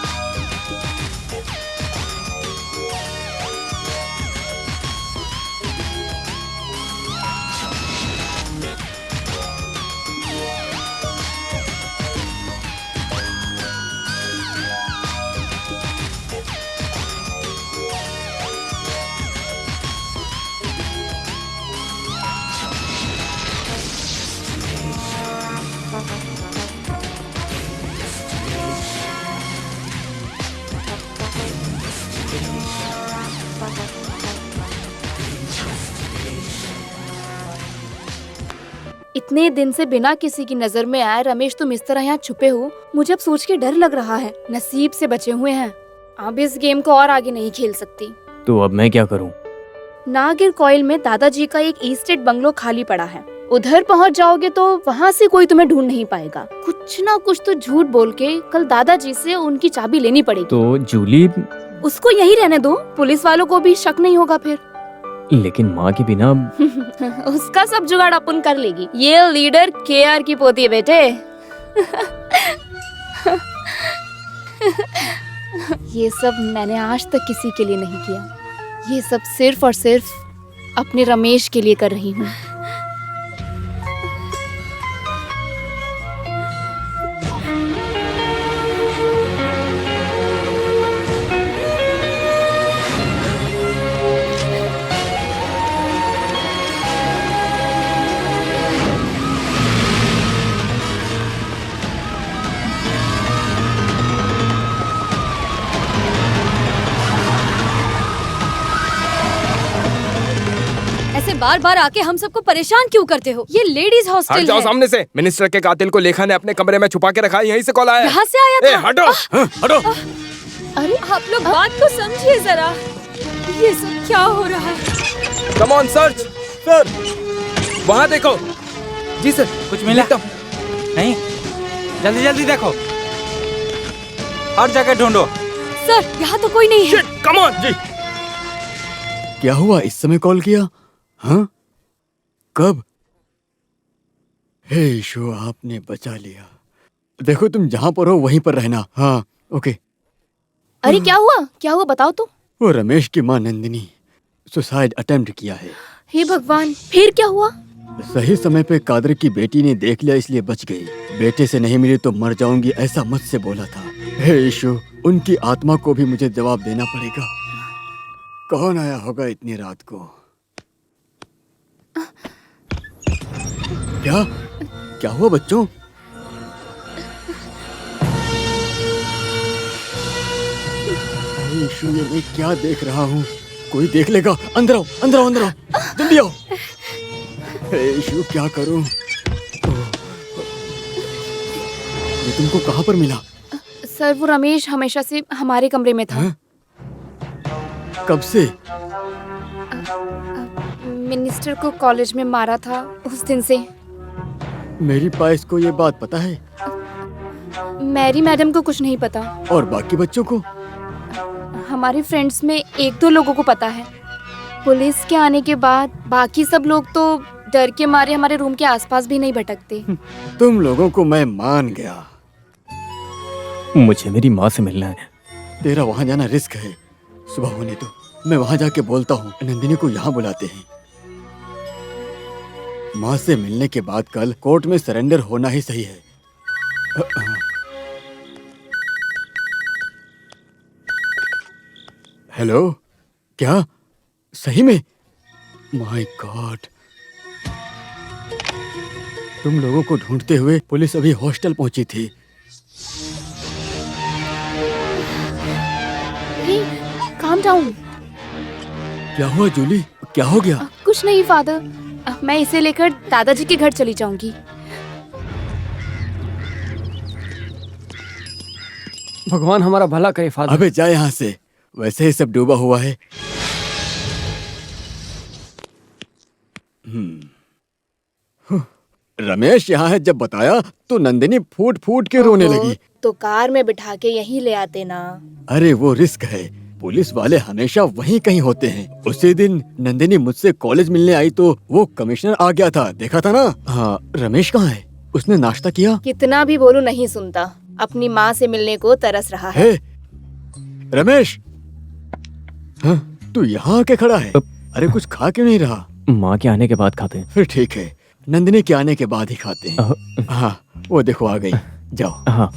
इतने दिन से बिना किसी की नजर में आए रमेश तुम इस तरह यहाँ छुपे हो, मुझे अब सोच के डर लग रहा है। नसीब से बचे हुए हैं। अब इस गेम को और आगे नहीं खेल सकती। तो अब मैं क्या करूं? नागिर कॉइल में दादाजी का एक ईस्टेट बंगलो खाली पड़ा है। उधर पहुंच जाओगे तो वहाँ से कोई तुम्हें ढूंढ नहीं पाएगा। कुछ ना कुछ तो झूठ बोल के कल दादाजी से उनकी चाबी लेनी पड़ेगी। तो जूली? उसको यही रहने दो, पुलिस वालों को भी शक नहीं होगा फिर। लेकिन माँ के बिना उसका सब जुगाड़ अपन कर लेगी। ये लीडर केआर की पोती है बेटे। ये सब मैंने आज तक किसी के लिए नहीं किया। ये सब सिर्फ और सिर्फ अपने रमेश के लिए कर रही हूँ। बार बार आके हम सबको परेशान क्यों करते हो? ये लेडीज हॉस्टल हट जाओ है। सामने से। मिनिस्टर के कातिल को लेखा ने अपने कमरे में छुपा के रखा है। यहीं से कॉल आया। यहाँ से आया था? हटो हटो। अरे आप लोग बात को समझिए जरा। ये सब क्या हो रहा है? Come on search. सर वहाँ देखो। जी सर। कुछ मिला? नहीं, जल्दी जल्दी देखो, हर जगह ढूंढो। सर यहाँ तो कोई नहीं है। कम ऑन जी। क्या हुआ? इस समय कॉल किया? हाँ? कब? हे ईशो, आपने बचा लिया। देखो तुम जहाँ पर हो वहीं पर रहना। हाँ ओके। अरे क्या हुआ? क्या हुआ बताओ तो। वो रमेश की माँ नंदिनी सुसाइड अटेम्प्ट किया है। हे भगवान, फिर क्या हुआ? सही समय पे कादर की बेटी ने देख लिया इसलिए बच गई। बेटे से नहीं मिली तो मर जाऊंगी ऐसा मुझसे बोला था। हे ईशो, उनकी आत्मा को भी मुझे जवाब देना पड़ेगा। कौन आया होगा इतनी रात को? क्या क्या हुआ बच्चों? ईशु, ये मैं क्या देख रहा हूँ? कोई देख लेगा। अंदर आओ, अंदर आओ, अंदर आओ, जल्दी आओ। ईशु, क्या करूँ? ये तुमको कहाँ पर मिला? सर वो रमेश हमेशा से हमारे कमरे में था। कब से? मिनिस्टर को कॉलेज में मारा था उस दिन से। मेरी पाइस को ये बात पता है? मैरी मैडम को कुछ नहीं पता। और बाकी बच्चों को? हमारे फ्रेंड्स में एक दो लोगों को पता है। पुलिस के आने के बाद बाकी सब लोग तो डर के मारे हमारे रूम के आसपास भी नहीं भटकते। तुम लोगों को मैं मान गया। मुझे मेरी माँ से मिलना है। तेरा वहाँ जाना रिस्क है। सुबह होने दो, मैं वहाँ जाके बोलता हूँ। नंदिनी को यहाँ बुलाते हैं। माँ से मिलने के बाद कल कोर्ट में सरेंडर होना ही सही है। हेलो, क्या सही में? माय गॉड, तुम लोगों को ढूंढते हुए पुलिस अभी हॉस्टल पहुंची थी। Calm down. क्या हुआ जूली? क्या हो गया? कुछ नहीं फादर, मैं इसे लेकर दादाजी के घर चली जाऊंगी। भगवान हमारा भला करे फादर। अबे जा यहाँ से, वैसे ही सब डूबा हुआ है। रमेश यहाँ है जब बताया तो नंदिनी फूट फूट के रोने लगी। तो कार में बिठा के यहीं ले आते ना। अरे वो रिस्क है, पुलिस वाले हमेशा वहीं कहीं होते हैं। उसी दिन नंदिनी मुझसे कॉलेज मिलने आई तो वो कमिश्नर आ गया था, देखा था ना। हाँ, रमेश कहाँ है? उसने नाश्ता किया? कितना भी बोलूं नहीं सुनता, अपनी माँ से मिलने को तरस रहा है। रमेश, हाँ, तू यहाँ आके खड़ा है? अरे कुछ खा क्यों नहीं रहा? माँ के आने के बाद खाते हैं। फिर ठीक है, नंदिनी के आने के बाद ही खाते हैं। हाँ, वो देखो आ गई, जाओ। हाँ।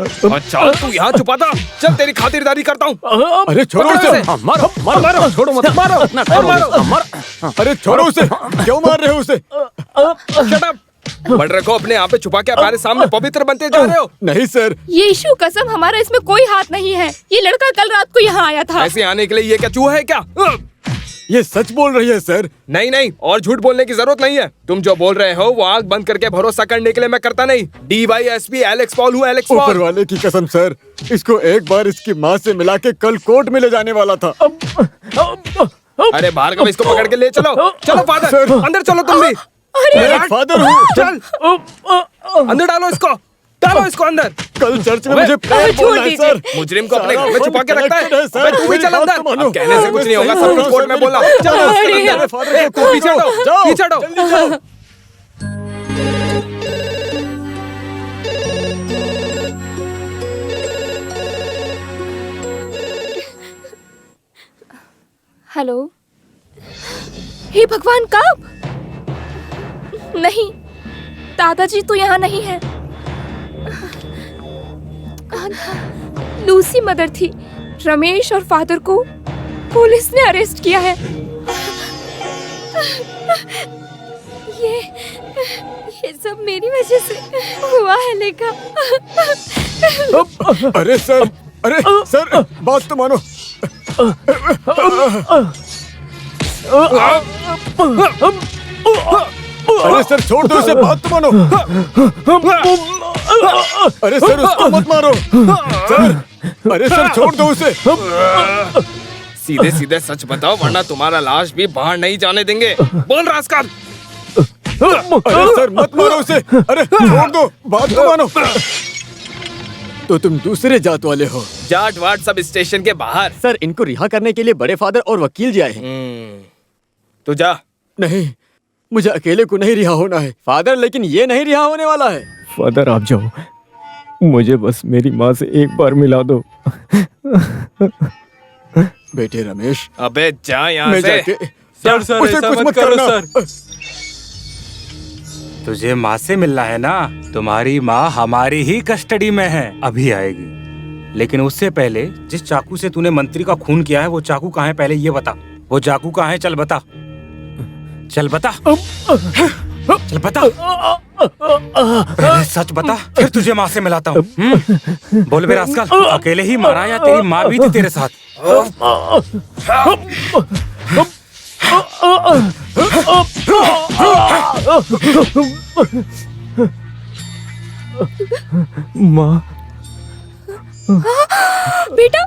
अच्छा तू यहाँ छुपा था, चल तेरी खातिरदारी करता हूँ। अरे छोड़ो उसे, मारो मारो मारो, छोड़ो मत, मारो मारो। अरे छोड़ो उसे, क्यों मार रहे हो उसे? Shut up. मर्डर को अपने आप पे छुपा के हमारे सामने पवित्र बनते जा रहे हो। नहीं सर, यीशु कसम हमारा इसमें कोई हाथ नहीं है। ये लड़का कल रात को यहाँ आया था। ऐसे आने के लिए ये क्या चूहा है क्या? ये सच बोल रही है सर। नहीं नहीं, और झूठ बोलने की जरूरत नहीं है। तुम जो बोल रहे हो वो आंख बंद करके भरोसा करने के लिए मैं करता नहीं। DYSP एलेक्स पॉल हूँ, एलेक्स पॉल। ऊपर वाले की कसम सर, इसको एक बार इसकी माँ से मिला के कल कोर्ट में ले जाने वाला था। अरे भार्गव, इसको पकड़ के ले चलो। चलो फादर, अंदर चलो तुम भी। मैं फादर हूँ। चल अंदर डालो इसको, डालो इसको अंदर। कल चर्च में मुझे प्रेयर बोलना है सर। मुजरिम को अपने घर में छुपा के रखता है। सर, तू भी चल अंदर। अब कहने से कुछ नहीं होगा, सब कुछ कोर्ट में बोला। चलो पीछे हटो, पीछे हटो। हेलो। हे भगवान, कब? नहीं, दादाजी तो यहाँ नहीं है। कौन था? लूसी मदर थी। रमेश और फादर को पुलिस ने अरेस्ट किया है। ये सब मेरी वजह से हुआ है लेखा। अरे सर, बात तो मानो। अरे सर छोड़ दो इसे, बात तो मानो। अरे सर उसको मत मारो सर। अरे सर छोड़ दो उसे। सीधे सीधे सच बताओ वरना तुम्हारा लाश भी बाहर नहीं जाने देंगे। बोल रास्कल। अरे सर मत मारो उसे। अरे छोड़ दो, बात तो मानो। तो तुम दूसरे जात वाले हो? जाट वाट सब स्टेशन के बाहर। सर इनको रिहा करने के लिए बड़े फादर और वकील जी आए हैं। तो जा। नहीं, मुझे अकेले को नहीं रिहा होना है फादर, लेकिन ये नहीं रिहा होने वाला है। फादर आप जाओ, मुझे बस मेरी माँ से एक बार मिला दो। बेटे रमेश। अबे जा यहाँ से। सर उसे कुछ मत करना सर। तुझे माँ से मिलना है ना? तुम्हारी माँ हमारी ही कस्टडी में है, अभी आएगी। लेकिन उससे पहले जिस चाकू से तूने मंत्री का खून किया है वो चाकू कहाँ है पहले ये बता। वो चाकू कहाँ है? चल बता, चल बता, चल बता। पहले सच बता, फिर तुझे माँ से मिलाता हूँ। बोल बे रास्कल, अकेले ही मारा या तेरी माँ भी थी तेरे साथ? माँ। बेटा,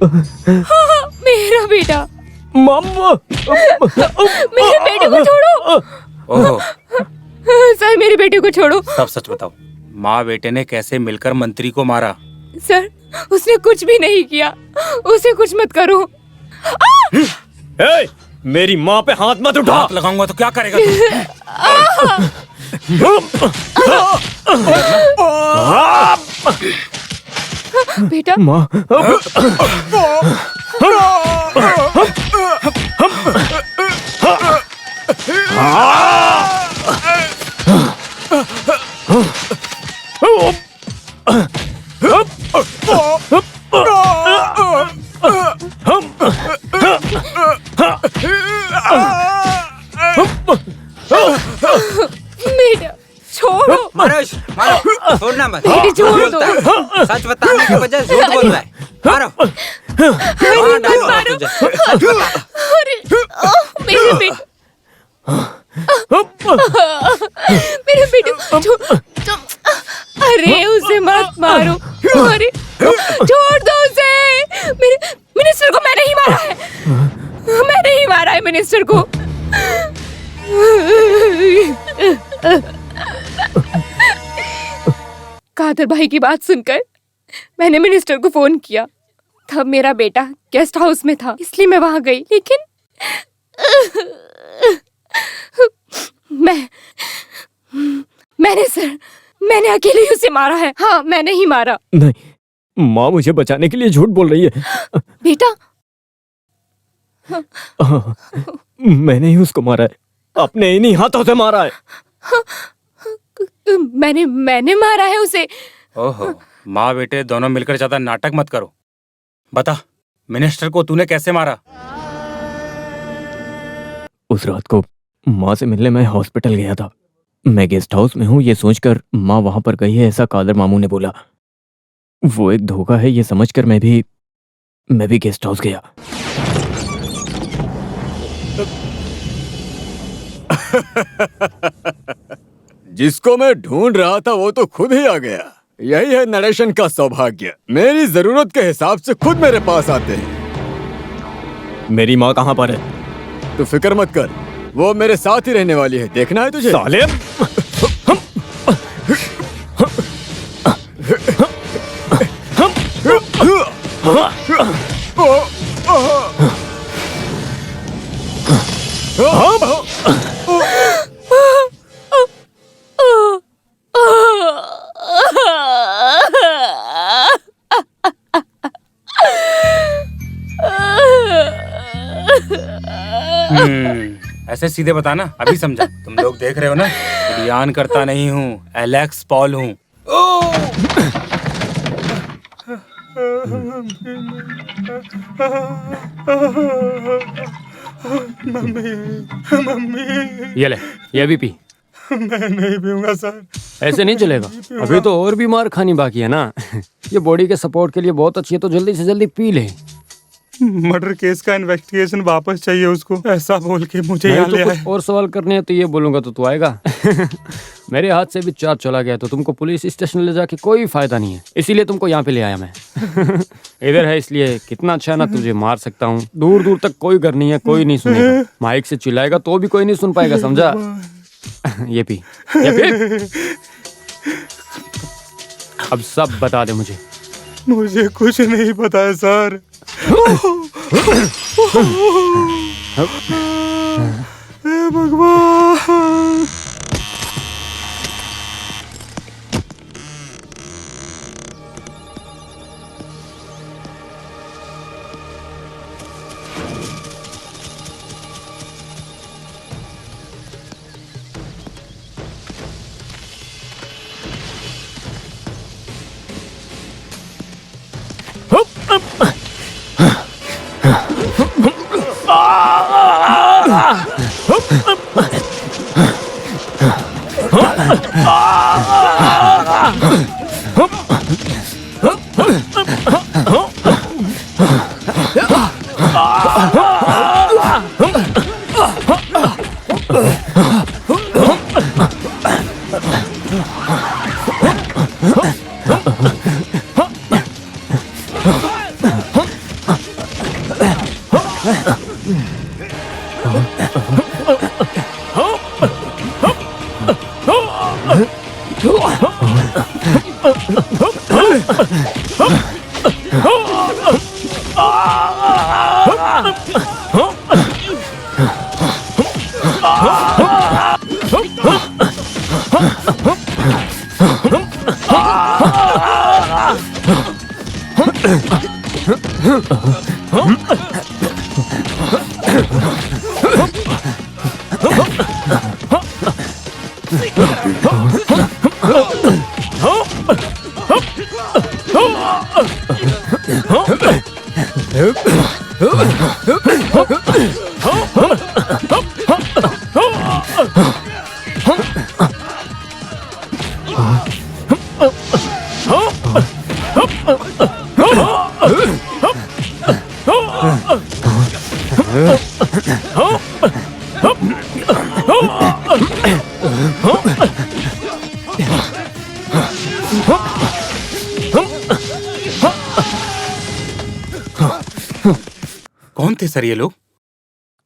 मेरा बेटा। मम्मा, मेरे बेटे को छोड़ो। ओहो, सर मेरे बेटे को छोड़ो। सब सच बताओ, माँ बेटे ने कैसे मिलकर मंत्री को मारा? सर उसने कुछ भी नहीं किया, उसे कुछ मत करो। मेरी माँ पे हाथ मत उठा। हाथ लगाऊंगा तो क्या करेगा तू? बेटा। माँ। बेटा छोड़ो। मारो, छोड़ना मत। बेटे छोड़ दो। सच बताने के बजाय झूठ बोल रहा है। मारो। मारो। अरे मेरे बेटे, मेरे बेटे अरे उसे मत मारो, अरे छोड़ दो उसे। मिनिस्टर को मैंने ही मारा है, मैंने ही मारा है मिनिस्टर को। कादर भाई की बात सुनकर मैंने मिनिस्टर को फोन किया। तब मेरा बेटा गेस्ट हाउस में था, इसलिए मैं वहां गई। लेकिन मैंने अकेले ही उसे मारा है। हाँ, मैंने ही मारा। नहीं, माँ मुझे बचाने के लिए झूठ बोल रही है। बेटा, मैंने ही उसको मारा है, अपने इन्हीं हाथों से मारा है। मैंने मारा है उसे। ओहो, माँ बेटे दोनों मिलकर ज्यादा नाटक मत करो। बता, मिनिस्टर को तूने कैसे मारा? उस रात को माँ से मिलने मैं हॉस्पिटल गया था। मैं गेस्ट हाउस में हूँ ये सोचकर माँ वहां पर गई है, ऐसा कादर मामू ने बोला। वो एक धोखा है ये समझकर मैं भी गेस्ट हाउस गया। जिसको मैं ढूंढ रहा था वो तो खुद ही आ गया। यही है नरेशन का सौभाग्य। मेरी जरूरत के हिसाब से खुद मेरे पास आते हैं। मेरी माँ कहाँ पर है? तू फिक्र मत कर, वो मेरे साथ ही रहने वाली है। देखना है तुझे? साले! ऐसे सीधे बताना, अभी समझा। तुम लोग देख रहे हो ना, बयान करता नहीं हूँ, एलेक्स पॉल हूँ। ये ले, ये भी पी। मैं नहीं पीऊंगा सर। ऐसे नहीं चलेगा, अभी तो और भी मार खानी बाकी है ना। ये बॉडी के सपोर्ट के लिए बहुत अच्छी है, तो जल्दी से जल्दी पी ले। मर्डर केस का इन्वेस्टिगेशन वापस चाहिए उसको, ऐसा बोल के मुझे यहाँ ले आए। और सवाल करने हैं तो ये बोलूंगा तो तू आएगा। मेरे हाथ से भी चार्ज चला गया तो तुमको पुलिस स्टेशन ले जाके कोई फायदा नहीं है, इसीलिए तुमको यहाँ पे ले आया मैं। इधर है इसलिए कितना अच्छा ना, तुझे मार सकता हूँ। दूर दूर तक कोई घर नहीं है, कोई नहीं सुनेगा। माइक से चिल्लाएगा तो भी कोई नहीं सुन पाएगा, समझा? ये पी, ये पी। अब सब बता दे मुझे। मुझे कुछ नहीं पता है सर। हे भगवान। कौन थे सर ये लोग?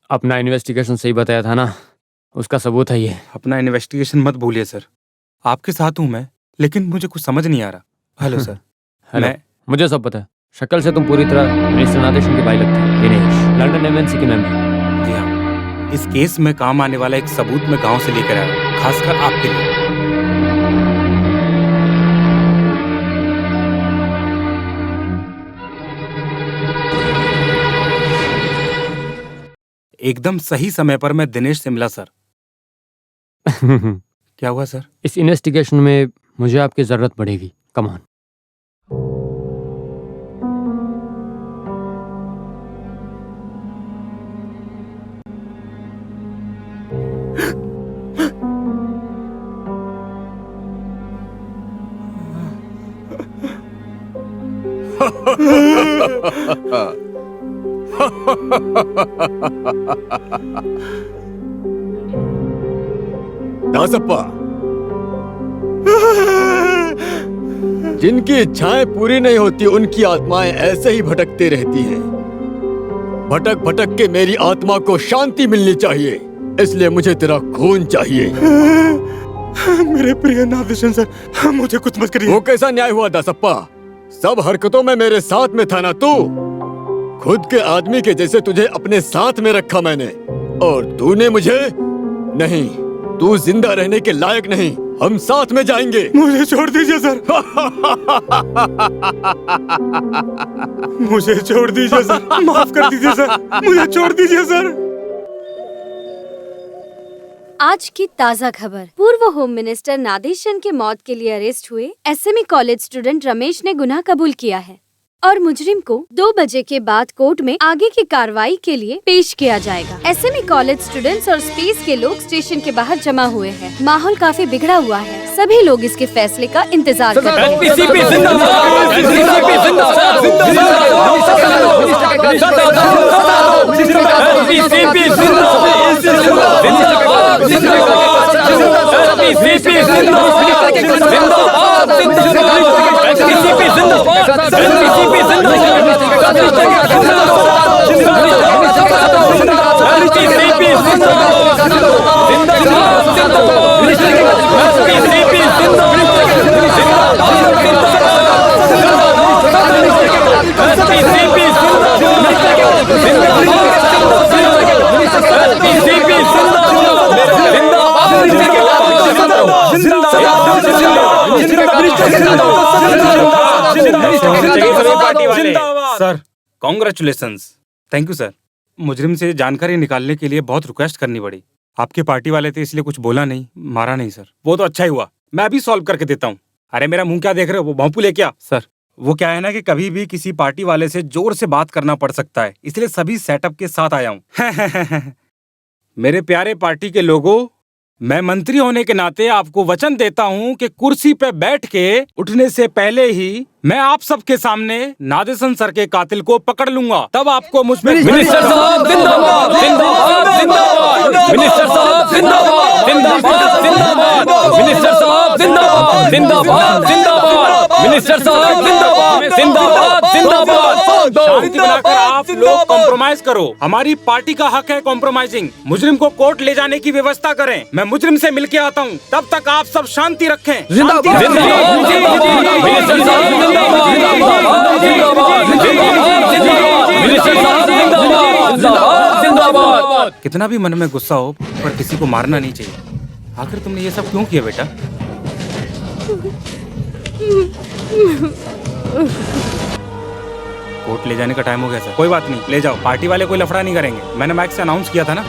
अपना इन्वेस्टिगेशन सही बताया था ना, उसका सबूत है ये। अपना इन्वेस्टिगेशन मत भूलिए सर, आपके साथ हूँ मैं, लेकिन मुझे कुछ समझ नहीं आ रहा। Hello sir. हेलो, मुझे सब पता है। शक्ल से तुम पूरी तरह मिनिस्टर नादेशन के भाई लगते हैं। दिनेश लंदन एमएनसी के मेंबर। जी हाँ, इस केस में काम आने वाला एक सबूत मैं गांव से लेकर आया हूँ, खासकर आपके लिए। एकदम सही समय पर मैं दिनेश से मिला सर। क्या हुआ सर? इस इन्वेस्टिगेशन में मुझे आपकी जरूरत पड़ेगी। Come on. दासप्पा, जिनकी इच्छाएं पूरी नहीं होती उनकी आत्माएं ऐसे ही भटकती रहती हैं। भटक भटक के मेरी आत्मा को शांति मिलनी चाहिए, इसलिए मुझे तेरा खून चाहिए। मेरे प्रिय नादेशन सर, मुझे कुछ मत करिए। वो कैसा न्याय हुआ दासप्पा? सब हरकतों में मेरे साथ में था ना तू? खुद के आदमी के जैसे तुझे अपने साथ में रखा मैंने, और तूने मुझे नहीं। तू जिंदा रहने के लायक नहीं। हम साथ में जाएंगे। मुझे छोड़ दीजिए सर। मुझे छोड़ दीजिए सर, माफ कर दीजिए सर, मुझे छोड़ दीजिए सर। आज की ताज़ा खबर। पूर्व होम मिनिस्टर नादेशन के मौत के लिए अरेस्ट हुए एसएमई कॉलेज स्टूडेंट रमेश ने गुनाह कबूल किया है और मुजरिम को 2 बजे के बाद कोर्ट में आगे की कार्रवाई के लिए पेश किया जाएगा। एसएमई कॉलेज स्टूडेंट्स और स्पेस के लोग स्टेशन के बाहर जमा हुए हैं। माहौल काफी बिगड़ा हुआ है। सभी लोग इसके फैसले का इंतजार कर रहे sir congratulations, thank you sir. मुजरिम से जानकारी निकालने के लिए बहुत रिक्वेस्ट करनी पड़ी। आपके पार्टी वाले थे इसलिए कुछ बोला नहीं, मारा नहीं सर। वो तो अच्छा ही हुआ, मैं अभी सॉल्व करके देता हूँ। अरे मेरा मुंह क्या देख रहे हो, वो भोंपू ले क्या? सर वो क्या है ना कि कभी भी किसी पार्टी वाले से जोर से बात करना पड़ सकता है, इसलिए सभी सेटअप के साथ आया हूँ। मेरे प्यारे पार्टी के लोगों, मैं मंत्री होने के नाते आपको वचन देता हूं कि कुर्सी पे बैठ के उठने से पहले ही मैं आप सबके सामने नादेशन सर के कातिल को पकड़ लूंगा। तब आपको मुझ में मिनिस्टर साहब जिंदाबाद, जिंदाबाद, जिंदाबाद। मिनिस्टर साहब जिंदाबाद, जिंदाबाद, जिंदाबाद। मिनिस्टर साहब जिंदाबाद, जिंदाबाद, जिंदाबाद। मिनिस्टर साहब जिंदाबाद, जिंदाबाद, जिंदाबाद। शांति बनाकर आप लोग कॉम्प्रोमाइज करो। हमारी पार्टी का हक है कॉम्प्रोमाइजिंग। मुजरिम को कोर्ट ले जाने की व्यवस्था करें। मैं मुजरिम से मिलके आता हूँ, तब तक आप सब शांति रखें। कितना भी मन में गुस्सा हो, पर किसी को मारना नहीं चाहिए। आखिर तुमने ये सब क्यों किया बेटा? कोर्ट ले जाने का टाइम हो गया सर। कोई बात नहीं, ले जाओ। पार्टी वाले कोई लफड़ा नहीं करेंगे, मैंने माइक से अनाउंस किया था ना।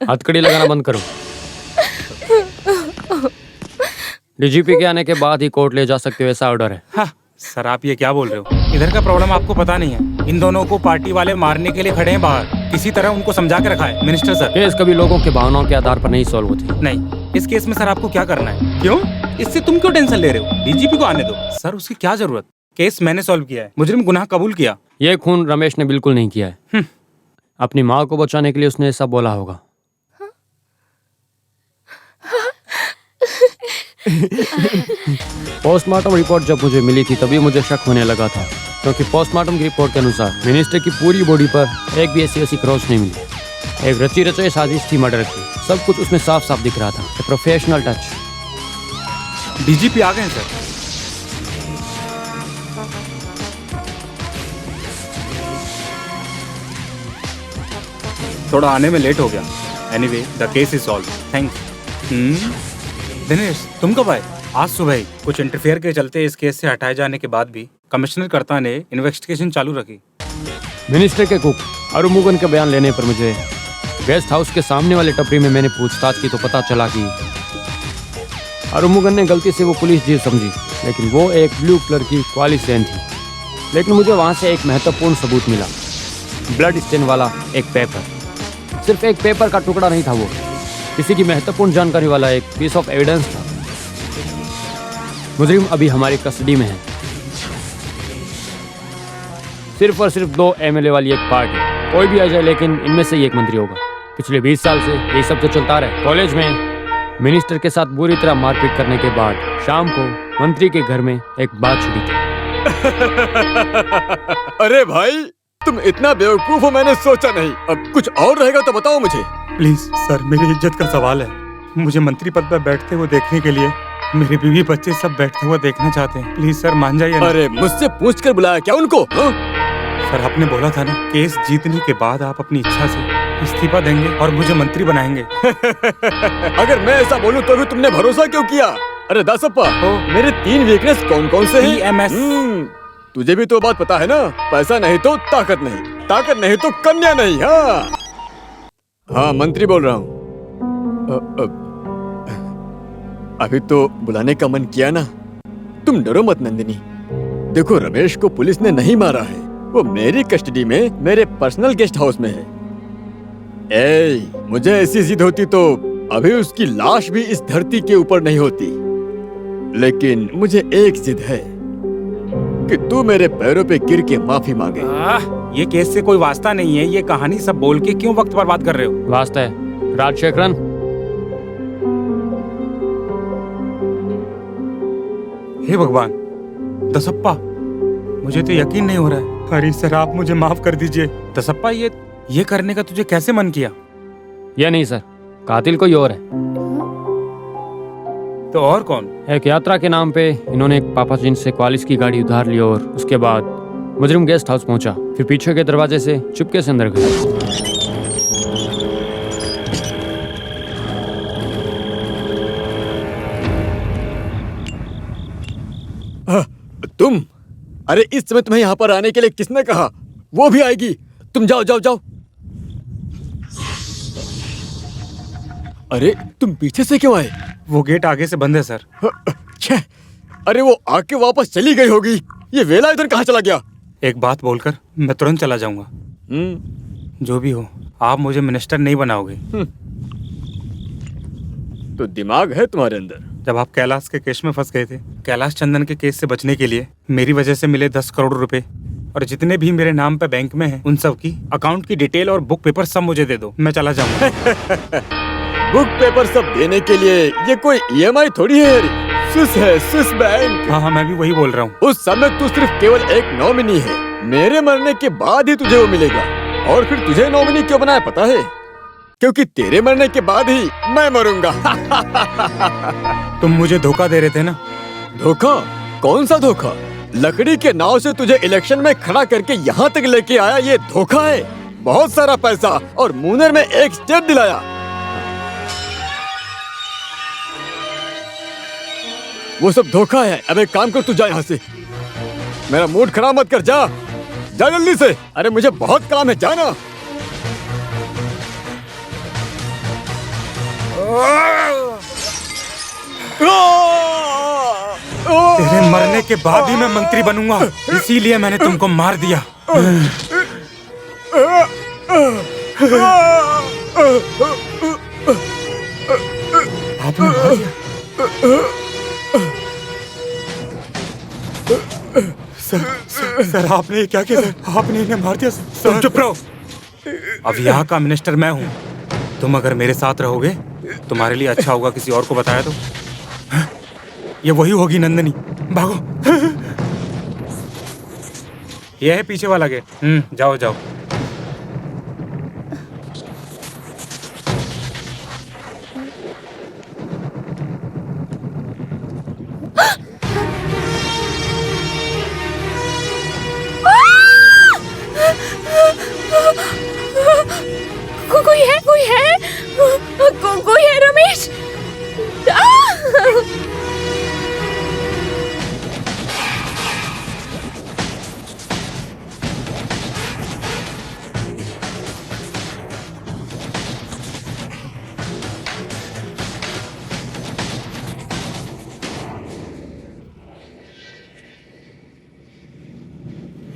हथकड़ी लगाना बंद करो। डीजीपी के आने के बाद ही कोर्ट ले जा सकते हो, ऐसा ऑर्डर है। हाँ, सर आप ये क्या बोल रहे हो? इधर का प्रॉब्लम आपको पता नहीं है। इन दोनों को पार्टी वाले मारने के लिए खड़े हैं बाहर। किसी तरह उनको समझा के रखा है मिनिस्टर सर। केस कभी लोगों के भावनाओं के आधार पर नहीं सॉल्व होती। नहीं, इस केस में सर आपको क्या करना है? क्यों? इससे तुम क्यों टेंशन ले रहे हो? डीजीपी को आने दो। सर उसकी क्या जरूरत? केस मैंने सॉल्व किया है, मुजरिम गुनाह कबूल किया। ये खून रमेश ने बिल्कुल नहीं किया है। अपनी माँ को बचाने के लिए उसने ऐसा बोला होगा। पोस्टमार्टम रिपोर्ट जब मुझे मिली थी तभी मुझे शक होने लगा था, क्योंकि पोस्टमार्टम की रिपोर्ट के अनुसार मिनिस्टर की पूरी बॉडी पर एक भी ऐसी क्रॉच नहीं मिली। एक रची रचाई साजिश थी मर्डर की, सब कुछ उसमें साफ साफ दिख रहा था। Professional touch. डीजीपी आ गए हैं सर। थोड़ा आने में लेट हो गया। Anyway the case is solve. Thanks. Dinesh तुम कब आए? आज सुबह ही। कुछ इंटरफेयर के चलते इस केस से हटाए जाने के बाद भी कमिश्नर कर्ता ने इन्वेस्टिगेशन चालू रखी। मिनिस्टर के कुक अरुमुगन के बयान लेने पर मुझे गेस्ट हाउस के सामने वाले टपरी में मैंने पूछताछ की तो पता चला कि अरुमुगन ने गलती से वो पुलिस जीप समझी, लेकिन वो एक ब्लू कलर की क्वालिस वैन थी। लेकिन मुझे वहाँ से एक महत्वपूर्ण सबूत मिला, ब्लड स्टेन वाला एक पेपर। सिर्फ एक पेपर का टुकड़ा नहीं था, वो किसी की महत्वपूर्ण जानकारी वाला एक पीस ऑफ एविडेंस था। मुजरिम अभी हमारी कस्टडी में है। सिर्फ और सिर्फ 2 एमएलए वाली एक पार्टी। कोई भी आ जाए, लेकिन इनमें से एक मंत्री होगा। पिछले 20 साल से ये सब तो चलता रहा। कॉलेज में मिनिस्टर के साथ बुरी तरह मारपीट करने के बाद शाम को मंत्री के घर में एक बात छिड़ी थी। अरे भाई तुम इतना बेवकूफ हो मैंने सोचा नहीं। अब कुछ और रहेगा तो बताओ मुझे। प्लीज सर, मेरी इज्जत का सवाल है। मुझे मंत्री पद पर बैठते हुए देखने के लिए मेरे बीवी बच्चे सब बैठते हुए देखना चाहते हैं। प्लीज सर मान जाइए। अरे मुझसे पूछ कर बुलाया क्या उनको? सर आपने बोला था ना, केस जीतने के बाद आप अपनी इच्छा से इस्तीफा देंगे और मुझे मंत्री बनाएंगे। अगर मैं ऐसा बोलूं तो भी तुमने भरोसा क्यों किया? अरे दासप्पा, मेरे 3 वीकनेस कौन कौन से हैं? EMS। तुझे भी तो बात पता है ना, पैसा नहीं तो ताकत नहीं, ताकत नहीं तो कन्या नहीं। हाँ मंत्री बोल रहा हूँ। अभी तो बुलाने का मन किया ना। तुम डरो मत नंदिनी। देखो रमेश को पुलिस ने नहीं मारा है, वो मेरी कस्टडी में मेरे पर्सनल गेस्ट हाउस में है। मुझे ऐसी जिद होती तो अभी उसकी लाश भी इस धरती के ऊपर नहीं होती। लेकिन मुझे एक जिद है कि तू मेरे पैरों पे गिर के माफी मांगे। ये केस से कोई वास्ता नहीं है। ये कहानी सब बोल के क्यों वक्त बर्बाद कर रहे हो? वास्ता है राजशेखरन। हे भगवान, दसप्पा मुझे तो यकीन नहीं हो रहा है। अरे सर आप मुझे माफ कर दीजिए। दसप्पा ये करने का तुझे कैसे मन किया? ये नहीं सर, कातिल कोई और है। तो और कौन? एक यात्रा के नाम पे इन्होंने एक पापा जिन से क्वालिस की गाड़ी उधार ली और उसके बाद मुजरिम गेस्ट हाउस पहुंचा, फिर पीछे के दरवाजे से चुपके से अंदर गया। तुम? अरे इस समय तुम्हें यहाँ पर आने के लिए किसने कहा? वो भी आएगी। तुम जाओ जाओ जाओ। अरे तुम पीछे से क्यों आए? वो गेट आगे से बंद है सर। छे, अरे वो आके वापस चली गई होगी। ये वेला इधर कहाँ चला गया? एक बात बोलकर मैं तुरंत चला जाऊंगा। जो भी हो, आप मुझे मिनिस्टर नहीं बनाओगे। तो दिमाग है तुम्हारे अंदर। जब आप कैलाश के केस में फंस गए थे, कैलाश चंदन के केस से बचने के लिए मेरी वजह से मिले 10 करोड़ रुपए और जितने भी मेरे नाम पे बैंक में हैं, उन सब की अकाउंट की डिटेल और बुक पेपर सब मुझे दे दो। मैं चला जाऊंगा। बुक पेपर सब देने के लिए ये कोई EMI थोड़ी है। स्विस है, स्विस बैंक। हाँ मैं भी वही बोल रहा हूँ। उस समय तू सिर्फ केवल एक नॉमिनी है। मेरे मरने के बाद ही तुझे वो मिलेगा। और फिर तुझे नॉमिनी क्यों बनाया पता है? क्योंकि तेरे मरने के बाद ही मैं मरूंगा। तुम मुझे धोखा दे रहे थे ना? धोखा? कौन सा धोखा? लकड़ी के नाव से तुझे इलेक्शन में खड़ा करके यहाँ तक लेके आया, ये धोखा है। बहुत सारा पैसा और मुनर में एक स्टेट दिलाया। वो सब धोखा है। अब एक काम कर, तू जा यहाँ से। मेरा मूड खराब मत कर। जा जा जल्दी से। अरे मुझे बहुत काम है, जाना। तेरे मरने के बाद ही मैं मंत्री बनूंगा, इसीलिए मैंने तुमको मार दिया। आपने मार दिया? सर आपने ये क्या किया सर? आपने इन्हें मार दिया सर। तुम चुप रहो। अब यहाँ का मिनिस्टर मैं हूँ। तुम अगर मेरे साथ रहोगे तुम्हारे लिए अच्छा होगा। किसी और को बताया तो ये वही होगी नंदनी। भागो। ये है पीछे वाला गेट। जाओ जाओ। कोई है रमेश।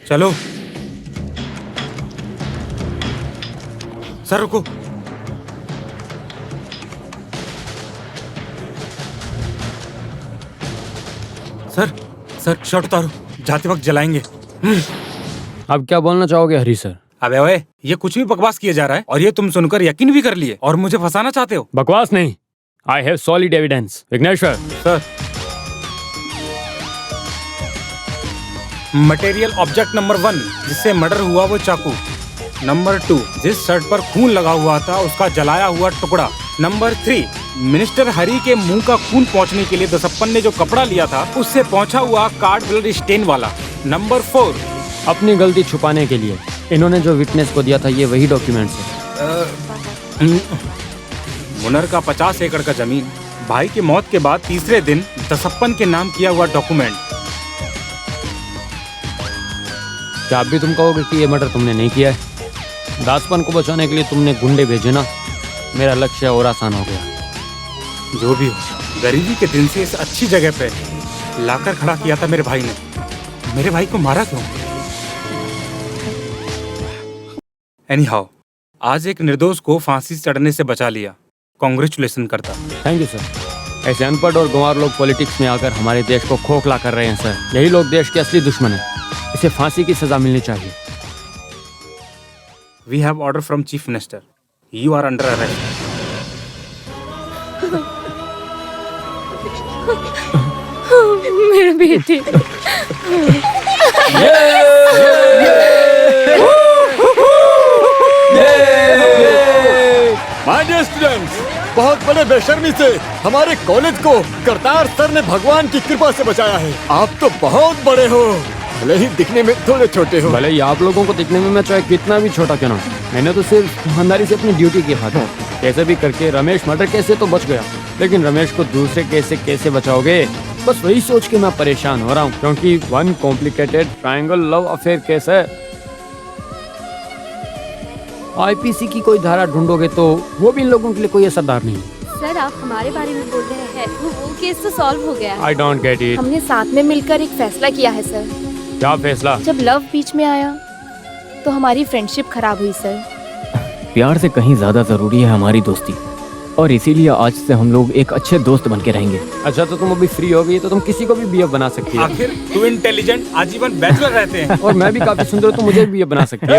चलो सर रुको। सर शर्ट उतारो। जाते वक्त जलाएंगे। अब क्या बोलना चाहोगे हरी सर? अबे ओए, ये कुछ भी बकवास किया जा रहा है और ये तुम सुनकर यकीन भी कर लिए और मुझे फंसाना चाहते हो। बकवास नहीं, I have solid evidence. Vighneshwar sir, material object number 1 जिससे मर्डर हुआ वो चाकू। नंबर 2 जिस शर्ट पर खून लगा हुआ था उसका जलाया हुआ टुकड़ा। नंबर 3 मिनिस्टर हरी के मुंह का खून पहुंचने के लिए दसप्पन ने जो कपड़ा लिया था उससे पहुंचा हुआ कार्ड ब्लड स्टेन वाला। नंबर 4 अपनी गलती छुपाने के लिए इन्होंने जो विटनेस को दिया था ये वही डॉक्यूमेंट्स है। मुनर का 50 एकड़ का जमीन, भाई की मौत के बाद तीसरे दिन दसप्पन के नाम किया हुआ डॉक्यूमेंट। क्या आप भी तुम कहोगे कि ये मर्डर तुमने नहीं किया है? दासपन को बचाने के लिए तुमने गुंडे भेजे ना, मेरा लक्ष्य और आसान हो गया। जो भी हो, गरीबी के दिन से इस अच्छी जगह पे लाकर खड़ा किया था मेरे भाई ने। मेरे भाई को मारा क्यों? एनीहाउ, आज एक निर्दोष को फांसी चढ़ने से बचा लिया। कांग्रेचुलेशन करता। Thank you sir. ऐसे अनपढ़ और गंवार लोग पॉलिटिक्स में आकर हमारे देश को खोखला कर रहे हैं सर। यही लोग देश के असली दुश्मन हैं। इसे फांसी की सजा मिलनी चाहिए। We have order from Chief Minister. You are under arrest. मेरे बेटे। माय डियर स्टूडेंट्स, बहुत बड़े बेशर्मी से हमारे कॉलेज को करतार सर ने भगवान की कृपा से बचाया है। आप तो बहुत बड़े हो, भले ही दिखने में थोड़े छोटे हो। भले ही आप लोगों को दिखने में मैं चाहे कितना भी छोटा क्यों ना, मैंने तो सिर्फ ईमानदारी से अपनी ड्यूटी की था। कैसे भी करके रमेश मर्डर केस से तो बच गया, लेकिन रमेश को दूसरे केस से कैसे बचाओगे, बस वही सोच के मैं परेशान हो रहा हूँ। क्योंकि one complicated triangle love affair case है। आईपीसी की कोई धारा ढूंढोगे तो वो भी इन लोगों के लिए कोई असरदार नहीं। सर, आप हमारे बारे में बोल रहे हैं, वो केस तो सॉल्व हो गया। I don't get it. हमने साथ में मिलकर एक फैसला किया है सर। क्या फैसला? जब लव बीच में आया तो हमारी फ्रेंडशिप खराब हुई सर। प्यार से कहीं ज्यादा जरूरी है हमारी दोस्ती, और इसीलिए आज से हम लोग एक अच्छे दोस्त बन के रहेंगे। अच्छा, तो तुम अभी फ्री हो गई तो तुम किसी को भी बीएफ बना सकती हो। आखिर तू इंटेलिजेंट आजीवन बैचलर रहते हैं। और मैं भी काफी सुंदर हूं, तो मुझे भी बीएफ बना सकती हो।